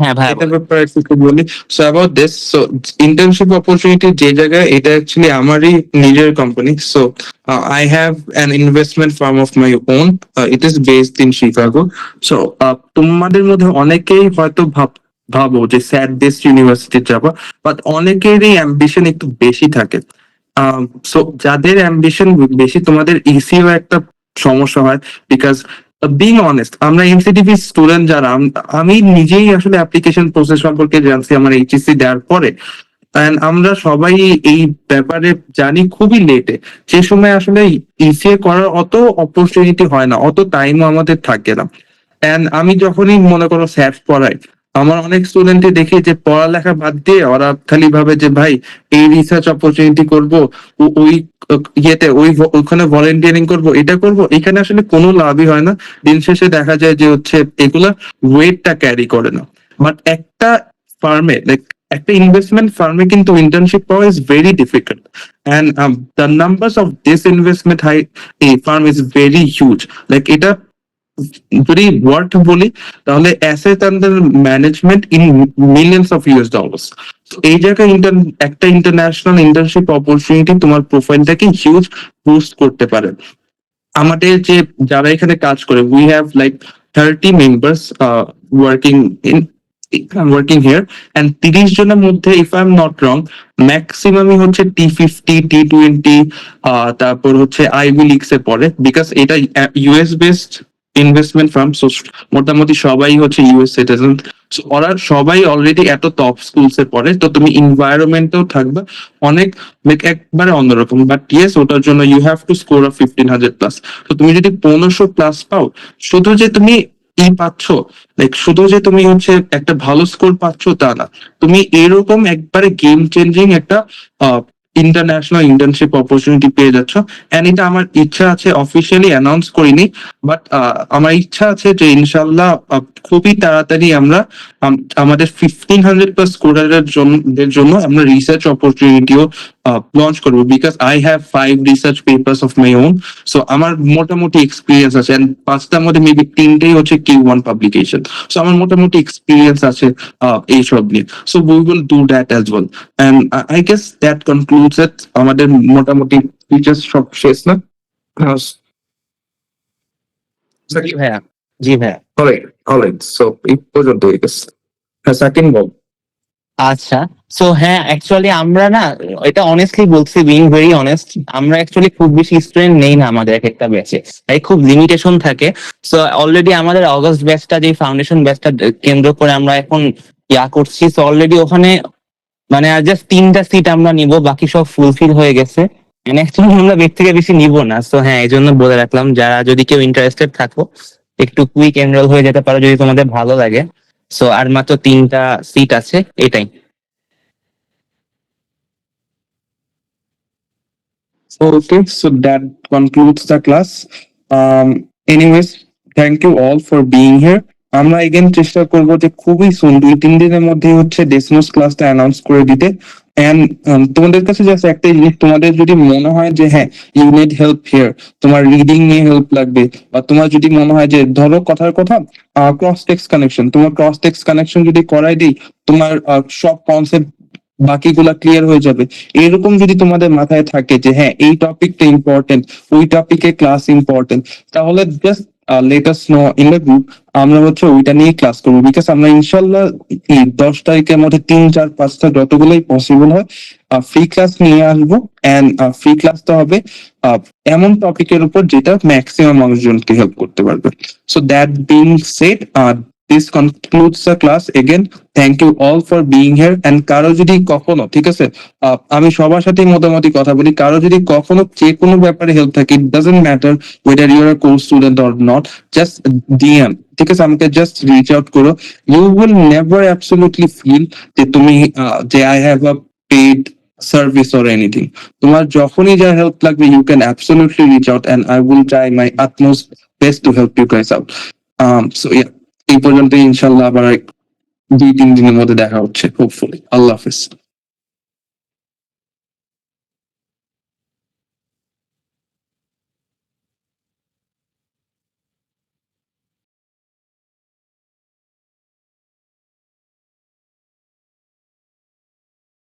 হ্যাঁ ভাই
এটার ব্যাপারে একটু বলি। So about this, so internship opportunity যে জায়গায়, এটা অ্যাকচুয়ালি আমারই নিজের company. So I have an investment firm of my own. It is based in Chicago. So তোমাদের মধ্যে অনেকেই হয়তো ভাবো যে স্যাট বেস্ট ইউনিভার্সিটি যাবো, বাট অনেকেরই অ্যাম্বিশন একটু বেশি থাকে। সো যাদের অ্যাম্বিশন বেশি, তোমাদের ইসিও একটা সমস্যা হয়, বিকজ বিং অনেস্ট, আমরা এনসিটিভি স্টুডেন্ট যারা, আমি নিজেই আসলে অ্যাপ্লিকেশন প্রসেস সম্পর্কে জানছি আমার এইচএসসি দেওয়ার পরে। And আমরা সবাই এই ব্যাপারে জানি খুবই লেটে, যে সময় আসলে ইসিএ করার অত অপরচুনিটি হয় না, অত টাইমও আমাদের থাকে না। এন্ড আমি যখনই মনে করো স্যাট পড়াই, আমার অনেক স্টুডেন্টই দেখি যে পড়ালেখা বাদ দিয়ে ওরা খালি ভাবে যে ভাই এই রিসার্চ অপরচুনিটি করব, ওই ইয়েতে ওখানে ভলেন্টিয়ারিং করব, এটা করব, এখানে আসলে কোনো লাভই হয় না। দিন শেষে দেখা যায় যে হচ্ছে এগুলা ওয়েটটা ক্যারি করে না। বাট একটা ফার্মে, লাইক একটা ইনভেস্টমেন্ট ফার্মে কিন্তু ইন্টার্নশিপ পাওয়া is very difficult, and the numbers of this investment high এই firm is very huge. Like এটা যদি ওয়ার্ড বলি তাহলে asset under management in millions of US dollars. এই জায়গায় একটা ইন্টারন্যাশনাল ইন্টার্নশিপ অপরচুনিটি তোমার প্রোফাইলটাকে হিউজ বুস্ট করতে পারে। আমাদের যে যারা এখানে কাজ করে, we have like 30 members working in working here, and 30 জনের মধ্যে if I am not wrong ম্যাক্সিমামই হচ্ছে T50 T20, তারপর হচ্ছে আইভি লিগস এ পড়ে, বিকজ এটা US based investment farm. So মোটামুটি সবাই হচ্ছে ইউএস সিটিজেন। ওরা সবাই অলরেডি এত টপ স্কুলস এ পড়ে, তো তুমি এনভায়রনমেন্টেও থাকবে অনেক একবারে অন্যরকম। বাট ইয়েস, ওটার জন্য you have to score 1500 plus. তো তুমি যদি 1500 প্লাস পাও, শুধু যে তুমি পাচ্ছ, লাইক শুধু যে তুমি হচ্ছে একটা ভালো স্কোর পাচ্ছ তা না, তুমি এরকম একবারে গেম চেঞ্জিং একটা ইন্টারন্যাশনাল ইন্টার্নশিপ অপরচুনিটি পেয়ে যাচ্ছ। এন্ড এটা আমার ইচ্ছা আছে, অফিসিয়ালি অ্যানাউন্স করিনি, বাট আমার ইচ্ছা আছে যে ইনশাল্লাহ খুবই তাড়াতাড়ি আমরা আমাদের 1500 প্লাস স্কোরারের জন্য আমরা রিসার্চ অপরচুনিটিও লঞ্চ করবো, because I have 5 research papers of my own. So আমার মোটামুটি এক্সপিরিয়েন্স আছে, এন্ড 5টার মধ্যে মেবি 3টেই হচ্ছে Q1 পাবলিকেশন। সো আমার মোটামুটি এক্সপিরিয়েন্স আছে এইসব নিয়ে। So we will do that as well, and I guess that concludes it. আমাদের মোটামুটি ফিচার্স সব শেষ না?
জি ভাইয়া, জি ভাইয়া।
অলরাইট, সো এই পর্যন্ত হয়ে গেছে। সেকেন্ড বল।
আচ্ছা, সো হ্যাঁ, অ্যাকচুয়ালি আমরা না, এটা অনেস্টলি বলছি, বিং ভেরি অনেস্ট, আমরা অ্যাকচুয়ালি খুব বেশি স্টুডেন্ট নেই না আমাদের এক একটা ব্যাচে, তাই খুব লিমিটেশন থাকে। সো অলরেডি আমাদের অগস্ট ব্যাচটা, যে ফাউন্ডেশন ব্যাচটা কেন্দ্র করে আমরা এখন করছি, সো অলরেডি ওখানে মানে আর জাস্ট 3টা সিট আমরা নিব, বাকি সব ফুলফিল হয়ে গেছে। অ্যাকচুয়ালি আমরা বের থেকে বেশি নিব না। সো হ্যাঁ, এই জন্য বলে রাখলাম, যারা যদি কেউ ইন্টারেস্টেড থাকো একটু কুইক এনরোল হয়ে যেতে পারো যদি তোমাদের ভালো লাগে। সো আর মাত্র 3টা সিট আছে, এটাই।
Okay, so that concludes the class. Anyways, thank you all for being here. আমরা এগেন চেষ্টা করবো যে খুবই সুন 2-3 দিনের মধ্যে হচ্ছে ডেসমোস ক্লাসটা অ্যানাউন্স করে দিতে। এন্ড তোমাদের কাছে জাস্ট একটা জিনিস, তোমাদের যদি মনে হয় যে হ্যাঁ ইউ নিড হেল্প হিয়ার, তোমার রিডিং নিয়ে হেল্প লাগবে, বা তোমার যদি মনে হয় যে ধরো কথার কথা ক্রস টেক্সট কানেকশন, তোমার ক্রস টেক্সট কানেকশন যদি করাই দিই, তোমার সব কনসেপ্ট বাকিগুলা ক্লিয়ার হয়ে যাবে, এরকম যদি তোমাদের মাথায় থাকে যে হ্যাঁ এই টপিকটা ইম্পর্টেন্ট, ওই টপিকে ক্লাস ইম্পর্টেন্ট, তাহলে just let us no in the group. আমরা হচ্ছে ওইটা নিয়ে ক্লাস করবো, বিকজ আমরা ইনশাল্লাহ এই 10 তারিখের মধ্যে 3-4-5টা যতগুলোই পসিবল হয় ফ্রি ক্লাস নিয়ে আসবো। এন্ড ফ্রি ক্লাসটা হবে এমন টপিকের উপর যেটা ম্যাক্সিমাম মানুষজনকে হেল্প করতে পারবে। So that being shed, this concludes the class. Again, thank you all for being here. And কারো যদি কখনো, ঠিক আছে, আমি সবার সাথে মোটামুটি কথা বলি, কারো যদি কখনো যে কোনো ব্যাপারে হেল্প থাকে, it doesn't matter whether you are a course student or not, just DM, ঠিক আছে, আমাকে জাস্ট রিচ আউট করো। You will never absolutely feel যে তুমি যে I have a paid service or anything. তোমার যখনই যা হেল্প লাগবে, you can absolutely reach out and I will try my utmost best to help you guys out. So yeah, এই পর্যন্ত ইনশাল্লাহ আবার 2-3 দিনের মধ্যে দেখা হচ্ছে হোপফুলি। আল্লাহ হাফেজ।